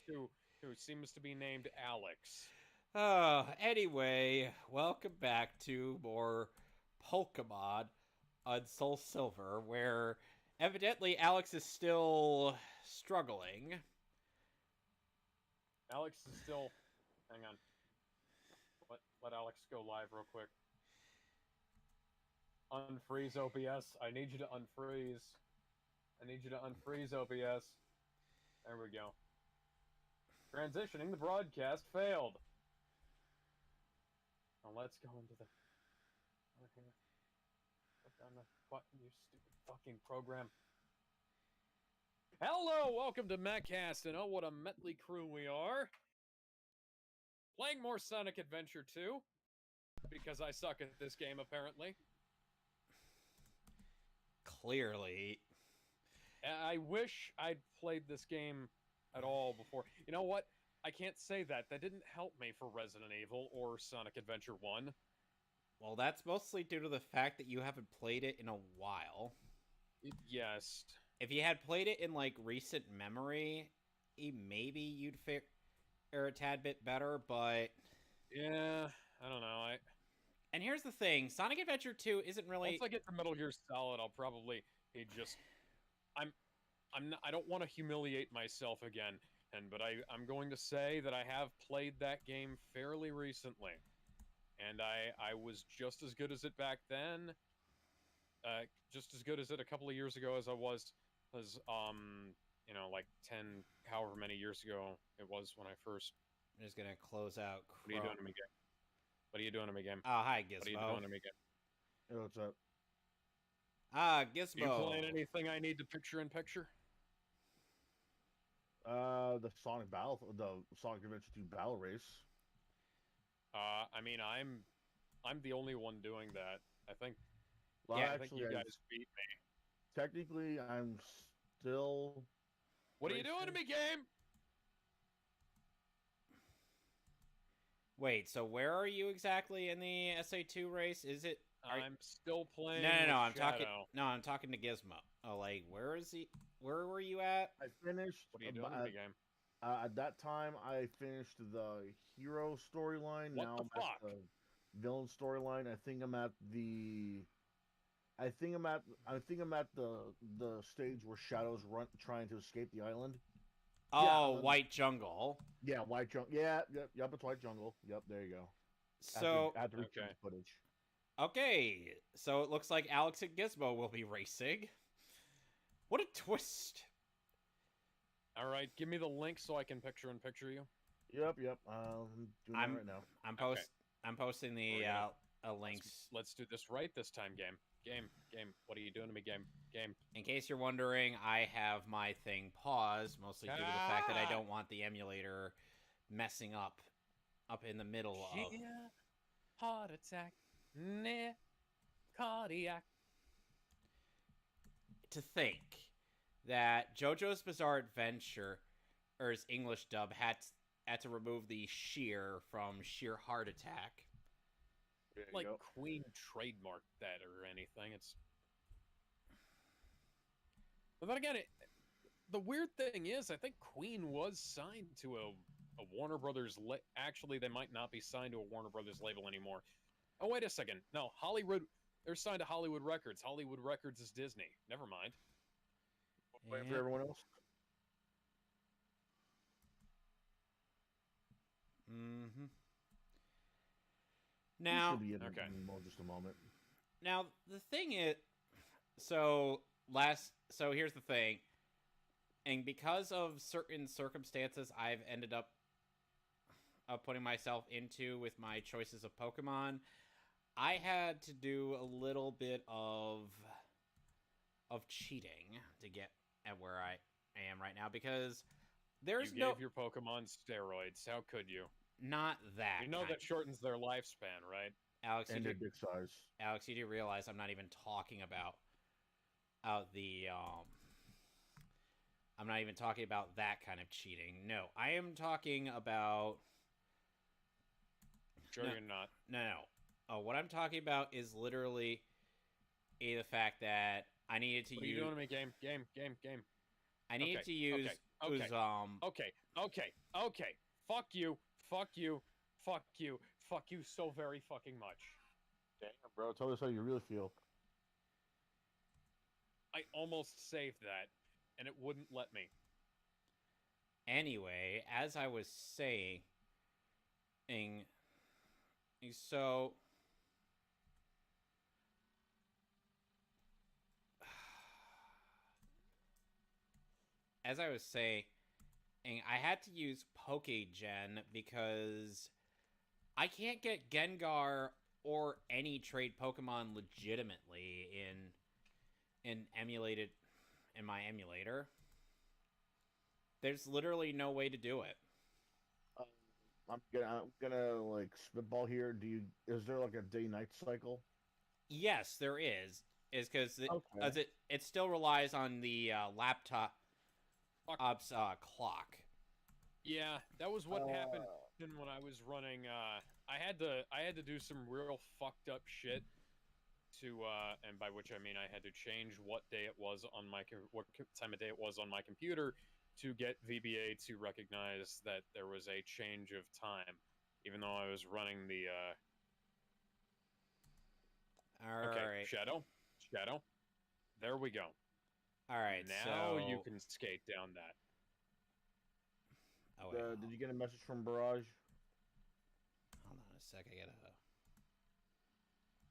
who seems to be named Alex. Anyway, welcome back to more Pokemon on Soulsilver, where evidently Alex is still struggling. Alex is still. Hang on. Let Alex go live real quick. Unfreeze OBS. I need you to unfreeze. I need you to unfreeze OBS. There we go. Transitioning the broadcast failed. Now let's go into the. Okay. Put down the button, you stupid fucking program. Hello, welcome to Mehcast, and oh, what a motley crew we are. Playing more Sonic Adventure 2, because I suck at this game, apparently. Clearly. I wish I'd played this game at all before. You know what? I can't say that. That didn't help me for Resident Evil or Sonic Adventure 1. Well, that's mostly due to the fact that you haven't played it in a while. Yes. If you had played it in, like, recent memory, maybe you'd fare a tad bit better, but... Yeah, I don't know. And here's the thing, Sonic Adventure 2 isn't really... Once I get to Metal Gear Solid, I'll probably just... I don't want to humiliate myself again, but I'm going to say that I have played that game fairly recently. And I was just as good as it back then, just as good as it a couple of years ago as I was, like 10, however many years ago it was when I first... I'm just gonna close out... What are you doing to me, game? What are you doing to me, game? Oh, hi, Gizmo. What are you doing to me, game? Hey, what's up? Gizmo. You playing anything I need to picture-in-picture? The Sonic Adventure 2 Battle Race. I mean, I'm the only one doing that. I think. Well, Yeah, actually, I think you guys beat me. Technically, I'm still. What are you doing to me, game? Wait, so where are you exactly in the SA2 race? Is it? I'm still playing. No. I'm Shadow. talking. No, I'm talking to Gizmo. Oh, like, where is he? Where were you at? I finished. What are you doing to me, game? At that time, I finished the hero storyline. What now the I'm fuck? at the villain storyline. I think I'm at the. I think I'm at the stage where Shadow's trying to escape the island. Oh, yeah, White Jungle. Yeah, White Jungle. Yeah, yep, it's White Jungle. Yep, there you go. So after okay. Footage. Okay, so it looks like Alex and Gizmo will be racing. What a twist! All right, give me the link so I can picture-in-picture you. Yep. Doing that right now. I'm posting the links. Let's do this right this time, game. Game. What are you doing to me, game? In case you're wondering, I have my thing paused, mostly due to the fact that I don't want the emulator messing up in the middle of... Heart attack. Cardiac. To think that JoJo's Bizarre Adventure, or his English dub, had to remove the sheer from sheer heart attack. Like Queen trademarked that or anything. It's. But then again, the weird thing is, I think Queen was signed to a Warner Brothers. Actually, they might not be signed to a Warner Brothers label anymore. Oh, wait a second. No, Hollywood. They're signed to Hollywood Records. Hollywood Records is Disney. Never mind. Waiting for everyone else. Mm-hmm. Now, okay. In just a moment. Now the thing is, so here's the thing, and because of certain circumstances, I've ended up putting myself into with my choices of Pokemon. I had to do a little bit of cheating to get at where I am right now, because there's you gave your Pokemon steroids. How could you? Not that. You know that shortens their lifespan, right? Alex, and their dick size. Alex, you do realize I'm not even talking about I'm not even talking about that kind of cheating. No, I am talking about. Sure, you're not. No. Oh, what I'm talking about is literally the fact that I needed to use. What are you doing to me, game? I needed to use Okay. was Okay. Fuck you. Fuck you. Fuck you. Fuck you so very fucking much. Damn, bro, tell us how you really feel. I almost saved that, and it wouldn't let me. Anyway, as I was saying, so as I was saying, I had to use Pokegen because I can't get Gengar or any trade Pokemon legitimately in my emulator. There's literally no way to do it. I'm gonna like spitball here. Is there like a day-night cycle? Yes, there is. Is because Okay. it still relies on the laptop's clock. Yeah, that was what happened when I was running. I had to do some real fucked up shit to, and by which I mean I had to change what day it was on what time of day it was on my computer to get VBA to recognize that there was a change of time, even though I was running the. All Okay, right. Shadow. There we go. All right. Now so... you can skate down that. Oh, wait, Did you get a message from Barrage? hold on a sec. I gotta.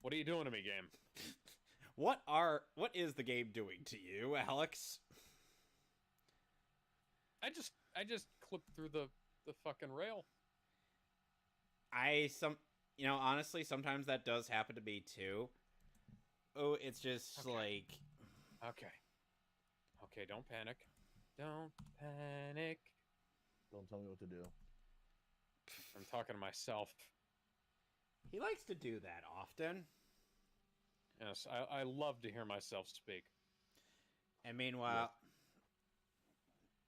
What are you doing to me, game? What is the game doing to you, Alex? I just clipped through the fucking rail. Honestly, sometimes that does happen to me too. Oh, it's just Okay. like. Okay, don't panic. Don't panic. Don't tell me what to do. I'm talking to myself. He likes to do that often. Yes, I love to hear myself speak. And meanwhile,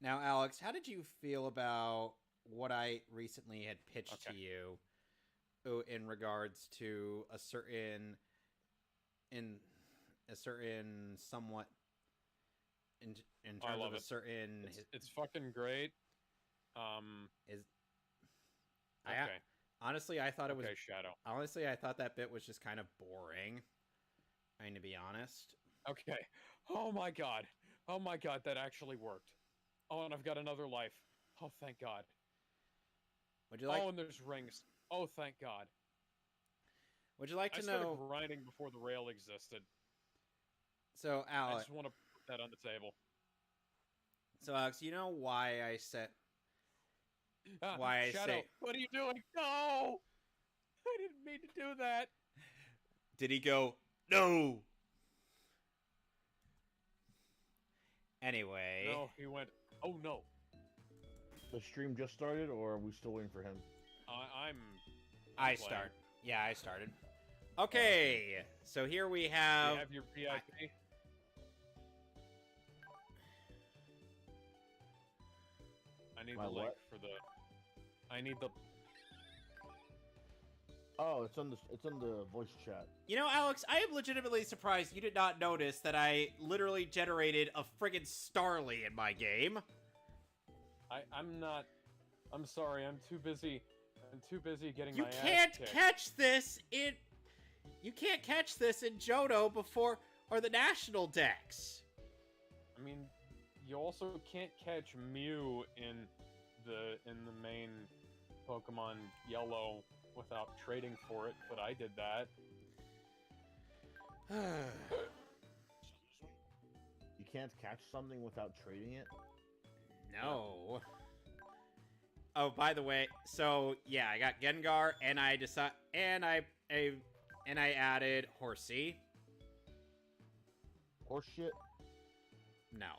now, Alex, how did you feel about what I recently had pitched to you in regards to a certain somewhat in I terms love of a it. certain It's fucking great. is Okay. honestly I thought it was Okay, Shadow. honestly I thought that bit was just kind of boring. I mean, to be honest. Okay. Oh my god, that actually worked. Oh, and I've got another life. Oh, thank God. Would you like? Oh, and there's rings. Oh, thank God. Would you like I to started know? grinding before the rail existed. So, I Alex. just want to put that on the table. So, Alex, you know why I said? Why I Shadow, say? what are you doing? No, I didn't mean to do that. Did he go? No. Anyway. No, he went. Oh no. The stream just started, or are we still waiting for him? I start. Yeah, I started. Okay, so here we have. You have your VIP. I need the link for the. I need the. Oh, it's on the voice chat. You know, Alex, I am legitimately surprised you did not notice that I literally generated a friggin' Starly in my game. I'm not. I'm sorry. I'm too busy. I'm too busy getting You my ass can't kicked. catch this in. You can't catch this in Johto before or the national decks. I mean, you also can't catch Mew in the main Pokemon Yellow without trading for it, but I did that. You can't catch something without trading it? No. Oh, by the way, so yeah, I got Gengar, and I added Horsey. Horseshit? No.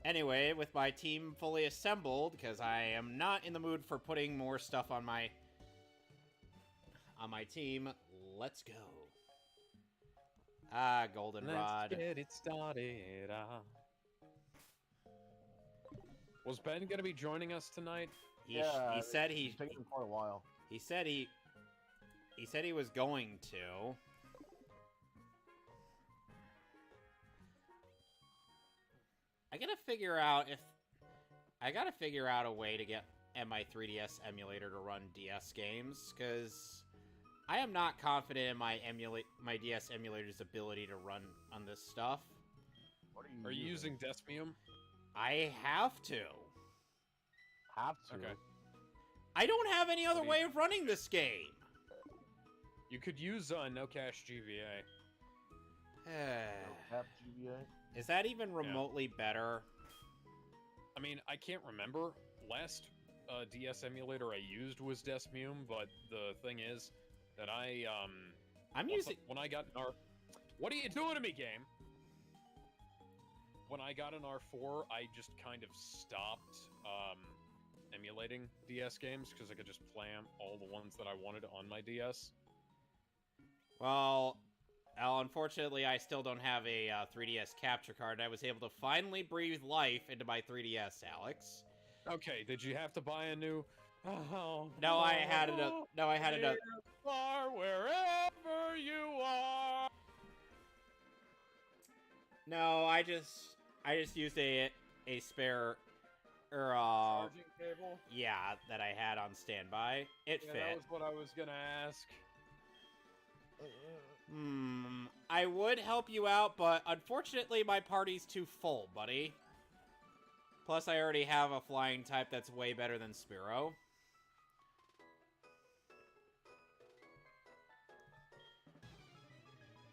Anyway, with my team fully assembled, because I am not in the mood for putting more stuff on my team, let's go. Goldenrod. Let's get it started. Was Ben gonna be joining us tonight? He said It's taken him quite a while. He said he was going to. I gotta figure out a way to get my 3DS emulator to run DS games, because I am not confident in my DS emulator's ability to run on this stuff. What Are you using Desmium? I have to. Have to. Okay. I don't have any other way of running this game. You could use No Cache GVA. Have GBA? Is that even remotely better? I mean, I can't remember. Last DS emulator I used was Desmium, but the thing is that I'm using... When I got an R... What are you doing to me, game? When I got an R4, I just kind of stopped emulating DS games, because I could just play all the ones that I wanted on my DS. Well, unfortunately, I still don't have a 3DS capture card. I was able to finally breathe life into my 3DS, Alex. Okay, did you have to buy a new... Oh, No, I had it. No, I had it. Far wherever you are. No, I just used a spare Charging cable. Yeah, that I had on standby. It fit. That was what I was gonna ask. I would help you out, but unfortunately my party's too full, buddy. Plus, I already have a flying type that's way better than Spearow.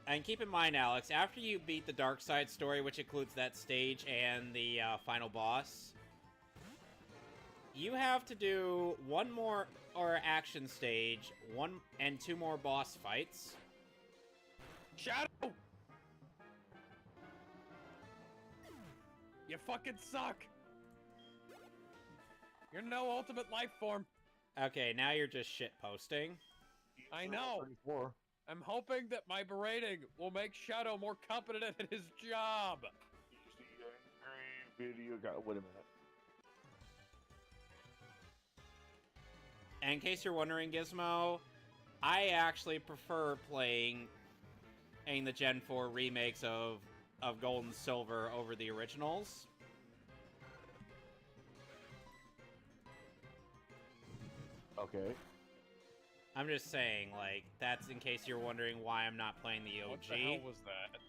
And keep in mind, Alex, after you beat the Dark Side story, which includes that stage and the final boss, you have to do one more action stage, 1 and 2 more boss fights. Shadow! You fucking suck! You're no ultimate life form. Okay, now you're just shitposting. I know. 34. I'm hoping that my berating will make Shadow more competent at his job. Video. Wait a minute. And in case you're wondering, Gizmo, I actually prefer playing the Gen 4 remakes of Gold and Silver over the originals. Okay. I'm just saying, like, that's in case you're wondering why I'm not playing the OG. What the hell was that?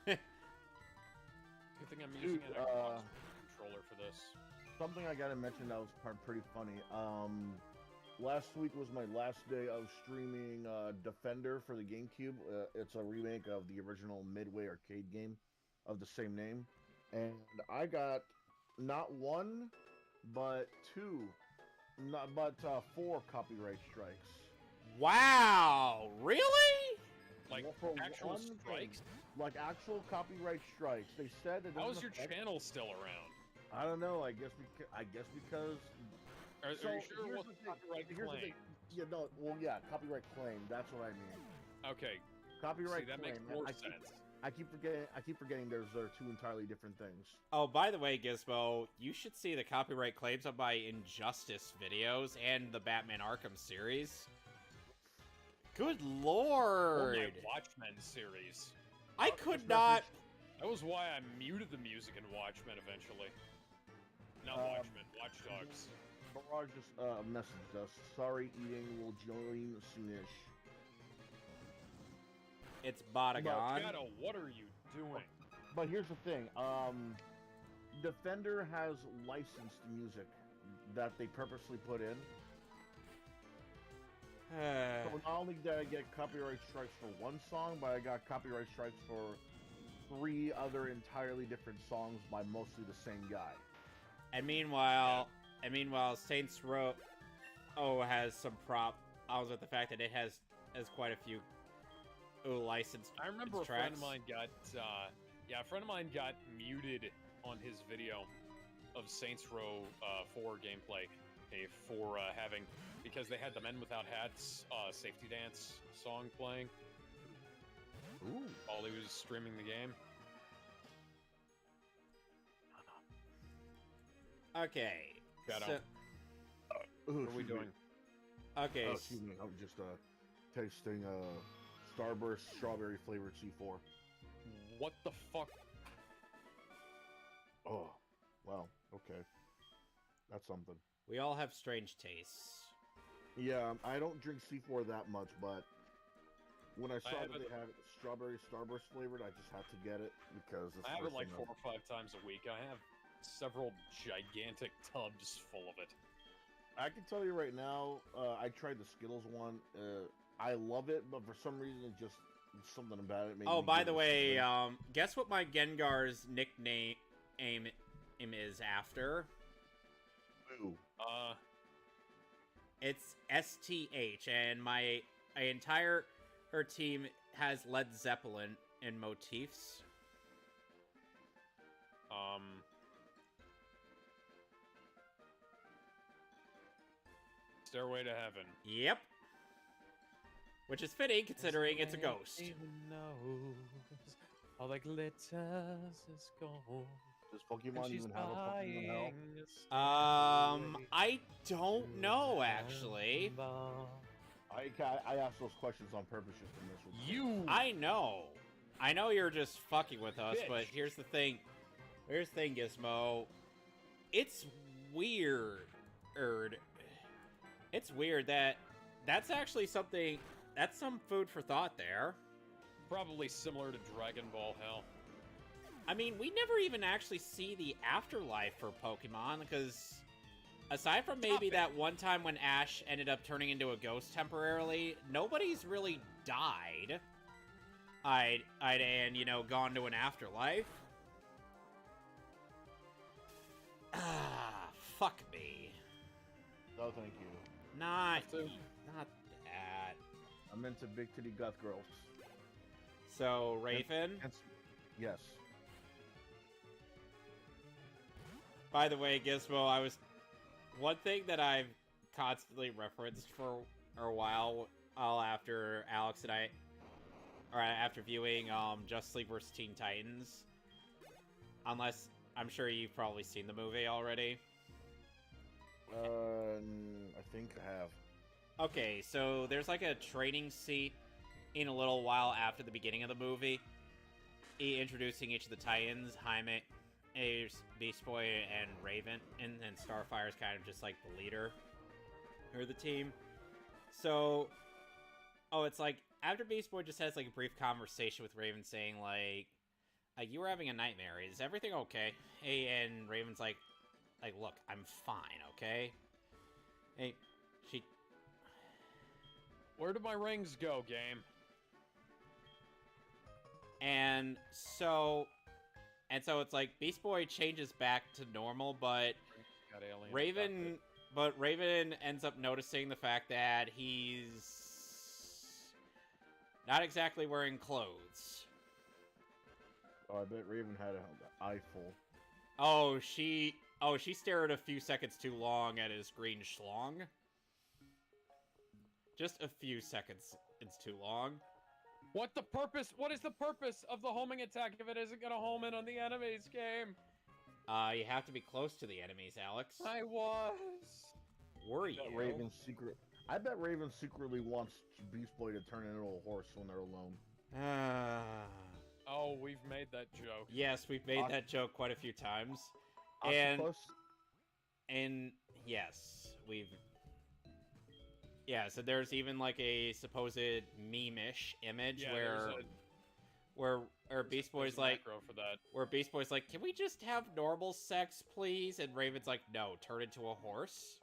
Good thing I'm using an Xbox controller for this. Something I gotta mention that was pretty funny. Last week was my last day of streaming Defender for the GameCube. It's a remake of the original Midway arcade game of the same name. And I got not one, but four copyright strikes. Wow! Really? Like For actual one strikes? thing, like actual copyright strikes. They said that. How is your channel still around? I don't know. I guess because. Are you sure it here's wasn't the thing. copyright Here's the claim? thing. Yeah, no. Well, yeah, copyright claim. That's what I mean. Okay. Copyright See, that claim. makes more sense. I keep forgetting. They're two entirely different things. Oh, by the way, Gizmo, you should see the copyright claims on my Injustice videos and the Batman Arkham series. Good lord! Or my Watchmen series. I could not... That was why I muted the music in Watchmen eventually. Not Watchmen, Watch Dogs. Mirage just messaged us. Sorry, eating will join soonish. It's Botagon. Shadow, what are you doing? But here's the thing. Defender has licensed music that they purposely put in. So not only did I get copyright strikes for one song, but I got copyright strikes for 3 other entirely different songs by mostly the same guy. And meanwhile, Saints Row has some problems with the fact that it has quite a few licensed I remember a tracks. friend of mine got muted on his video of Saints Row 4 gameplay for having, because they had the Men Without Hats safety dance song playing. Ooh. While he was streaming the game. Okay. Shadow. So, Ooh, What are we excuse me. doing? okay. Oh, excuse me. I'm just tasting Starburst strawberry flavored C4. What the fuck? Oh, wow. Okay, that's something. We all have strange tastes. Yeah, I don't drink C4 that much, but when I saw have that it- they had strawberry Starburst flavored, I just had to get it because it's I have it the like first 4 or 5 times a week. I have several gigantic tubs full of it. I can tell you right now, I tried the Skittles one. I love it, but for some reason, something about it made Oh, me by give the it way, something. guess what my Gengar's nickname is after? Ooh. It's STH, and my entire her team has Led Zeppelin in motifs. Stairway to Heaven. Yep. Which is fitting, considering it's a ghost. Even knows all that glitters is gold. Does Pokemon even have a Pokemon Hell? I don't know, actually. I asked those questions on purpose just to mess with You. I know you're just fucking with us, Bitch. but here's the thing. Here's the thing, Gizmo. It's weird. It's weird that that's actually something. That's some food for thought there. Probably similar to Dragon Ball Hell. I mean, we never even actually see the afterlife for Pokemon, because aside from maybe that one time when Ash ended up turning into a ghost temporarily, nobody's really died. And gone to an afterlife. Ah, fuck me. No, thank you. Not Have to. that. I'm into big titty goth girls. So, Raven, Yes. by the way, Gizmo, one thing that I've constantly referenced for a while after Alex and I, or after viewing Justice League vs. Teen Titans, unless, I'm sure you've probably seen the movie already. I think I have. Okay, so there's like a training scene in a little while after the beginning of the movie, introducing each of the Titans, Jaime, Beast Boy, and Raven, and then Starfire's kind of just like the leader or the team. So, it's like after Beast Boy just has like a brief conversation with Raven, saying like you were having a nightmare. Is everything okay? Hey, and Raven's like, look, I'm fine, okay? Hey, she. Where do my rings go, game? And so it's like Beast Boy changes back to normal, but Got alien. Raven ends up noticing the fact that he's not exactly wearing clothes. Oh, I bet Raven had an eye full. Oh, she stared a few seconds too long at his green schlong. Just a few seconds. It's too long. What is the purpose of the homing attack if it isn't gonna home in on the enemy's game? You have to be close to the enemies, Alex. I was. Were you? I bet Raven secretly wants Beast Boy to turn into a horse when they're alone. Oh, we've made that joke. Yes, we've made that joke quite a few times. Octopus? And yes, so there's even like a supposed meme-ish image Yeah, where Beast Boy's there's a like, macro for that. can we just have normal sex, please? And Raven's like, no, turn into a horse.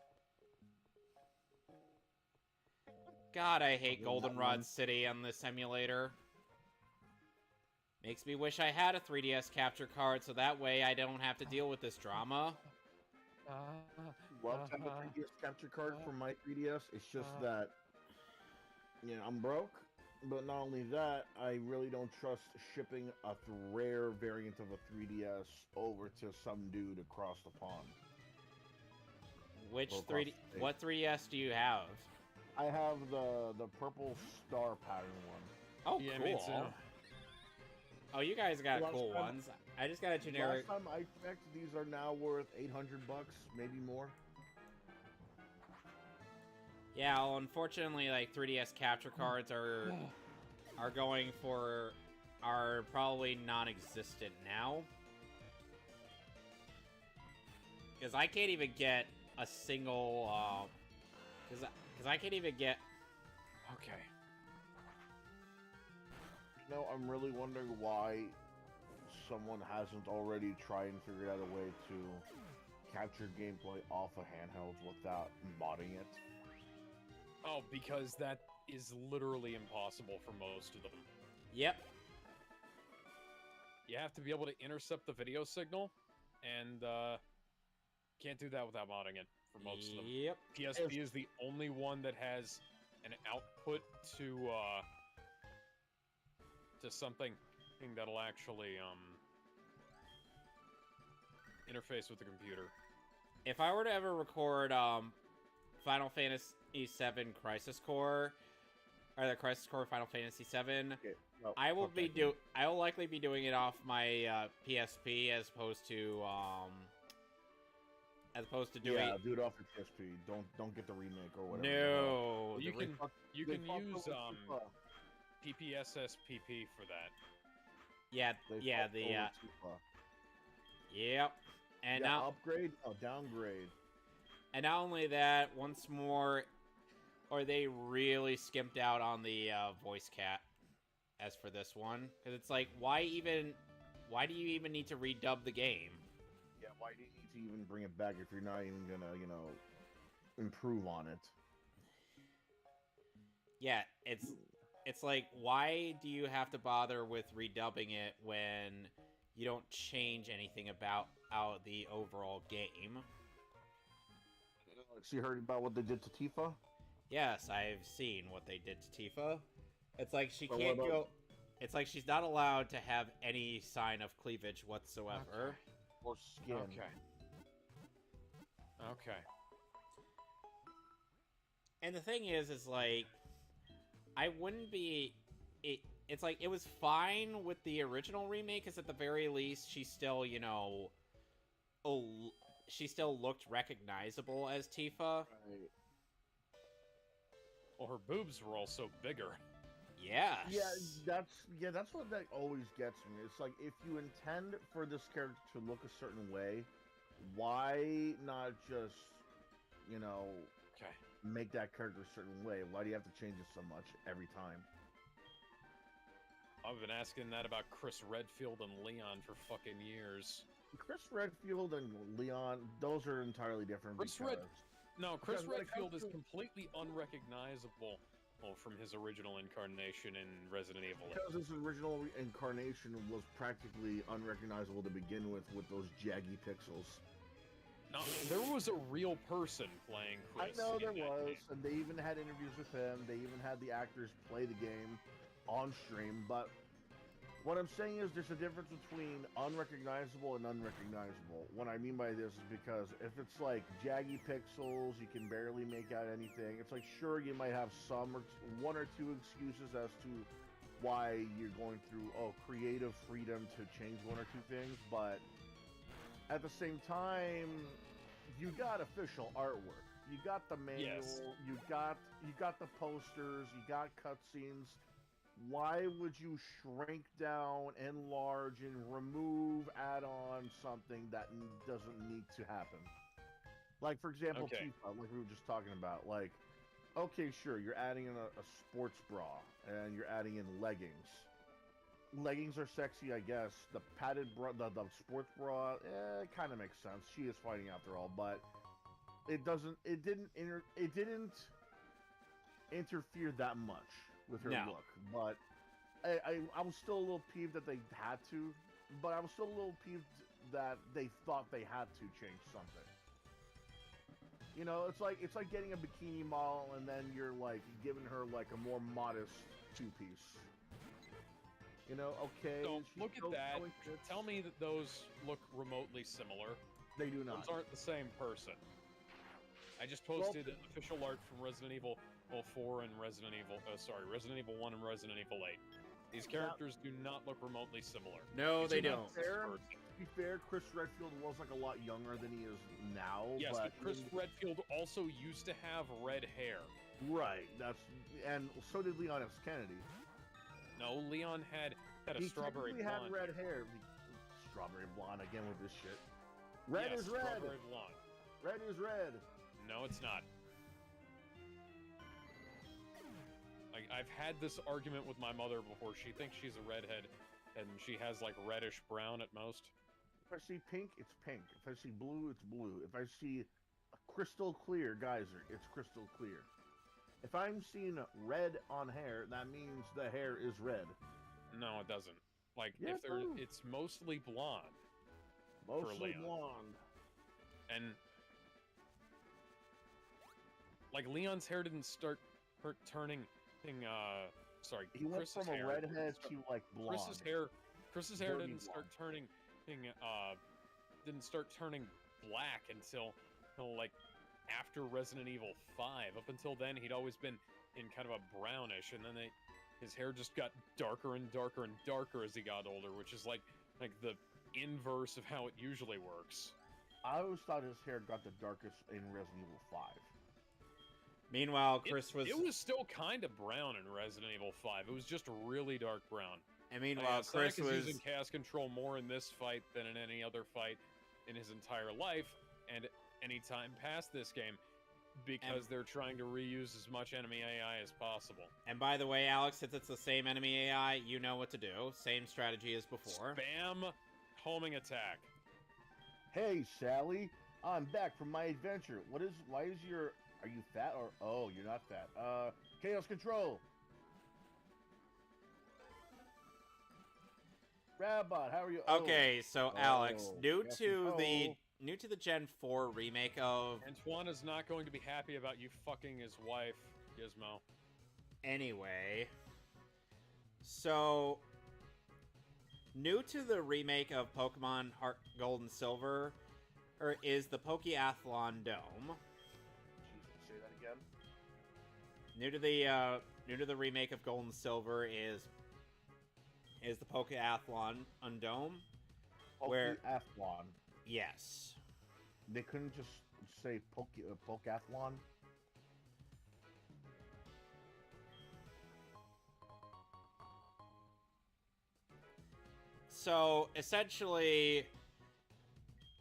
God, I hate Goldenrod City on this emulator. Makes me wish I had a 3DS capture card, so that way I don't have to deal with this drama. Love to have a 3DS capture card for my 3DS. It's just that, I'm broke. But not only that, I really don't trust shipping a rare variant of a 3DS over to some dude across the pond. What 3DS do you have? I have the purple star pattern one. Oh, Yeah, cool. me too. Oh, you guys got Well, cool I'm- ones. I just got a generic. Last time I checked, these are now worth $800, maybe more. Yeah, well, unfortunately, like 3DS capture cards are probably non-existent now. Because I can't even get a single, because I can't even get... Okay. You know, I'm really wondering why someone hasn't already tried and figured out a way to capture gameplay off of handhelds without modding it. Oh, because that is literally impossible for most of them. Yep. You have to be able to intercept the video signal, and can't do that without modding it for most of them. Yep. PSP is the only one that has an output to something that'll actually interface with the computer. If I were to ever record Final Fantasy VII Crisis Core, or the Crisis Core Final Fantasy VII, Okay. No, I will likely be doing it off my PSP as opposed to doing. Yeah, do it off your PSP. Don't get the remake or whatever. No, You can use Tifa. PPSSPP for that. Yeah, They yeah, fucked over Tifa. yep. And Yeah, now, upgrade? No, downgrade. and not only that, once more, or they really skimped out on the voice cat. As for this one, because it's like, why do you even need to redub the game? Yeah, why do you need to even bring it back if you're not even gonna, improve on it? Yeah, it's like, why do you have to bother with redubbing it when you don't change anything about the overall game? So you heard about what they did to Tifa? Yes, I've seen what they did to Tifa. It's like she But can't what go. about- It's like she's not allowed to have any sign of cleavage whatsoever. Or skin? Okay. And the thing is like, I wouldn't be. It's like, it was fine with the original remake, because at the very least, she still, she still looked recognizable as Tifa. Right. Well, her boobs were also bigger. Yes. Yeah, that's what that always gets me. It's like, if you intend for this character to look a certain way, why not just, Okay. make that character a certain way? Why do you have to change it so much every time? I've been asking that about Chris Redfield and Leon for fucking years. Chris Redfield and Leon, those are entirely different. Chris because Chris when it Redfield comes is to- completely unrecognizable from his original incarnation in Resident Evil 8. Because his original incarnation was practically unrecognizable to begin with those jaggy pixels. No, there was a real person playing Chris. I know there in that was, game. and they even had interviews with him. They even had the actors play the game on stream. But what I'm saying is, there's a difference between unrecognizable and unrecognizable. What I mean by this is because if it's like jaggy pixels, you can barely make out anything. It's like, sure, you might have one or two excuses as to why you're going through creative freedom to change one or two things, but at the same time, you got official artwork. You got the manual. Yes. You got the posters. You got cutscenes. Why would you shrink down, enlarge, and remove, add on something that doesn't need to happen? Like, for example, Okay. Tifa, like we were just talking about. Like, okay, sure, you're adding in a sports bra, and you're adding in leggings. Leggings are sexy, I guess. The padded bra, the sports bra, it kind of makes sense. She is fighting after all, but it didn't interfere that much with her No. look. But I was still a little peeved that they had to, but I was still a little peeved that they thought they had to change something. It's like getting a bikini model and then you're like giving her like a more modest two-piece. Okay. So she's look at still that. showing tits. Tell me that those look remotely similar. They do not. Those aren't the same person. I just posted official art from Resident Evil 4 and Resident Evil 1 and Resident Evil 8. These characters do not look remotely similar. No, they To be don't. fair, to be fair, Chris Redfield was like a lot younger than he is now. Yes, but but Chris Redfield also used to have red hair. Right, and so did Leon F. Kennedy. No, Leon had a strawberry He blonde. had red hair. Strawberry blonde again with this shit. Red Yes, is red. strawberry blonde. Red is red. No, it's not. Like, I've had this argument with my mother before. She thinks she's a redhead, and she has like reddish brown at most. If I see pink, it's pink. If I see blue, it's blue. If I see a crystal clear geyser, it's crystal clear. If I'm seeing red on hair, that means the hair is red. No, it doesn't. Like, Yeah, if they're, no. it's mostly blonde. Mostly Leon. blonde. And like Leon's hair didn't start turning sorry, He went Chris's from a hair redhead to like blonde. Chris's hair Dirty didn't start blonde. turning black until like after Resident Evil 5. Up until then he'd always been in kind of a brownish, and then his hair just got darker and darker and darker as he got older, which is like the inverse of how it usually works. I always thought his hair got the darkest in Resident Evil 5. Meanwhile, Chris was. It was still kind of brown in Resident Evil 5. It was just really dark brown. And meanwhile, Chris Sonic is was. using cast control more in this fight than in any other fight in his entire life, and any time past this game, because they're trying to reuse as much enemy AI as possible. And by the way, Alex, since it's the same enemy AI, you know what to do. Same strategy as before. Spam homing attack. Hey, Sally, I'm back from my adventure. Why is your... Are you fat or... Oh, you're not fat. Chaos Control. Rabbot, how are you? Okay, so Alex, new yes, to the Gen 4 remake of... Antoine is not going to be happy about you fucking his wife, Gizmo. Anyway, so new to the remake of Pokemon Heart Gold and Silver is the Pokeathlon Dome. Jesus, say that again. New to the remake of Gold and Silver is the Pokeathlon Dome. Where Pokeathlon. Yes. They couldn't just say Pokeathlon. So essentially,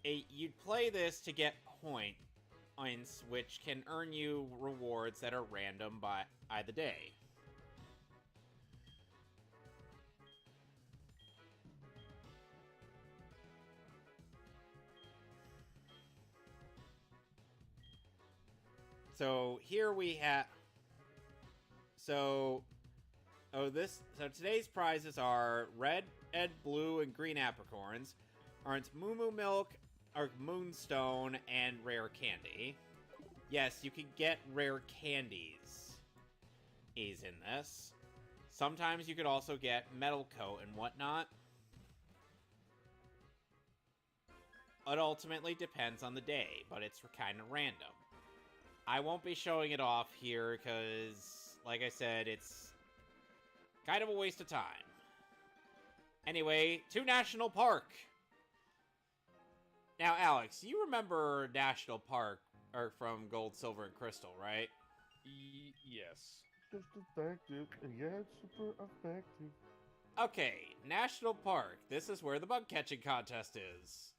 you'd play this to get points, which can earn you rewards that are random by the day. So here we have. So today's prizes are red, blue, and green apricorns, aren't Moo Milk, or Moonstone, and rare candy. Yes, you can get rare candies in this. Sometimes you could also get Metal Coat and whatnot. It ultimately depends on the day, but it's kind of random. I won't be showing it off here because, like I said, it's kind of a waste of time. Anyway, to National Park. Now, Alex, you remember National Park from Gold, Silver, and Crystal, right? Yes. Just effective, yeah, it's super effective. Okay, National Park. This is where the bug catching contest is.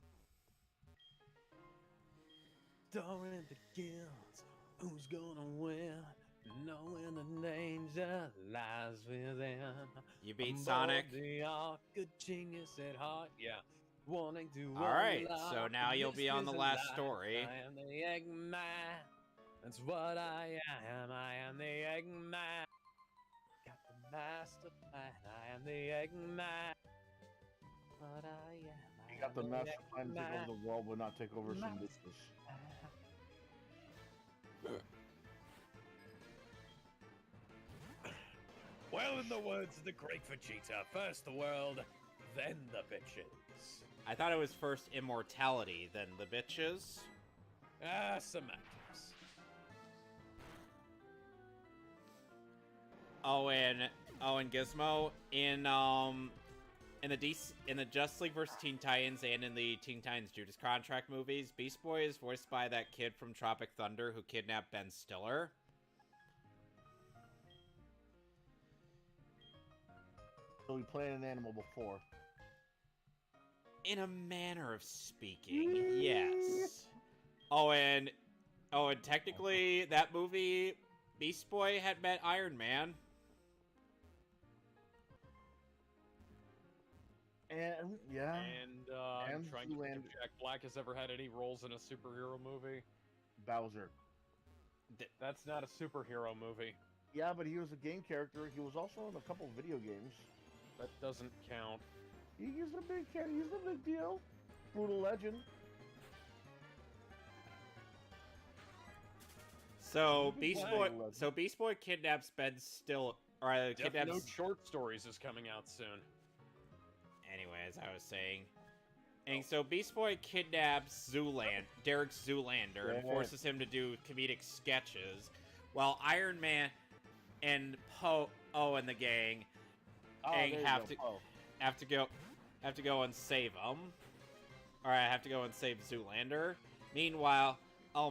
During the guilds, who's gonna win? Knowing the danger lies within. You beat Sonic. The arc, a genius at heart, yeah. Wanting to. All right, so now you'll be on the last story. I am the Eggman. That's what I am. I am the Eggman. Got the master plan. I am the Eggman. What I am. You got the master plan to take over the world, but not take over some business. Well, in the words of the great Vegeta, first the world, then the bitches. I thought it was first immortality, then the bitches. Semantics. Oh, and Oh, and Gizmo in the Justice League vs. Teen Titans and in the Teen Titans Judas Contract movies, Beast Boy is voiced by that kid from Tropic Thunder who kidnapped Ben Stiller. So we played an animal before. In a manner of speaking, yes. Oh, and technically, that movie, Beast Boy had met Iron Man. And yeah. And I'm trying to think if Jack Black has ever had any roles in a superhero movie. Bowser. That's not a superhero movie. Yeah, but he was a game character. He was also in a couple of video games. That doesn't count. He's a big deal. Brutal Legend. So Beast Boy kidnaps Ben Stiller, or Death kidnaps. Note Short Stories is coming out soon. Anyway, as I was saying, and so Beast Boy kidnaps Derek Zoolander, and forces him to do comedic sketches, while Iron Man and Poe and the gang have to go and save him. Or I have to go and save Zoolander. Meanwhile,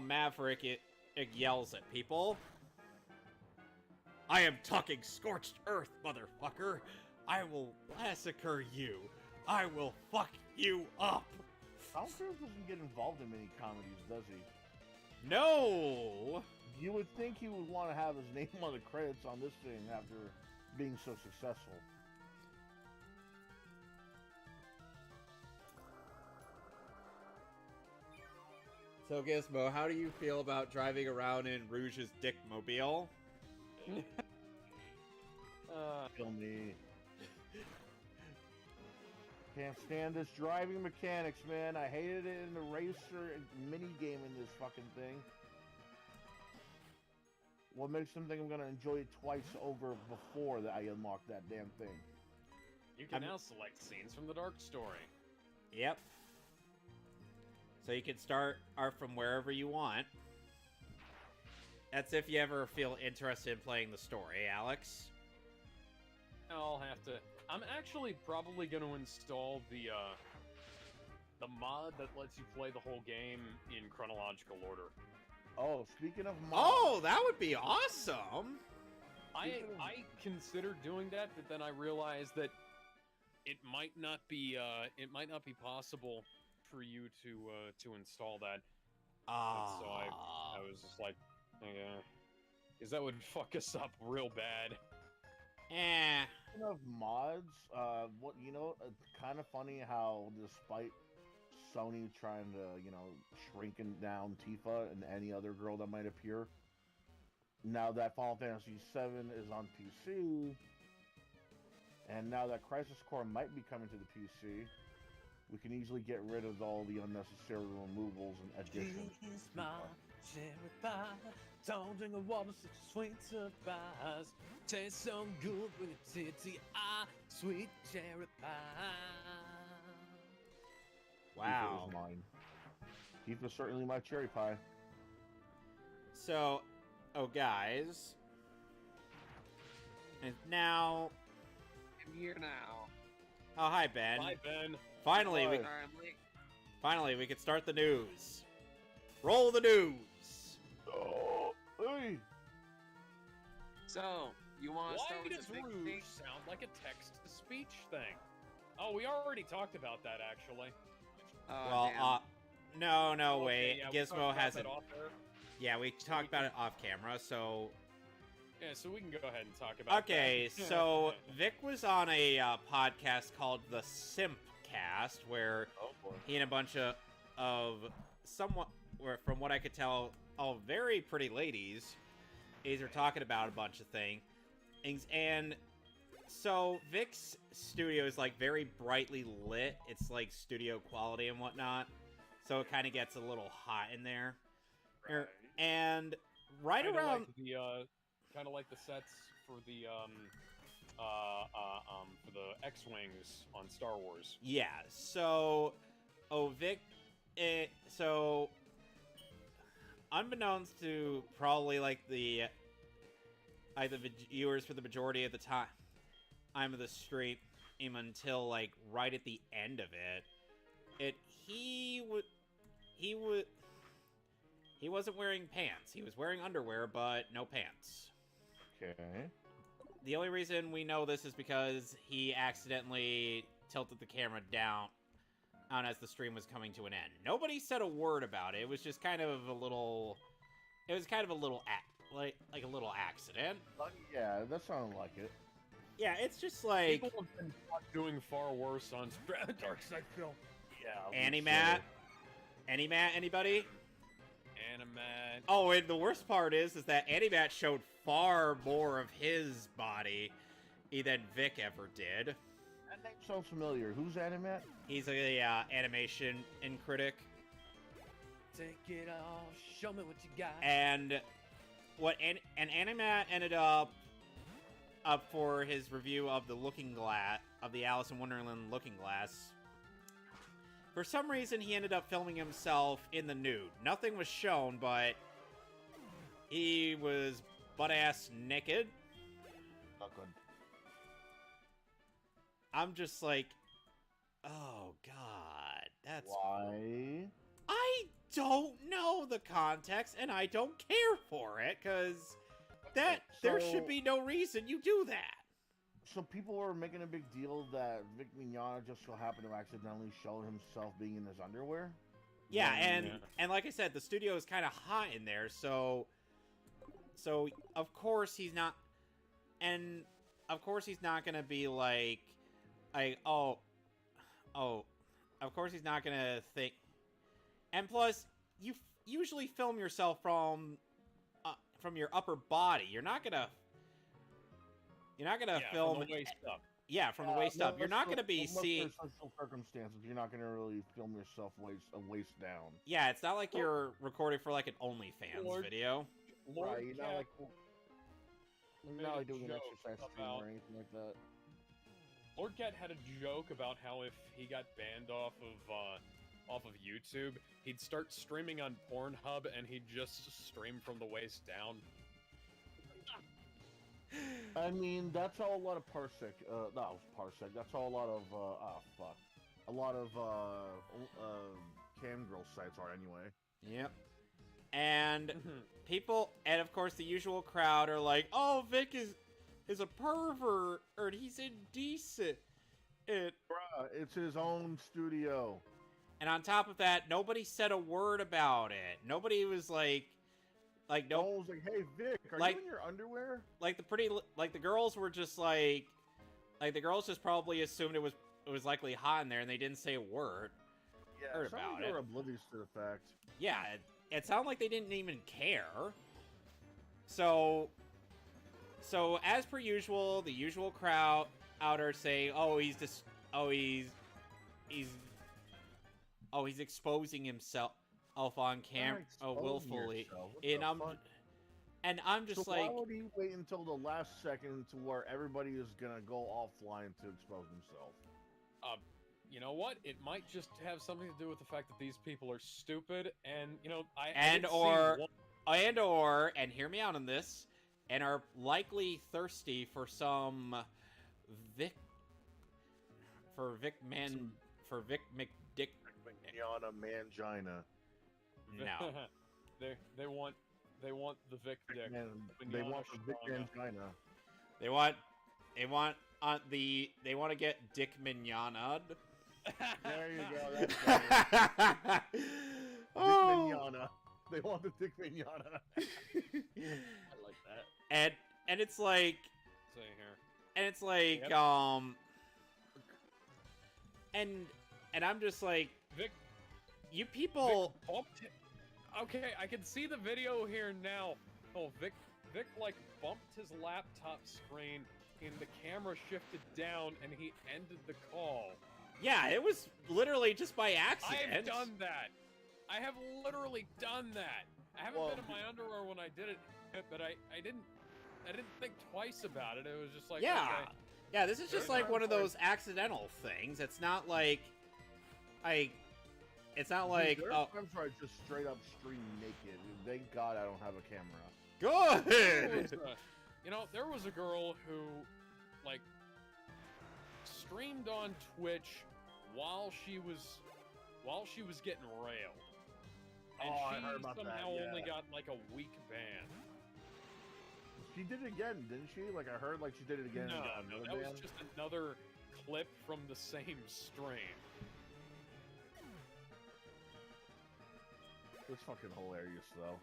Maverick it yells at people. I am talking scorched earth, motherfucker. I will massacre you. I will fuck you up. Tom Cruise doesn't get involved in many comedies, does he? No. You would think he would want to have his name on the credits on this thing after being so successful. So Gizmo, how do you feel about driving around in Rouge's Dickmobile? Kill me. Can't stand this driving mechanics, man. I hated it in the racer mini game in this fucking thing. What makes them think I'm gonna enjoy it twice over before that I unlock that damn thing? You can now select scenes from the Dark Story. Yep. So you can start from wherever you want. That's if you ever feel interested in playing the story, Alex. I'll have to. I'm actually probably going to install the mod that lets you play the whole game in chronological order. Oh, speaking of mods. Oh, that would be awesome. I considered doing that, but then I realized that it might not be possible for you to install that. So I was just like, because that would fuck us up real bad. Speaking of mods, kind of funny how despite Sony trying to, shrinking down Tifa and any other girl that might appear, now that Final Fantasy VII is on PC, and now that Crisis Core might be coming to the PC, we can easily get rid of all the unnecessary removals and additions. Don't drink a water such a sweet surprise. Tastes so good with a titty sweet cherry pie. Wow. Tifa is mine. Tifa's certainly my cherry pie. So, guys. And now... I'm here now. Oh, hi, Ben. Hi, Ben. Finally, Sorry, I'm late. Finally, we can start the news. Roll the news. Oh, hey. So, you want to Why start with does the big Rouge thing? sound like a text-to-speech thing? Oh, we already talked about that, actually. No, Okay, wait. yeah, we talked Gizmo about hasn't. that off air. Yeah, we talked about it off camera, so... Yeah, so we can go ahead and talk about Okay, that. so Vic was on a podcast called the Simpcast, where he and a bunch of somewhat, from what I could tell, all very pretty ladies, are talking about a bunch of things. And so Vic's studio is like very brightly lit. It's like studio quality and whatnot. So it kind of gets a little hot in there. Right. And right kinda around... like the, kind of like the sets for the X-Wings on Star Wars. Yeah, so... Vic... so... Unbeknownst to probably, like, the viewers for the majority of the time... I'm of the stream until like right at the end of it. He wasn't wearing pants. He was wearing underwear, but no pants. Okay. The only reason we know this is because he accidentally tilted the camera down as the stream was coming to an end. Nobody said a word about it. It was just kind of a little. It was kind of a little like a little accident. Yeah, that sounded like it. Yeah, it's just like People have been doing far worse on Dark Side Film. Yeah. Animat. Animat, anybody? Animat. Oh, and the worst part is that Animat showed far more of his body than Vic ever did. That name sounds familiar. Who's Animat? He's a animation critic. Take it all, show me what you got. And Animat ended up for his review of the Looking Glass of the Alice in Wonderland Looking Glass. For some reason, he ended up filming himself in the nude. Nothing was shown, but he was butt-ass naked. Not good. I'm just like, oh god, that's... Why? I don't know the context, and I don't care for it, because there should be no reason you do that. So people were making a big deal that Vic Mignogna just so happened to accidentally show himself being in his underwear? Yeah, and like I said, the studio is kind of hot in there, so of course he's not, and of course he's not gonna be like of course he's not gonna think, and plus you usually film yourself from your upper body. You're not gonna film from the waist up. Yeah, from the waist up. You're not going to be seeing... social circumstances, you're not going to really film yourself waist down. Yeah, it's not like you're recording for like an OnlyFans video. Right, you're not like doing an joke exercise stream or anything like that. Lord Cat had a joke about how if he got banned off of YouTube, he'd start streaming on Pornhub and he'd just stream from the waist down. I mean, that's how a lot of that's how a lot of, a lot of, cam girl sites are anyway. Yep. And people, and of course the usual crowd are like, oh, Vic is a pervert, or he's indecent. Bruh, it's his own studio. And on top of that, nobody said a word about it. Nobody was like no one was like, hey Vic, are you in your underwear? The girls were just like the girls just probably assumed it was likely hot in there, and they didn't say a word. Yeah, heard about they it. were oblivious to the fact. Yeah, it sounded like they didn't even care. So as per usual, the usual crowd outer saying, he's exposing himself on camera willfully. And I'm just so like, why would he wait until the last second to where everybody is gonna go offline to expose himself? You know what? It might just have something to do with the fact that these people are stupid, and and hear me out on this, and are likely thirsty for some Vic McDick. Mignogna mangina. No. they want the Vic dick. They want the Vic mangina. They want to get Dick Mignona'd. There you go. That's better. Dick Mignogna. They want the Dick Mignogna. I like that. And it's like, say here. And it's like, yep. And I'm just like, Vic, you people. Okay, I can see the video here now. Oh, Vic like bumped his laptop screen, and the camera shifted down, and he ended the call. Yeah, it was literally just by accident. I have done that. I have literally done that. I haven't been in my underwear when I did it, but I didn't think twice about it. It was just like, yeah, okay. Yeah. This is just like one of those accidental things. It's not like It's not like there are times where I just straight up stream naked. Thank God I don't have a camera. Good. There was a girl who, like, streamed on Twitch while she was getting railed. And Oh, I she heard about that, somehow yeah. only got like a week ban. She did it again, didn't she? Like, I heard like she did it again. No, and got no, another that ban. was just another clip from the same stream. It's fucking hilarious, though.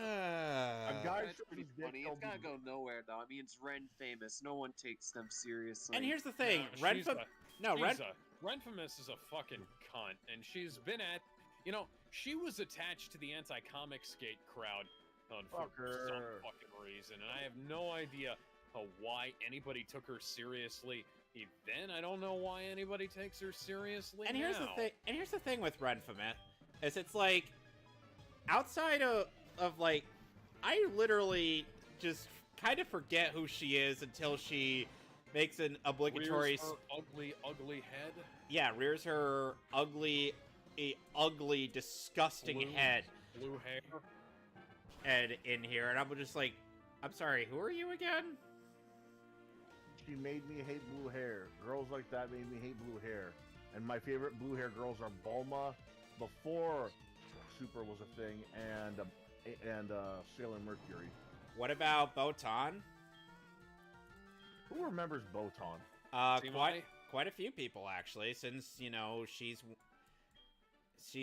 Uh, guy That's pretty shows his dick, funny. he'll It's gotta be- go nowhere, though. I mean, it's Ren famous. No one takes them seriously. and here's the thing, No, Renfam. Renfamous is a fucking cunt, and she's been at, you know, she was attached to the anti-comic skate crowd for Fuck her. some fucking reason, and I have no idea why anybody took her seriously. Then I don't know why anybody takes her seriously. And here's the now. thing. And here's the thing with Renfamous, is it's like, outside of like, I literally just kind of forget who she is until she makes an obligatory. Rears her ugly head. Yeah, rears her ugly, disgusting head Blue hair. in here, and I'm just like, I'm sorry, who are you again? She made me hate blue hair. Girls like that made me hate blue hair. And my favorite blue hair girls are Bulma, before Super was a thing, and Sailor Mercury. What about Botan? Who remembers Botan? Quite a few people actually, since you know she's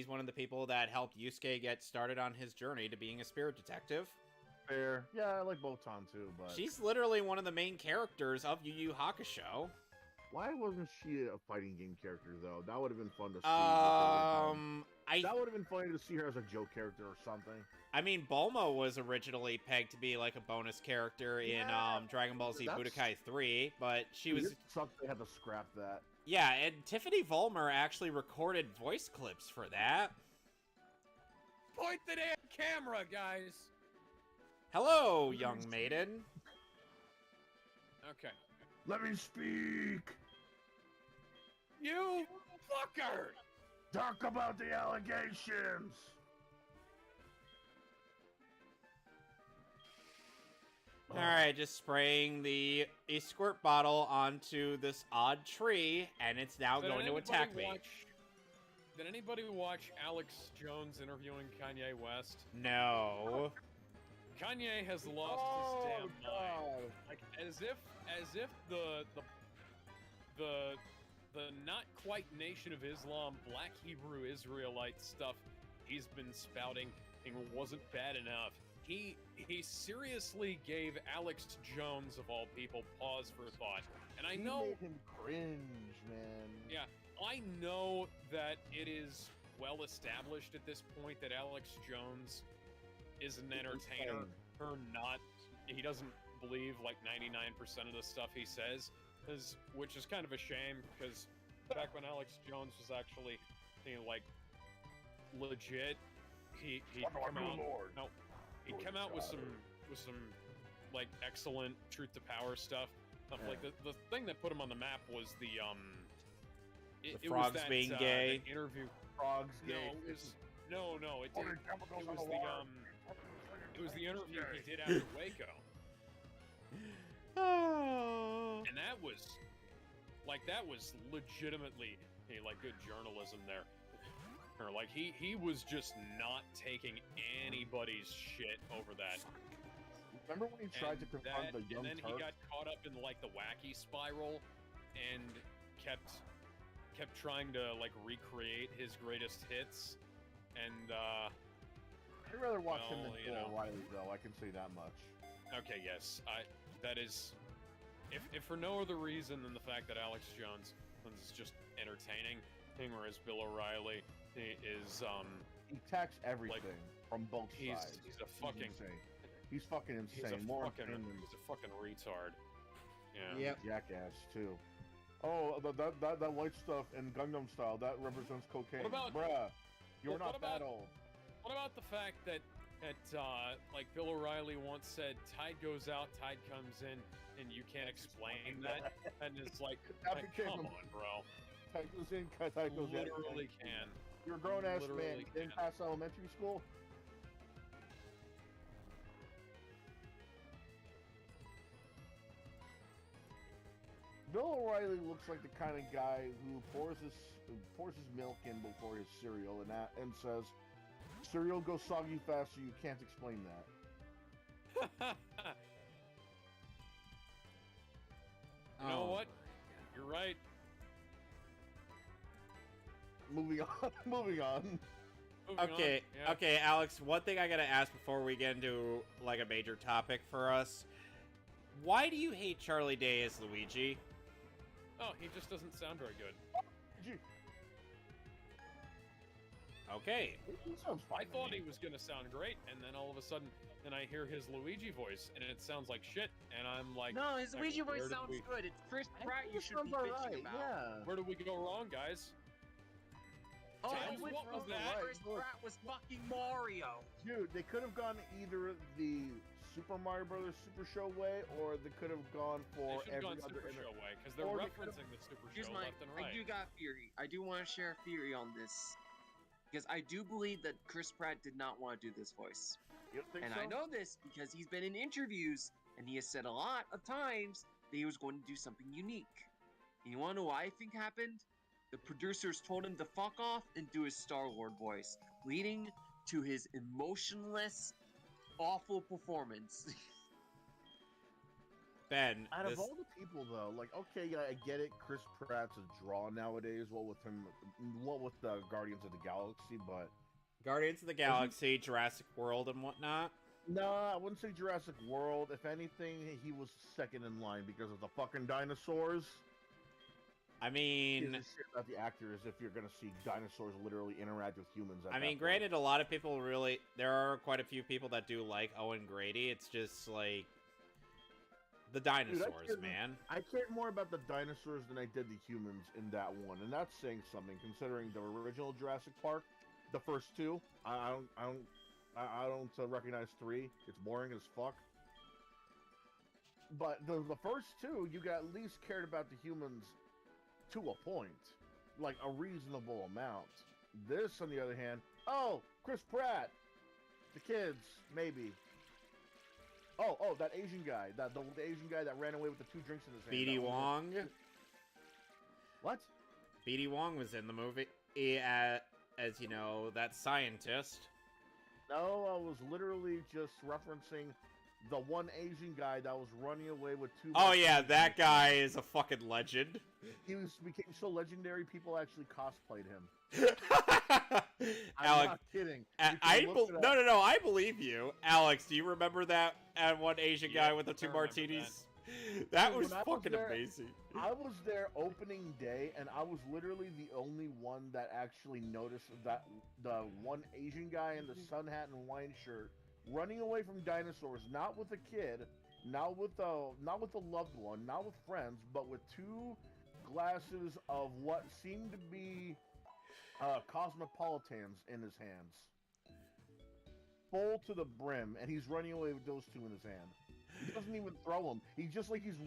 one of the people that helped Yusuke get started on his journey to being a spirit detective. Fair. Yeah, I like Botan too, but She's literally one of the main characters of Yu Yu Hakusho. why wasn't she a fighting game character though? That would have been fun to see. That would have been funny to see her as a joke character or something. I mean, Bulma was originally pegged to be like a bonus character in Dragon Ball Z Budokai 3, but she was. It sucked they had to scrap that. Yeah, and Tiffany Vollmer actually recorded voice clips for that. Point the damn camera, guys. Hello, young maiden. Okay. Let me speak. You fucker! Talk about the allegations. Alright, just spraying a squirt bottle onto this odd tree, and it's now going to attack me. Did anybody watch Alex Jones interviewing Kanye West? No. Kanye has lost his damn mind. Like as if the not quite Nation of Islam, Black Hebrew Israelite stuff he's been spouting wasn't bad enough. He seriously gave Alex Jones, of all people, pause for thought. And I know made him cringe, man. Yeah, I know that it is well established at this point that Alex Jones is an entertainer. He doesn't believe like 99% of the stuff he says, which is kind of a shame because back when Alex Jones was actually like legit, he'd come out with some like excellent truth to power stuff. Like the thing that put him on the map was the frogs was that, being gay. the interview. Frogs gay. No, it was the interview he did after Waco. And that was legitimately like good journalism there. Or like he was just not taking anybody's shit over that. Remember when he tried to confront the Young And then Turks? he got caught up in like the wacky spiral and kept trying to like recreate his greatest hits. And I'd rather watch him than Bill O'Reilly, though. I can say that much. okay, yes, that is, if for no other reason than the fact that Alex Jones is just entertaining, whereas Bill O'Reilly is He attacks everything from both he's sides. a fucking insane. He's fucking insane. he's a fucking retard. Yeah. Yep. Jackass too. Oh, that white stuff in Gangnam Style that represents cocaine. What about- Bruh, you're what not that about- old. What about the fact that like Bill O'Reilly once said, "Tide goes out, tide comes in," and you can't explain that, and it's like, That became come a- on, bro. Tide goes in, tide goes out. Literally can. You're a grown ass man. Literally You didn't can. pass elementary school. Bill O'Reilly looks like the kind of guy who pours his milk in before his cereal and says, "Cereal goes soggy faster. You can't explain that." You know what? You're right. Moving on. Moving on. Okay, Yeah. okay, Alex, one thing I gotta ask before we get into, like, a major topic for us. Why do you hate Charlie Day as Luigi? Oh, he just doesn't sound very good. Okay. He sounds fine. I thought he was gonna sound great, and then all of a sudden, then I hear his Luigi voice, and it sounds like shit, and I'm like, No, his like, Luigi where voice did sounds we- good. It's Chris Pratt you should be Sounds bitching alright, about. yeah. where did we go wrong, guys? Oh, James, what what was was that? Chris Pratt was fucking Mario. Dude, they could have gone either the Super Mario Brothers Super Show way, or they could have gone They for should have every gone other. Super Show way, because they're or they referencing the Super Here's Show my. left and right. I do got a theory. I do want to share a theory on this. Because I do believe that Chris Pratt did not want to do this voice. You don't think And so? I know this because he's been in interviews and he has said a lot of times that he was going to do something unique. And you want to know what I think happened? The producers told him to fuck off and do his Star-Lord voice, leading to his emotionless, awful performance. Ben, Out this... of all the people, though, like, okay, yeah, I get it. Chris Pratt's a draw nowadays. What with the Guardians of the Galaxy, but Guardians of the Galaxy, Jurassic World, and whatnot. no, I wouldn't say Jurassic World. If anything, he was second in line because of the fucking dinosaurs. I Gives mean, a shit about the actors if you're gonna see dinosaurs literally interact with humans. At I that mean, point. granted, a lot of people really... There are quite a few people that do like Owen Grady. It's just, like... The dinosaurs, cared- man. I cared more about the dinosaurs than I did the humans in that one, and that's saying something considering the original Jurassic Park, the first two. I don't recognize 3. It's boring as fuck. But the first two, you got at least cared about the humans to a point, like a reasonable amount. This, on the other hand, oh, Chris Pratt, the kids, maybe. Oh, that Asian guy, the Asian guy that ran away with the 2 drinks in his hand. B.D. Wong. What? B.D. Wong was in the movie as, you know, that scientist. No, I was literally just referencing the one Asian guy that was running away with 2. Oh yeah, that guy is a fucking legend. He became so legendary, people actually cosplayed him. I'm Alex, not kidding. No, I believe you. Alex, do you remember that one Asian guy with the 2 I remember martinis? That Dude, was when I was fucking there- amazing. I was there opening day, and I was literally the only one that actually noticed that the one Asian guy in the sun hat and Hawaiian shirt running away from dinosaurs, not with a kid, not with a loved one, not with friends, but with 2 glasses of what seemed to be cosmopolitans in his hands, full to the brim, and he's running away with those 2 in his hand. He doesn't even throw them. He's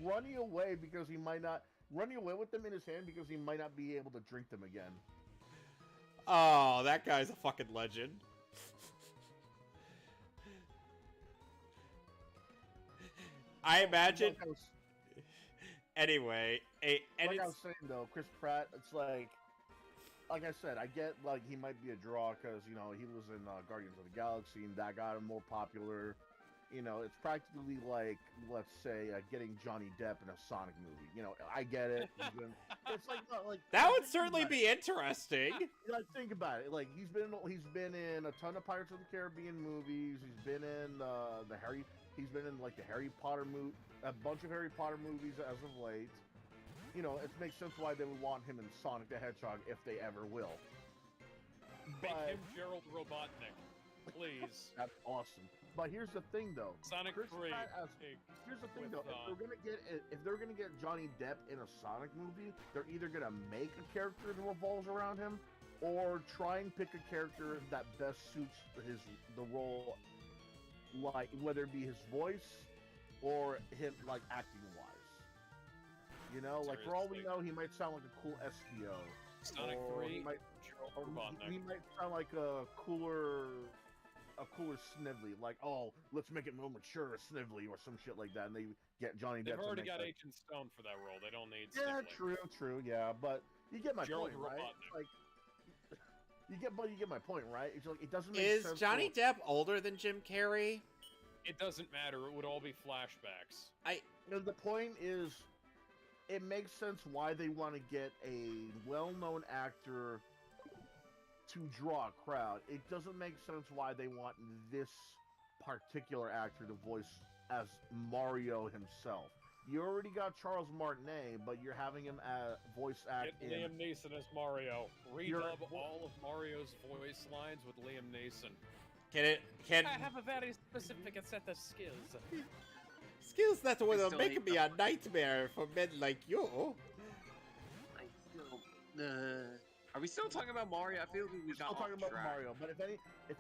running away because he might not running away with them in his hand because he might not be able to drink them again. Oh, that guy's a fucking legend. I imagine. Anyway, and like I it's was saying though, Chris Pratt, it's like I said, I get like he might be a draw because he was in Guardians of the Galaxy and that got him more popular. It's practically like, let's say, getting Johnny Depp in a Sonic movie. I get it. It's like that would certainly be interesting. Think about it. Like he's been in a ton of Pirates of the Caribbean movies. He's been in He's been in like the Harry Potter a bunch of Harry Potter movies as of late. It makes sense why they would want him in Sonic the Hedgehog if they ever will. Make But him Gerald Robotnik, please. that's awesome. But here's the thing, though. Sonic Chris 3. Pratt here's the thing, with, though. If they're gonna get Johnny Depp in a Sonic movie, they're either gonna make a character that revolves around him, or try and pick a character that best suits the role, like whether it be his voice or him like acting wise. Like for all we know, he might sound like a cool SPO. Sonic or 3, he might, Gerald or Robotnik. he might sound like a cooler a cooler Snively, like, oh, let's make it more mature Snively or some shit like that, and they get Johnny They've Depp to already make got that. Agent Stone for that role. They don't need Yeah, Snively. true, yeah, but you get my Gerald point, right? Robotnik. Like, you get my point, right? It's like, it doesn't make Is sense. Johnny Depp older than Jim Carrey? It doesn't matter. It would all be flashbacks. The point is, it makes sense why they want to get a well-known actor to draw a crowd. It doesn't make sense why they want this particular actor to voice as Mario himself. You already got Charles Martinet, but you're having him voice act Get in... Liam Neeson as Mario. Redub all of Mario's voice lines with Liam Neeson. I have a very specific set of skills. skills that will still make hate me that a nightmare for men like you? I still. Are we still talking about Mario? I feel like we We're got still talking off about track. Mario, but if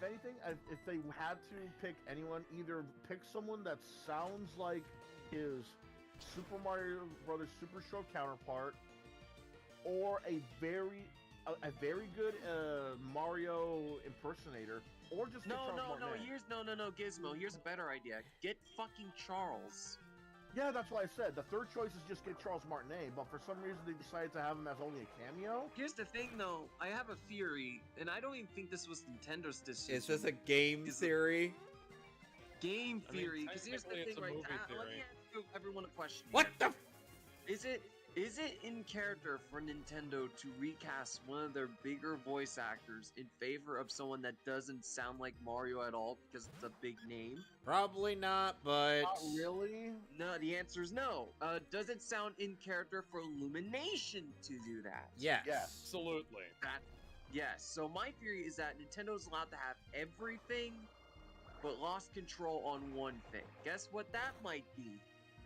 anything, if they had to pick anyone, either pick someone that sounds like his Super Mario Brothers Super Show counterpart, or a very good Mario impersonator, or just get Charles Martinet. Gizmo. Here's a better idea. Get fucking Charles. Yeah, that's what I said. The third choice is just get Charles Martinet, but for some reason they decided to have him as only a cameo. Here's the thing, though. I have a theory, and I don't even think this was Nintendo's decision. Is this a game theory? game I mean, theory? Because here's the technically thing, it's a right? movie Let me theory. ask everyone a question. What here. the? Is it in character for Nintendo to recast one of their bigger voice actors in favor of someone that doesn't sound like Mario at all because it's a big name? Probably not, but Not really. No, the answer is no. Does it sound in character for Illumination to do that? yes. Yes. Absolutely. Yes. So my theory is that Nintendo's allowed to have everything, but lost control on one thing. Guess what that might be?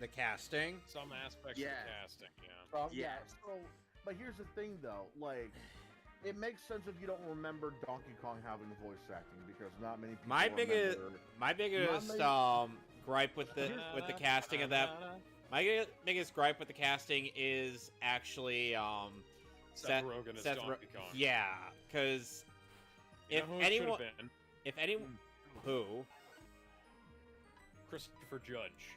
The casting. Some aspects Yeah. of the casting, yeah. Yeah. Yes. So, but here's the thing, though. Like, it makes sense if you don't remember Donkey Kong having voice acting because not many people. My biggest gripe with the casting of that. My biggest gripe with the casting is actually Seth Rogen as Donkey Kong. Yeah, because You if know who it should've anyone, been? if anyone, who? Christopher Judge.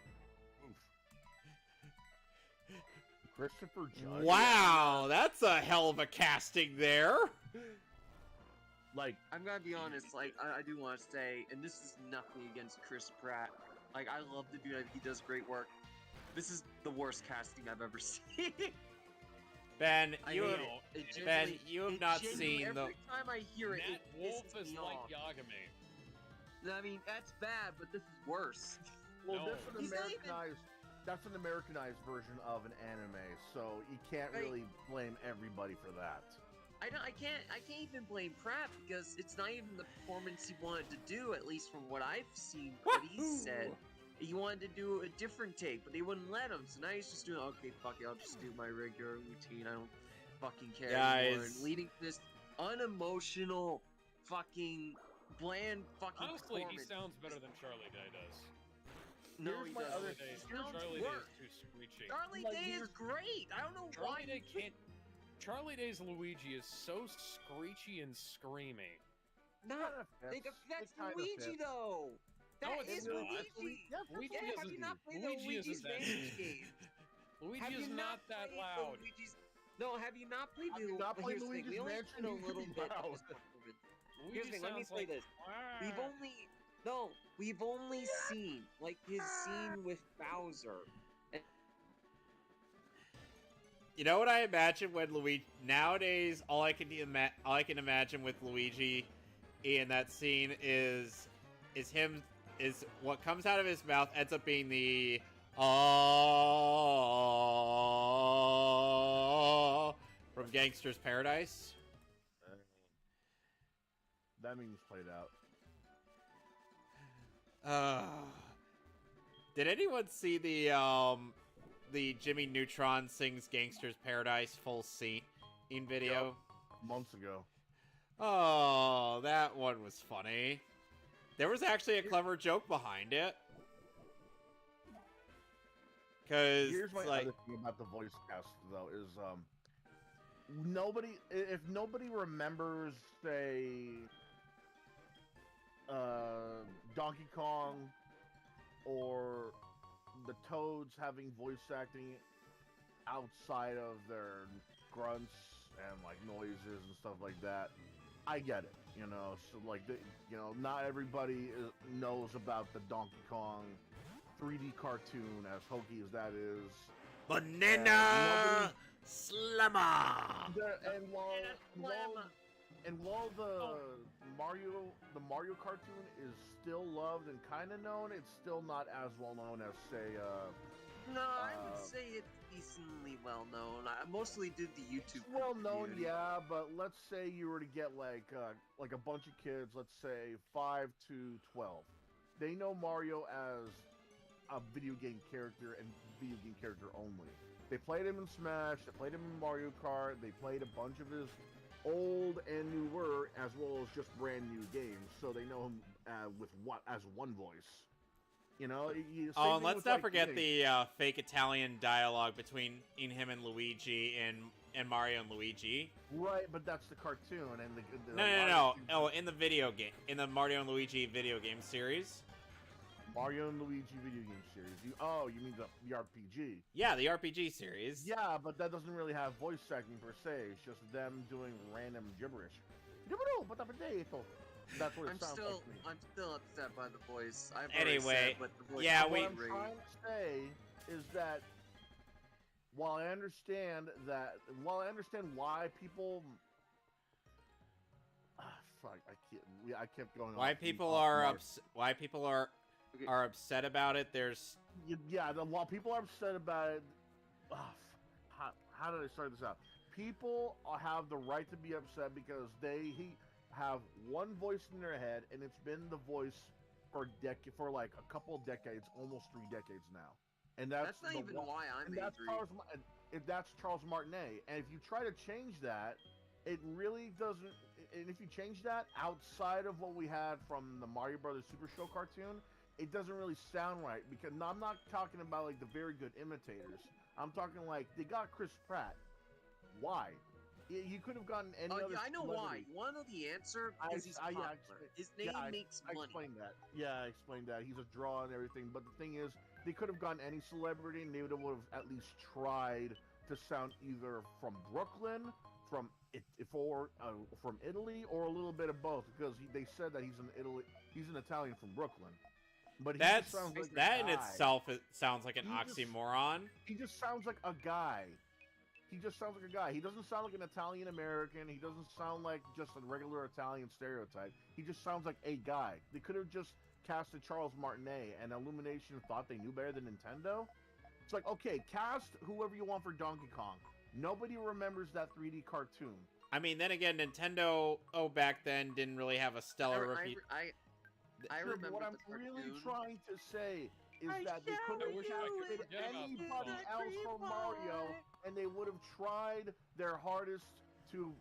Christopher Judge. Wow, that's a hell of a casting there. Like, I'm gonna be honest, like, I do want to say, and this is nothing against Chris Pratt. Like, I love the dude, he does great work. This is the worst casting I've ever seen. Ben, I you hate have, it. It Ben, genuinely- you have it not genuinely- seen the. Every time I hear it, Matt it Wolf pisses is me like off. Yagami. I mean, that's bad, but this is worse. well, No. that's an He's not even- Americanized. That's an Americanized version of an anime, so you can't Right. really blame everybody for that. I can't even blame Pratt because it's not even the performance he wanted to do, at least from what I've seen, what he Wahoo! said. He wanted to do a different take, but they wouldn't let him, so now he's just doing, okay, fuck it, I'll just do my regular routine, I don't fucking care anymore, Guys. and leading to this unemotional, fucking, bland fucking Honestly, he performance. sounds better than Charlie Day does. No, Here's he my doesn't. other- Charlie Day, He sounds Charlie Day worse. is too screechy. Charlie Like, Day is here's- great! I don't know why Charlie Day can't. Charlie Day's Luigi is so screechy and screamy. Not, that's Luigi, though! No, That it's is not. Luigi! Yes, Luigi Yeah, have isn't- you not played the Luigi Luigi's isn't that Mansion screechy. game? Luigi Have is you not that played loud. the Luigi's... No, have you not played Have the... you not played Here's the thing, Luigi's we only Mansion? played a You can little be bit loud. of this performance. Here's Luigi the thing, let me sounds say like, this. We've only seen, like, his scene with Bowser. You know what I imagine when Luigi nowadays? All I can imagine with Luigi in that scene is what comes out of his mouth ends up being the from Gangster's Paradise. That meme's played out. Did anyone see the Jimmy Neutron sings Gangster's Paradise full scene in video? Months ago. Oh, that one was funny. There was actually a clever joke behind it. Cause Here's my like, other thing about the voice cast, though, is if nobody remembers, say, Donkey Kong or the Toads having voice acting outside of their grunts and like noises and stuff like that. I get it, you know. So like, not everybody knows about the Donkey Kong 3D cartoon, as hokey as that is. Banana Slammer. And while the Mario cartoon is still loved and kind of known, it's still not as well known as, say, No, I would say it's decently well known. I mostly did the YouTube. It's well known, yeah, but let's say you were to get like a bunch of kids, let's say 5 to 12. They know Mario as a video game character and video game character only. They played him in Smash, they played him in Mario Kart, they played a bunch of his old and newer, as well as just brand new games, so they know him as one voice. You know. And let's not forget the fake Italian dialogue between him and Luigi and Mario and Luigi. Right, but that's the cartoon and No. Oh, in the video game, in the Mario and Luigi video game series. Mario and Luigi video game series. You mean the RPG? Yeah, the RPG series. Yeah, but that doesn't really have voice acting per se. It's just them doing random gibberish. That's what it sounds like to me. I'm still upset by the voice. Anyway, but the voice what I'm trying to say is that while I understand why people, I kept going. Why people are upset about it? While people are upset about it, how did I start this out? People have the right to be upset because they have one voice in their head, and it's been the voice for like a couple of decades, almost 3 decades now. And that's not even why I'm angry. That's Charles Martinet. And if you try to change that, it really doesn't. And if you change that outside of what we had from the Mario Brothers Super Show cartoon, it doesn't really sound right. Because I'm not talking about like the very good imitators. I'm talking like they got Chris Pratt. Why? You could have gotten any other. Yeah, I know why. You want to know the answer? Because he's popular. His name makes money. I explained that. Yeah, I explained that. He's a draw and everything. But the thing is, they could have gotten any celebrity, and they would have at least tried to sound either from Brooklyn, from Italy, or a little bit of both. Because they said that he's an Italian from Brooklyn. But that in itself sounds like an oxymoron. He just sounds like a guy. He just sounds like a guy. He doesn't sound like an Italian American. He doesn't sound like just a regular Italian stereotype. He just sounds like a guy. They could have just casted Charles Martinet, and Illumination thought they knew better than Nintendo. It's like, okay, cast whoever you want for Donkey Kong. Nobody remembers that 3D cartoon. I mean, then again, Nintendo, back then didn't really have a stellar repeat. I remember what I'm really trying to say is that they could have casted anybody else for Mario, and they would have tried their hardest to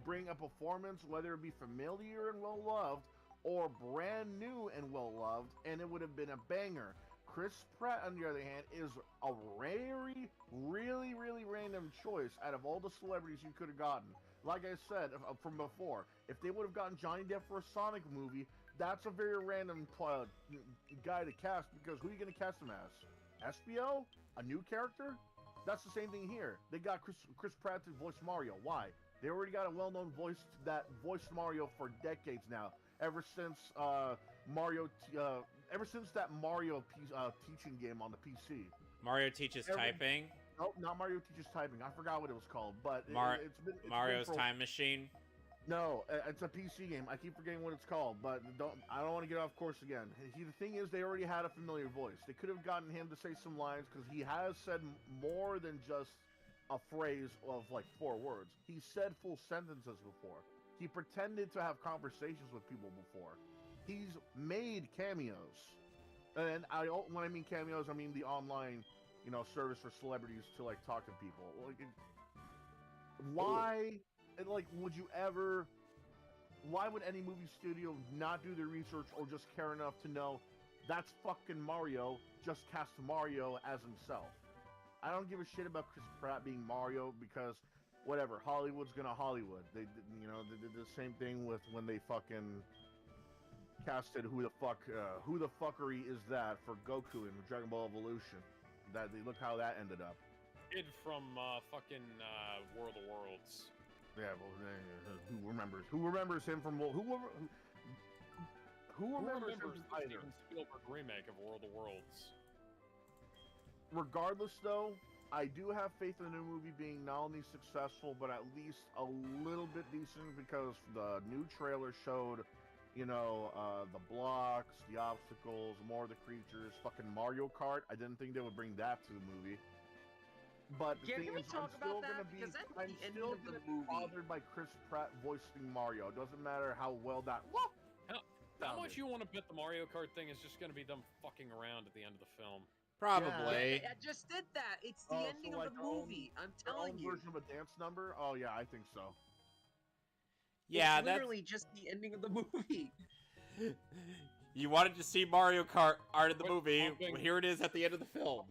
bring a performance, whether it be familiar and well loved or brand new and well loved, and it would have been a banger. Chris Pratt, on the other hand, is a really, really, really random choice out of all the celebrities you could have gotten. Like I said from before, if they would have gotten Johnny Depp for a Sonic movie, that's a very random guy to cast, because who are you going to cast him as? SBO? A new character? That's the same thing here. They got Chris Pratt to voice Mario. Why? They already got a well-known voice that voiced Mario for decades now. Ever since that Mario teaching game on the PC. Mario Teaches Typing? Nope, not Mario Teaches Typing. I forgot what it was called, but it's Mario's Time Machine? No, it's a PC game. I keep forgetting what it's called, but I don't want to get off course again. The thing is, they already had a familiar voice. They could have gotten him to say some lines, because he has said more than just a phrase of like 4 words. He said full sentences before. He pretended to have conversations with people before. He's made cameos. And when I mean cameos, I mean the online, service for celebrities to like talk to people. Like, why? And like, why would any movie studio not do their research or just care enough to know that's fucking Mario, just cast Mario as himself? I don't give a shit about Chris Pratt being Mario, because whatever, Hollywood's gonna Hollywood. They did the same thing with when they fucking casted who the fuckery is that for Goku in Dragon Ball Evolution. Look how that ended up. Kid from fucking World of Worlds. Yeah, well, who remembers him from who remembers him the from either? Steven Spielberg remake of World of Worlds? Regardless, though, I do have faith in the new movie being not only successful, but at least a little bit decent, because the new trailer showed, the blocks, the obstacles, more of the creatures, fucking Mario Kart. I didn't think they would bring that to the movie. But the thing can we is, talk I'm still about gonna that? be, Because that's I'm the ending still of the gonna be movie. bothered by Chris Pratt voicing Mario. It doesn't matter how well that. How much you want to bet the Mario Kart thing is just going to be them fucking around at the end of the film? Probably. I just did that. It's the Oh, ending so of like the their own- movie. I'm Their telling own you. version of a dance number? Oh yeah, I think so. Yeah, It's that's. literally just the ending of the movie. You wanted to see Mario Kart art in the Quit movie. pumping. Well, here it is at the end of the film.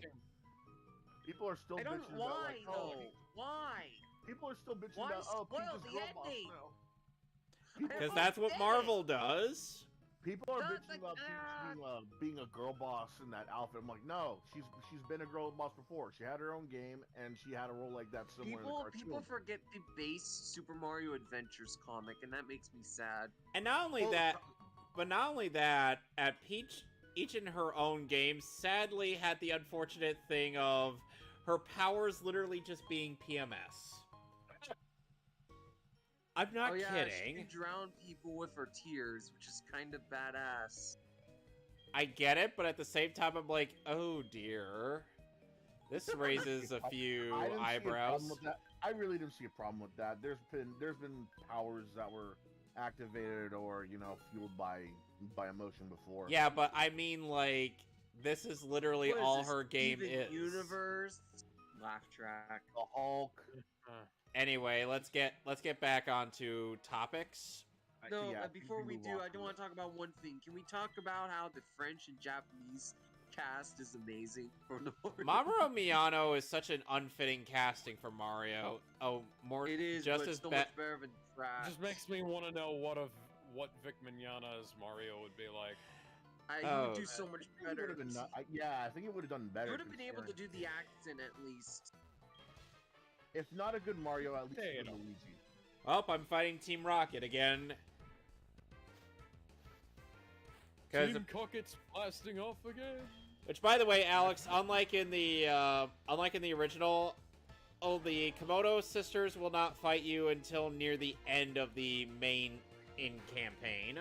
People are still I don't. bitching about Why like, though? Why? people are still bitching Why about spoil Peach's the girl boss ending? now. Because Everyone that's what did it. Marvel does. People are Not bitching about Peach being a girl boss in that outfit. I'm like, no, she's been a girl boss before. She had her own game and she had a role like that similar in the cartoon. People forget the base Super Mario Adventures comic, and that makes me sad. And not only that, but not only that, at Peach, each in her own game, sadly had the unfortunate thing of her powers literally just being PMS. I'm not She kidding. can drown people with her tears, which is kind of badass. I get it, but at the same time, I'm like, oh dear. This raises a few I didn't see a problem eyebrows. with that. I really didn't see a problem with that. There's been powers that were activated or fueled by emotion before. Yeah, but I mean, like, this is literally What is all this, her game Steven is. Universe laugh track. The Hulk. Anyway, let's get back onto topics. No, yeah, before you we can do, move I on do from want to talk about one thing. Can we talk about how the French and Japanese cast is amazing for the Morty? Mamoru Miyano is such an unfitting casting for Mario. Oh, more It is, just but as so bad. much better than It trash. just makes me want to know what Vic Mignogna's Mario would be like. He Oh. would do so much It would better. have been I think it would have done better. He would have been able to considering- do the accent at least. If not a good Mario, at least Hey, a good no. Luigi. Oh, I'm fighting Team Rocket again. Because Team Cocket's blasting off again. Which, by the way, Alex, unlike in the original, the Komodo sisters will not fight you until near the end of the main campaign.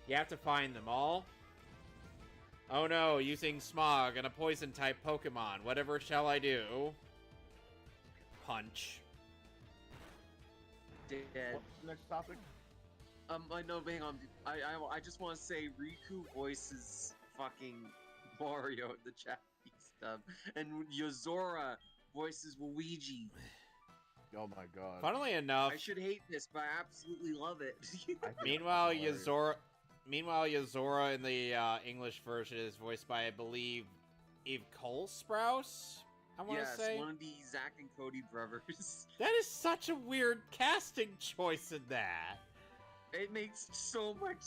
You have to find them all. Oh no, using Smog and a poison-type Pokemon. Whatever shall I do? Punch. Dead. What's the next topic? I know, hang on. I just want to say Riku voices fucking Mario in the Japanese dub, and Yozora voices Luigi. Oh my god. Funnily enough, I should hate this, but I absolutely love it. I think Meanwhile, that's hilarious. Yozora in the English version is voiced by, I believe, Eve Cole Sprouse. I want to yes, say one of the Zack and Cody brothers. that is such a weird casting choice in that. It makes so much.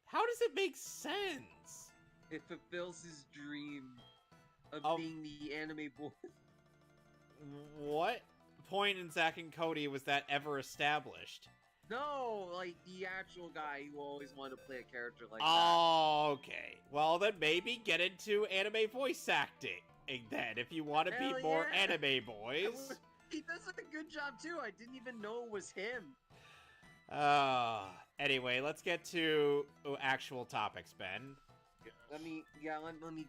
How does it make sense? It fulfills his dream of Oh. being the anime boy. What point in Zack and Cody was that ever established? No, like the actual guy who always wanted to play a character like Oh, okay. Well, then maybe get into anime voice acting. Then, if you want to be Hell more yeah. anime boys. that. He does a good job too. I didn't even know it was him. Anyway, let's get to actual topics, Ben. Let me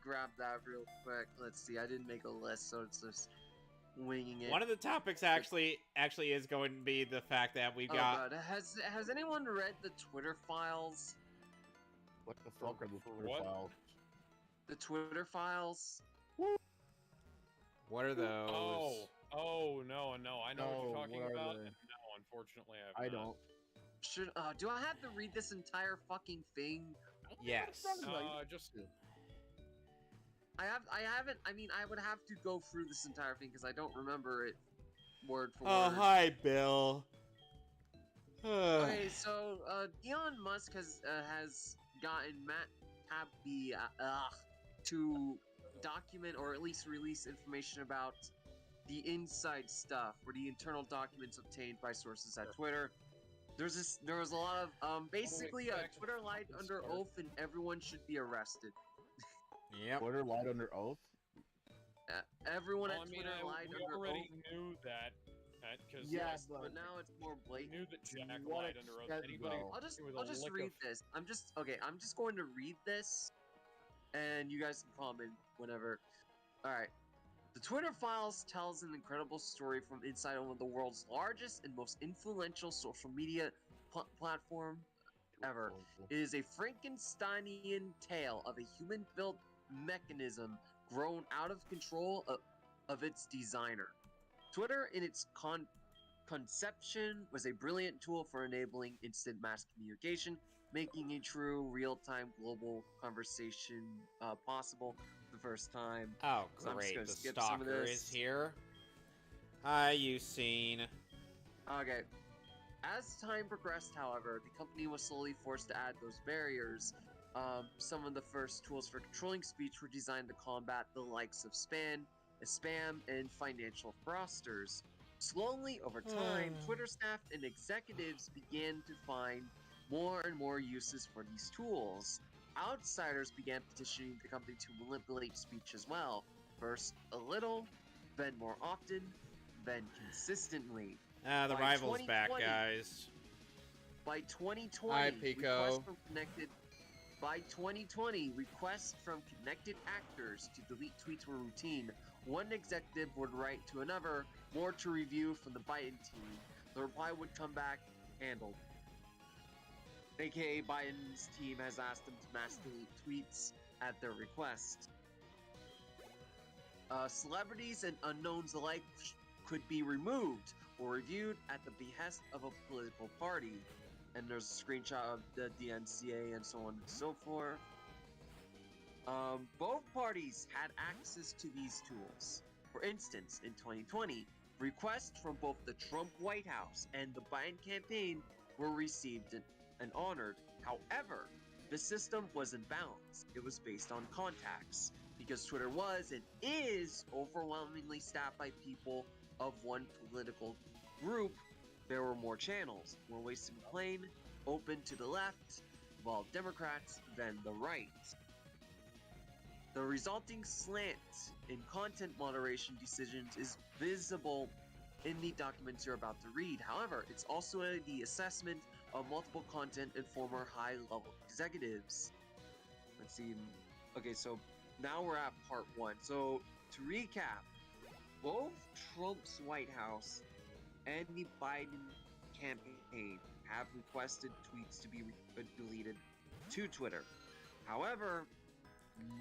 grab that real quick. Let's see. I didn't make a list, so it's just winging it. One of the topics actually is going to be the fact that we've got. God. Has anyone read the Twitter files? What the fuck are the Twitter what? files? The Twitter files? What are those? Oh no, I know what No, you're talking what are about. they? No, unfortunately, I have not. don't. Should do I have to read this entire fucking thing? Yes. Just I haven't. I mean, I would have to go through this entire thing because I don't remember it word for Oh, word. hi, Bill. Okay, so Elon Musk has gotten Matt Taibbi to document or at least release information about the inside stuff or the internal documents obtained by sources at Twitter. There was a lot of basically Twitter lied under oath and everyone should be arrested. Yep. Twitter lied under oath. Everyone at Twitter lied we under already oath. knew that. Cause Yes, but now it's more we blatant. knew that Jack What lied under oath. extent, Anybody though? I'll just read this. I'm just going to read this, and you guys can comment whenever. All right. The Twitter Files tells an incredible story from inside one of the world's largest and most influential social media platform ever. It is a Frankensteinian tale of a human-built mechanism grown out of control of its designer. Twitter, in its conception, was a brilliant tool for enabling instant mass communication, making a true real-time global conversation possible for the first time. Oh, So I'm just great. gonna The skip some of stalker this. is here. Hi, you seen? Okay. As time progressed, however, the company was slowly forced to add those barriers. Some of the first tools for controlling speech were designed to combat the likes of spam, and financial fraudsters. Slowly, over time, Twitter staff and executives began to find more and more uses for these tools. Outsiders began petitioning the company to manipulate speech as well. First a little, then more often, then consistently. The By rival's back, 2020 guys. By 2020, Hi, Pico. By 2020, requests from connected actors to delete tweets were routine. One executive would write to another, more to review from the Biden team. The reply would come back handled. AKA Biden's team has asked them to mass delete tweets at their request. Celebrities and unknowns alike could be removed or reviewed at the behest of a political party. And there's a screenshot of the DNCA and so on and so forth. Both parties had access to these tools. For instance, in 2020, requests from both the Trump White House and the Biden campaign were received and honored. However, the system wasn't balanced. It was based on contacts. Because Twitter was and is overwhelmingly staffed by people of one political group, there were more channels, more ways to complain, open to the left, while Democrats than the right. The resulting slant in content moderation decisions is visible in the documents you're about to read. However, it's also the assessment of multiple content and former high-level executives. Let's see. Okay, so now we're at part one. So, to recap, both Trump's White House and the Biden campaign have requested tweets to be deleted to Twitter. However,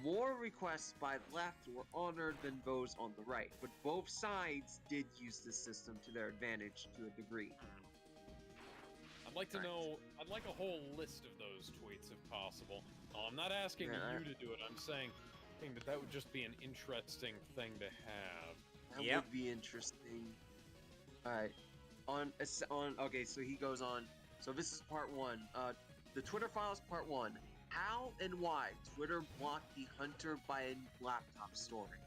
more requests by the left were honored than those on the right, but both sides did use this system to their advantage to a degree. I'd like to know, I'd like a whole list of those tweets if possible. I'm not asking you to do it, I'm saying that would just be an interesting thing to have. That would be interesting. Alright. Okay, so he goes on. So this is part one. The Twitter Files part one. How and why Twitter blocked the Hunter Biden laptop story.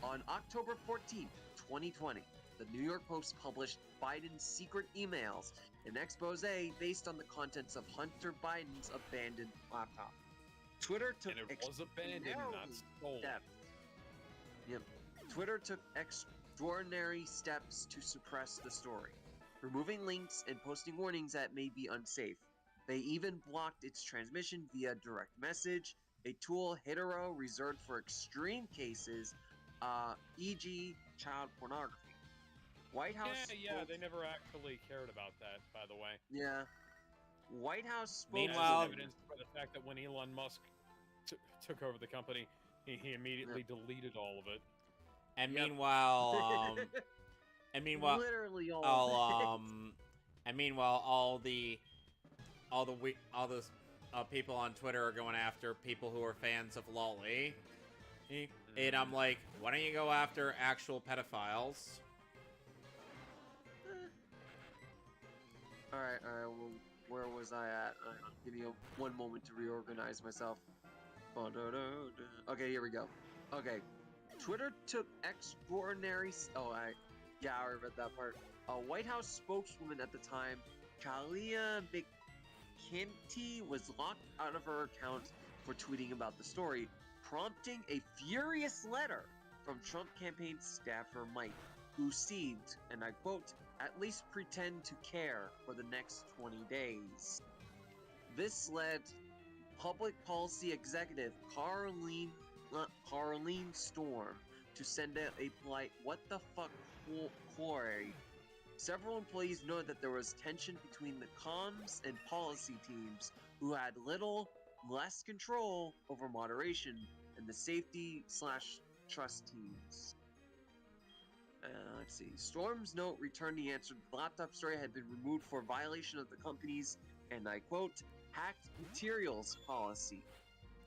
On October 14th, 2020, the New York Post published Biden's secret emails, an expose based on the contents of Hunter Biden's abandoned laptop. Twitter took Twitter took extraordinary steps to suppress the story, removing links and posting warnings that may be unsafe. They even blocked its transmission via direct message, a tool hetero reserved for extreme cases, e.g. child pornography. White House they never actually cared about that, by the way. Yeah. White House Meanwhile, evidenced by the fact that when Elon Musk took over the company, he immediately deleted all of it. And meanwhile, literally all and meanwhile, all those people on Twitter are going after people who are fans of Lolly. And I'm like, why don't you go after actual pedophiles? Alright, well, where was I at? Give me one moment to reorganize myself. Okay, here we go. Okay, Twitter took extraordinary... Yeah, I read that part. A White House spokeswoman at the time, Kalia McKenty, was locked out of her account for tweeting about the story, prompting a furious letter from Trump campaign staffer Mike, who seemed, and I quote, at least pretend to care for the next 20 days. This led public policy executive Caroline Storm to send out a polite "what the fuck" query. Several employees noted that there was tension between the comms and policy teams, who had less control over moderation, and the safety/trust teams. Let's see. Storm's note returned the answer that the laptop story had been removed for violation of the company's, and I quote, hacked materials policy.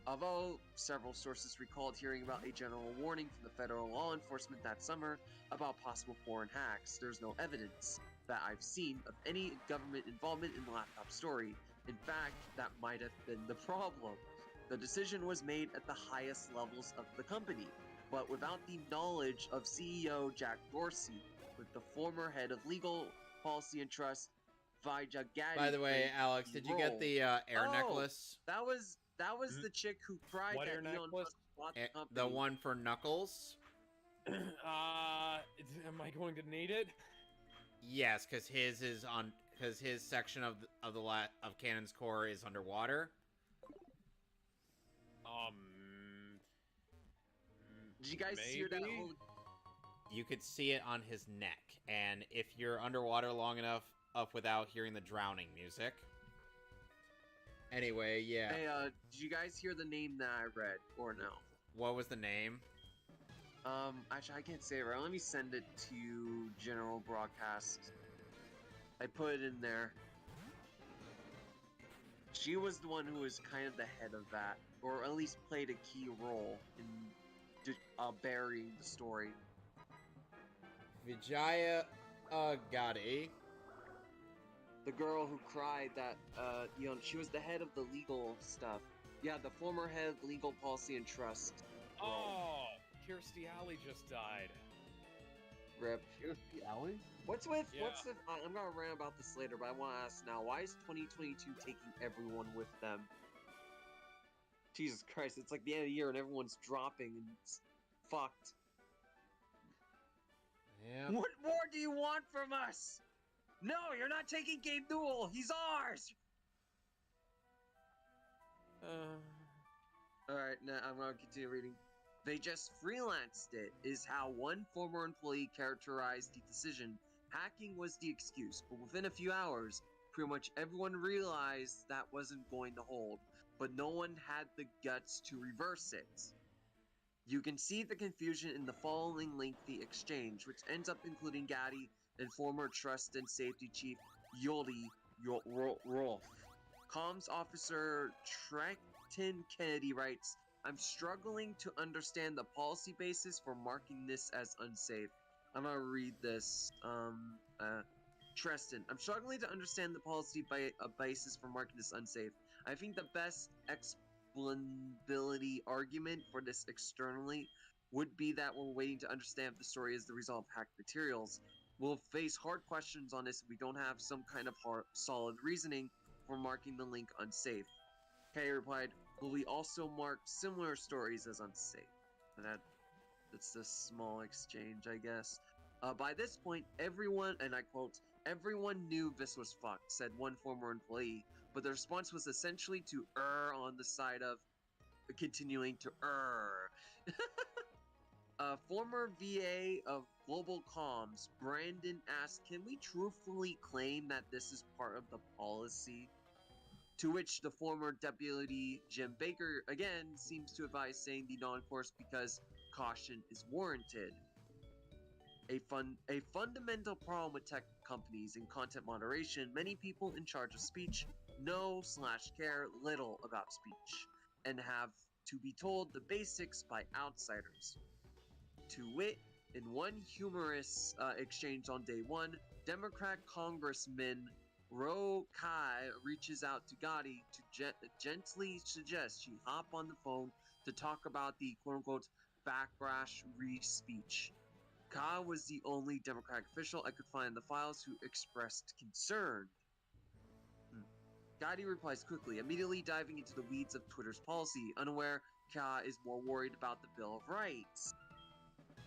Although several sources recalled hearing about a general warning from the federal law enforcement that summer about possible foreign hacks, there's no evidence that I've seen of any government involvement in the laptop story. In fact, that might have been the problem. The decision was made at the highest levels of the company, but without the knowledge of CEO Jack Dorsey, with the former head of legal, policy, and trust, Vijay Gaddy. By the way, Alex, did you get the air necklace? That was the chick who cried What that air Elon necklace? Musk bought the company. The one for Knuckles? Am I going to need it? Yes, because his is on. Because his section of Cannon's core is underwater. Did you guys see that whole... You could see it on his neck, and if you're underwater long enough up without hearing the drowning music. Anyway, yeah. Hey, did you guys hear the name that I read, or no? What was the name? Actually, I can't say it right. Let me send it to General Broadcast. I put it in there. She was the one who was kind of the head of that, or at least played a key role in burying the story. Vijaya Gaddy. The girl who cried that, she was the head of the legal stuff. Yeah, the former head of legal policy and trust. Oh, Kirstie Alley just died. Rip. Kirstie Alley? I'm gonna rant about this later, but I want to ask now, why is 2022 taking everyone with them? Jesus Christ, it's like the end of the year and everyone's dropping and it's fucked. Yeah. What more do you want from us? No, you're not taking Gabe Newell. He's ours. Alright, now I'm gonna continue reading. They just freelanced it, is how one former employee characterized the decision. Hacking was the excuse, but within a few hours, pretty much everyone realized that wasn't going to hold, but no one had the guts to reverse it. You can see the confusion in the following lengthy exchange, which ends up including Gaddy and former Trust and Safety Chief Yoli Rolf. Comms Officer Trenton Kennedy writes, I'm struggling to understand the policy basis for marking this as unsafe. I'm gonna read this. Treston, I'm struggling to understand the policy basis for marking this unsafe. I think the best explainability argument for this externally would be that we're waiting to understand if the story is the result of hacked materials. We'll face hard questions on this if we don't have some kind of solid reasoning for marking the link unsafe. Kay replied, will we also mark similar stories as unsafe? That's a small exchange, I guess. By this point, everyone, and I quote, everyone knew this was fucked, said one former employee, but the response was essentially to err on the side of continuing to err. Former VA of Global Comms, Brandon asked, can we truthfully claim that this is part of the policy? To which the former deputy Jim Baker again seems to advise saying the non-course because caution is warranted. A fundamental problem with tech companies in content moderation, many people in charge of speech know/care little about speech and have to be told the basics by outsiders. To wit, in one humorous exchange on day one, Democrat Congressman Ro Kai reaches out to Gotti to gently suggest she hop on the phone to talk about the quote-unquote backlash re-speech. Ka was the only Democratic official I could find in the files who expressed concern. Gotti replies quickly, immediately diving into the weeds of Twitter's policy, unaware Ka is more worried about the Bill of Rights.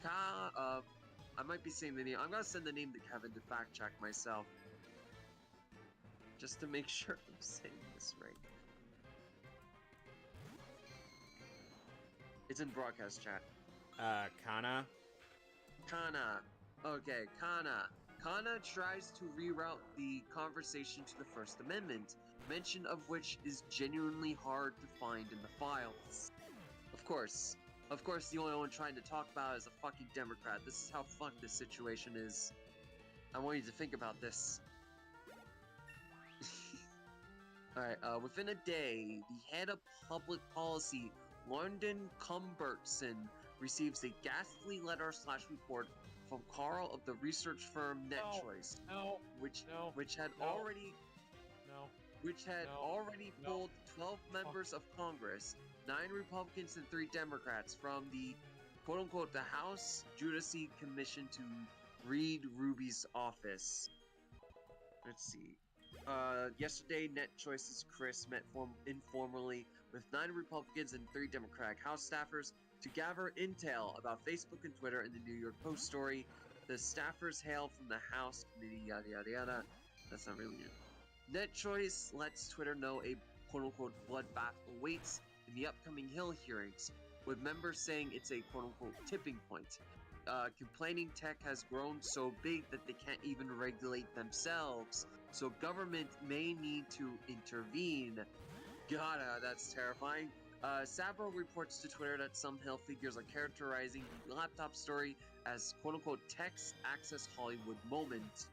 Ka, I might be saying the name. I'm gonna send the name to Kevin to fact check myself. Just to make sure I'm saying this right. It's in broadcast chat. Kana? Kana. Okay, Kana. Kana tries to reroute the conversation to the First Amendment, mention of which is genuinely hard to find in the files. Of course, the only one trying to talk about it is a fucking Democrat. This is how fucked this situation is. I want you to think about this. Alright, within a day, the head of public policy, London Cumbertson, receives a ghastly letter/report from Carl of the research firm NetChoice, which had already pulled 12 members of Congress, 9 Republicans and 3 Democrats from the quote-unquote the House Judiciary Commission to Reed Ruby's office. Let's see. Yesterday, NetChoice's Chris met informally with 9 Republicans and 3 Democratic House staffers to gather intel about Facebook and Twitter in the New York Post story. The staffers hail from the House Committee, yada yada yada. That's not really it. NetChoice lets Twitter know a quote-unquote bloodbath awaits in the upcoming Hill hearings, with members saying it's a quote-unquote tipping point. Complaining tech has grown so big that they can't even regulate themselves, so government may need to intervene. God, that's terrifying. Sabro reports to Twitter that some Hill figures are characterizing the laptop story as quote-unquote text access Hollywood moment.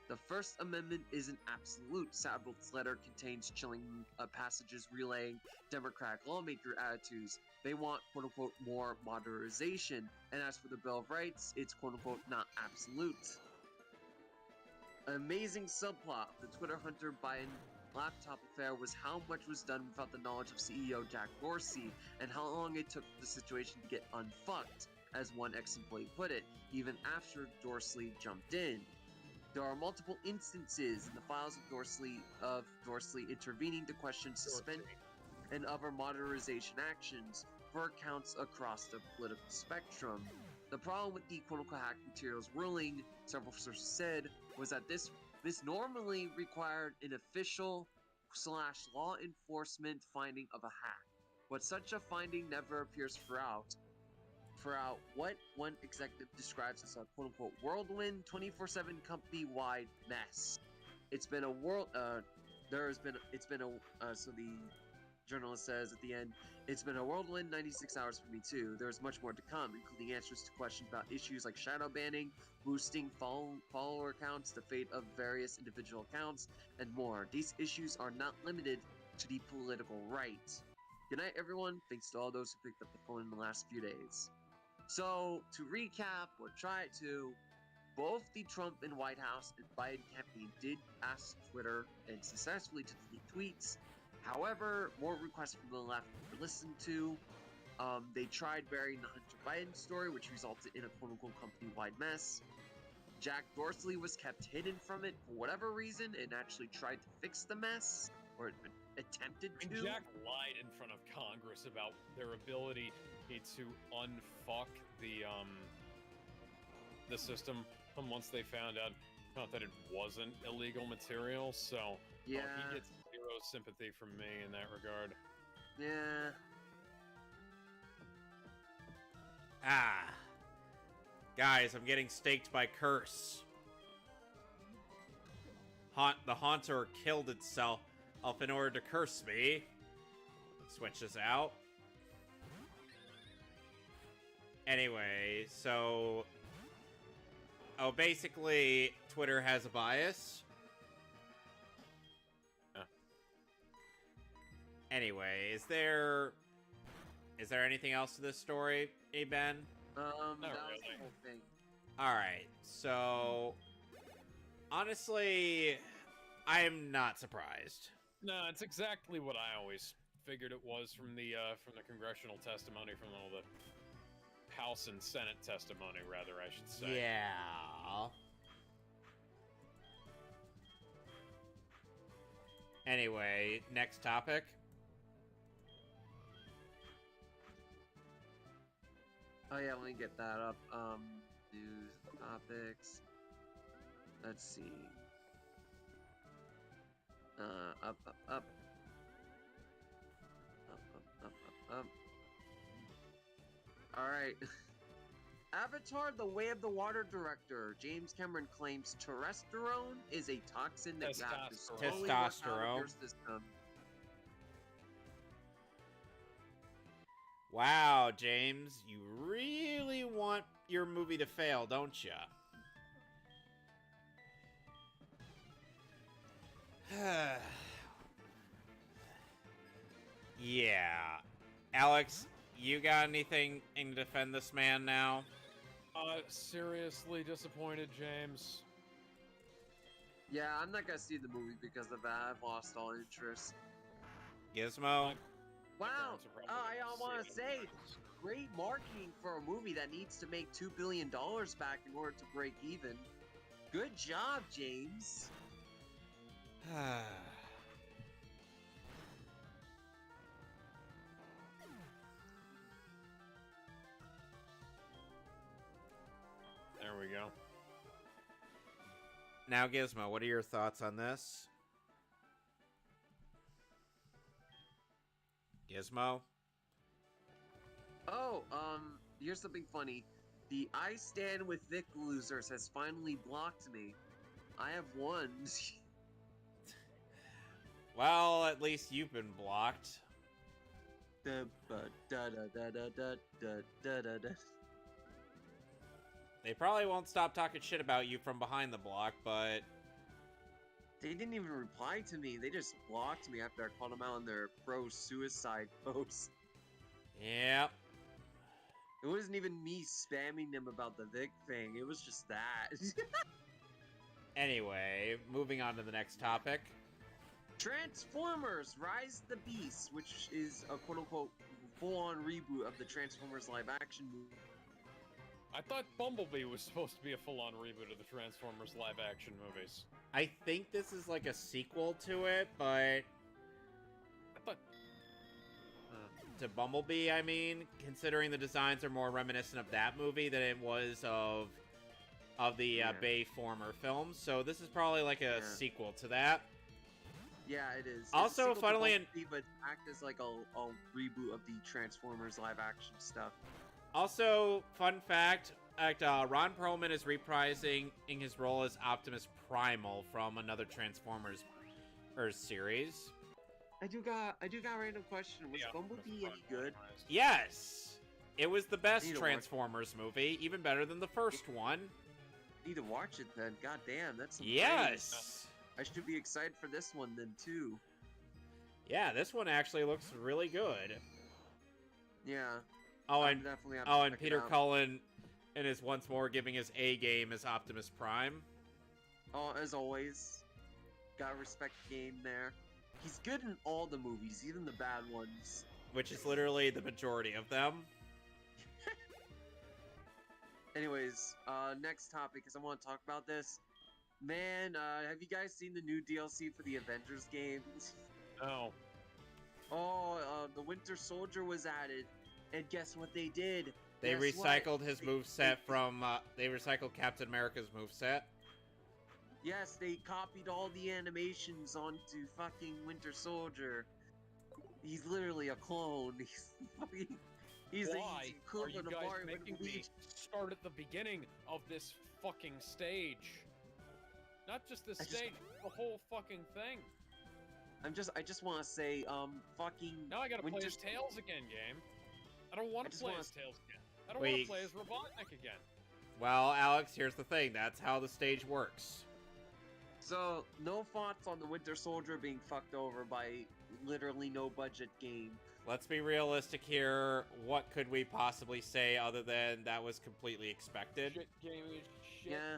The First Amendment isn't absolute. Sabro's letter contains chilling passages relaying Democratic lawmaker attitudes. They want, quote-unquote, more modernization. And as for the Bill of Rights, it's, quote-unquote, not absolute. An amazing subplot of the Twitter Hunter Biden laptop affair was how much was done without the knowledge of CEO Jack Dorsey, and how long it took the situation to get unfucked, as one ex-employee put it, even after Dorsey jumped in. There are multiple instances in the files of Dorsey intervening to question suspension and other modernization actions for accounts across the political spectrum. The problem with the quote-unquote hack materials ruling, several sources said, was that this normally required an official/law enforcement finding of a hack, but such a finding never appears throughout what one executive describes as a quote-unquote whirlwind 24/7 company-wide mess. It's been a so the journalist says at the end, it's been a whirlwind 96 hours for me too. There's much more to come, including answers to questions about issues like shadow banning, boosting follower accounts, the fate of various individual accounts, and more. These issues are not limited to the political right. Good night, everyone. Thanks to all those who picked up the phone in the last few days. So, to recap, or try to, both the Trump and White House and Biden campaign did ask Twitter and successfully to delete tweets. However, more requests from the left were listened to. They tried burying the Hunter Biden story, which resulted in a quote-unquote company-wide mess. Jack Dorsey was kept hidden from it for whatever reason and actually tried to fix the mess, or attempted to. Jack lied in front of Congress about their ability to unfuck the system once they found out that it wasn't illegal material, so yeah, he gets zero sympathy from me in that regard. Yeah. Guys, I'm getting staked by curse. The Haunter killed itself in order to curse me. Switch this out. Anyway, so... Oh, basically, Twitter has a bias. Anyway, is there anything else to this story, Ben? That was really. the whole thing. Alright, so... Honestly, I'm not surprised. No, it's exactly what I always figured it was from the congressional testimony, from all the House and Senate testimony, rather, I should say. Yeah. Anyway, next topic. Oh yeah, let me get that up. News topics. Let's see. Up. Up. Alright. Avatar: The Way of the Water director James Cameron claims testosterone is a toxin that you have to slowly work out of your system. Wow, James, you really want your movie to fail, don't you? Yeah. Alex, you got anything to defend this man now? Seriously disappointed, James. Yeah, I'm not gonna see the movie because of that. I've lost all interest. Gizmo? Wow! I want to say, great marketing for a movie that needs to make $2 billion back in order to break even. Good job, James. There we go. Now, Gizmo, what are your thoughts on this? Gizmo? Oh, here's something funny. The I Stand with Vic Losers has finally blocked me. I have won. Well, at least you've been blocked. They probably won't stop talking shit about you from behind the block, but... They didn't even reply to me. They just blocked me after I called them out on their pro-suicide post. Yep. It wasn't even me spamming them about the Vic thing. It was just that. Anyway, moving on to the next topic. Transformers Rise the Beast, which is a quote-unquote full-on reboot of the Transformers live-action movie. I thought Bumblebee was supposed to be a full-on reboot of the Transformers live-action movies. I think this is like a sequel to it, but... I thought... To Bumblebee, I mean, considering the designs are more reminiscent of that movie than it was of the Bay former films. So this is probably like a sequel to that. Yeah, it is. Also, funnily enough, but act as like a reboot of the Transformers live-action stuff. Also, fun fact, Ron Perlman is reprising in his role as Optimus Primal from another Transformers series. I do got a random question. Was Bumblebee any good? Yes! It was the best Transformers movie, even better than the first one. Need to watch it then. God damn, that's some yes! I should be excited for this one then too. Yeah, this one actually looks really good. Yeah. And Peter Cullen is once more giving his A game as Optimus Prime. Oh, as always. Gotta respect the game there. He's good in all the movies, even the bad ones. Which is literally the majority of them. Anyways, next topic, because I want to talk about this. Man, have you guys seen the new DLC for the Avengers games? No. Oh, the Winter Soldier was added. And guess what they did? They recycled his moveset from... they recycled Captain America's moveset. Yes, they copied all the animations onto fucking Winter Soldier. He's literally a clone. He's Why the equivalent are you guys of Mario making me start at the beginning of this fucking stage? Not just the stage, the whole fucking thing. I just want to say, fucking... Now I gotta play as Tails again, game. I don't want to play as Tails again. I don't want to play as Robotnik again. Well, Alex, here's the thing. That's how the stage works. So, no thoughts on the Winter Soldier being fucked over by literally no budget game. Let's be realistic here. What could we possibly say other than that was completely expected? Shit game is shit. Yeah.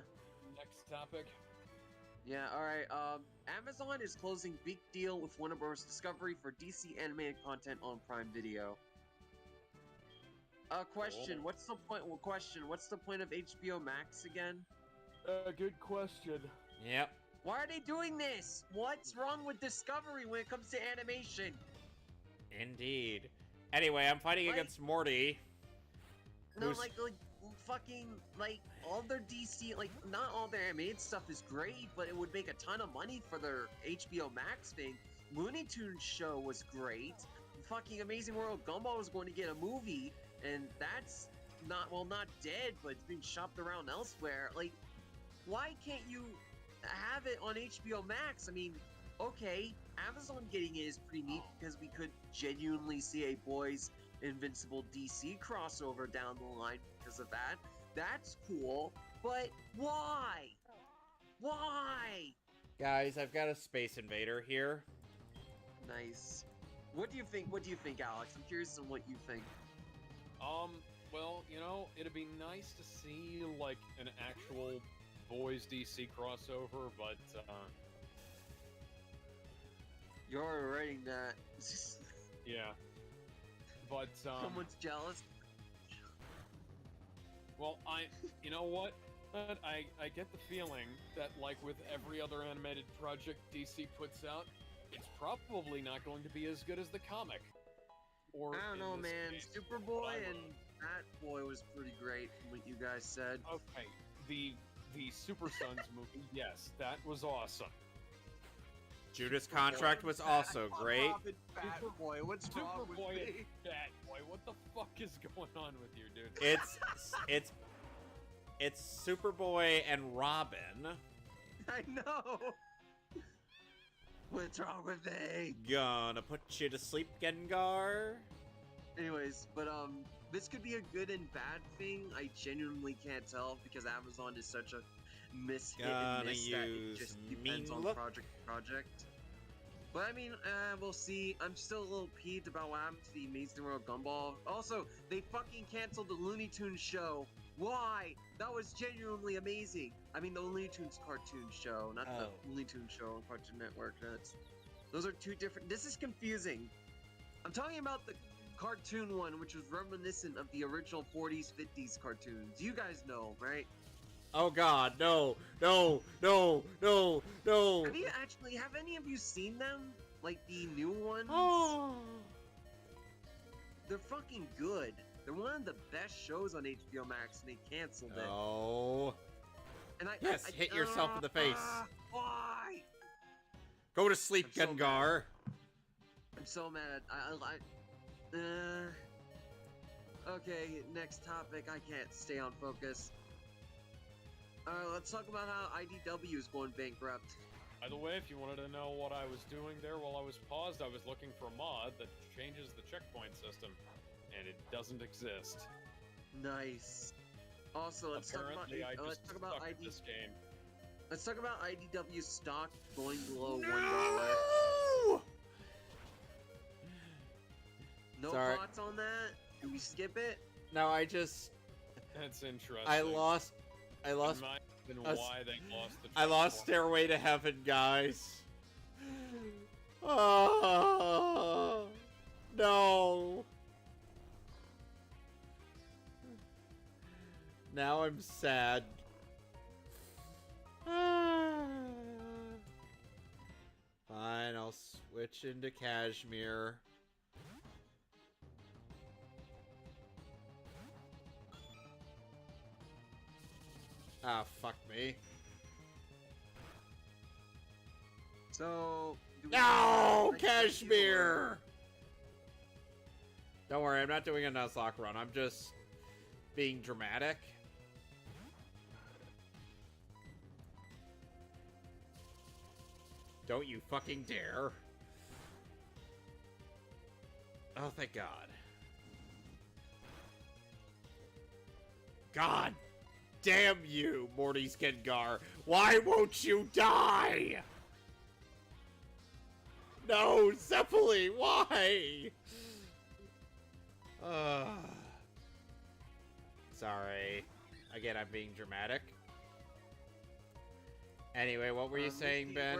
Next topic. Yeah, alright, Amazon is closing big deal with Warner Bros. Discovery for DC animated content on Prime Video. Question, Oh. what's the point, what's the point of HBO Max again? Good question. Yep. Why are they doing this? What's wrong with Discovery when it comes to animation? Indeed. Anyway, I'm fighting Like- against Morty. No, Who's- like, fucking, like, all their DC, like, not all their animated stuff is great, but it would make a ton of money for their HBO Max thing. Looney Tunes show was great. Fucking Amazing World Gumball was going to get a movie, and that's not, well, not dead, but it's being shopped around elsewhere. Like, why can't you have it on HBO Max? I mean, okay, Amazon getting it is pretty neat because we could genuinely see a Boys Invincible DC crossover down the line because of that. That's cool, but why? Why? Guys, I've got a Space Invader here. Nice. What do you think? What do you think, Alex? I'm curious on what you think. Well, you know, it'd be nice to see, like, an actual Boys DC crossover, but, You're already writing that. yeah. But, Someone's jealous. well, you know what? But I get the feeling that, like with every other animated project DC puts out, it's probably not going to be as good as the comic. Or I don't know, in this man. case, Superboy I and Bat Boy was pretty great from what you guys said. okay, the Super Sons movie, yes, that was awesome. Judas Contract was also great. Bat Boy, what's wrong with Superboy me? and Batboy, what the fuck is going on with you, dude? It's Superboy and Robin. I know. What's wrong with me? Gonna put you to sleep, Gengar. Anyways, but this could be a good and bad thing. I genuinely can't tell because Amazon is such a hit and Gonna miss that it use just depends mean on look. project to project. But I mean, we'll see. I'm still a little peeved about what happened to the Amazing World Gumball. Also, they fucking canceled the Looney Tunes show. Why? That was genuinely amazing. I mean, the Looney Tunes cartoon show, not the Looney Tunes show on Cartoon Network. Those are two different. This is confusing. I'm talking about the cartoon one, which was reminiscent of the original 40s, 50s cartoons. You guys know, right? Oh God, no. Have any of you seen them? Like the new ones? Oh. They're fucking good. They're one of the best shows on HBO Max, and they canceled it. Oh. And Yes, hit yourself in the face. Why? Go to sleep, I'm so Gengar. I'm so mad. Okay, next topic. I can't stay on focus. Let's talk about how IDW is going bankrupt. By the way, if you wanted to know what I was doing there while I was paused, I was looking for a mod that changes the checkpoint system, and it doesn't exist. Nice. Also, let's talk about Apparently, I just suck at this game. Let's talk about IDW stock going below $1. No! No Sorry. thoughts on that? Do we skip it? No, I just That's interesting. I lost That might have been us- why they lost the I lost checkpoint. Stairway to Heaven, guys. Oh, no. Now I'm sad. Fine, I'll switch into Cashmere. Ah, fuck me. So... do we- No, like, Cashmere! Don't worry, I'm not doing a Nuzlocke run. I'm just being dramatic. Don't you fucking dare. Oh, thank God. God damn you, Morty Gengar. Why won't you die? No, Zeppeli, why? Sorry. Again, I'm being dramatic. Anyway, what were you saying, Ben?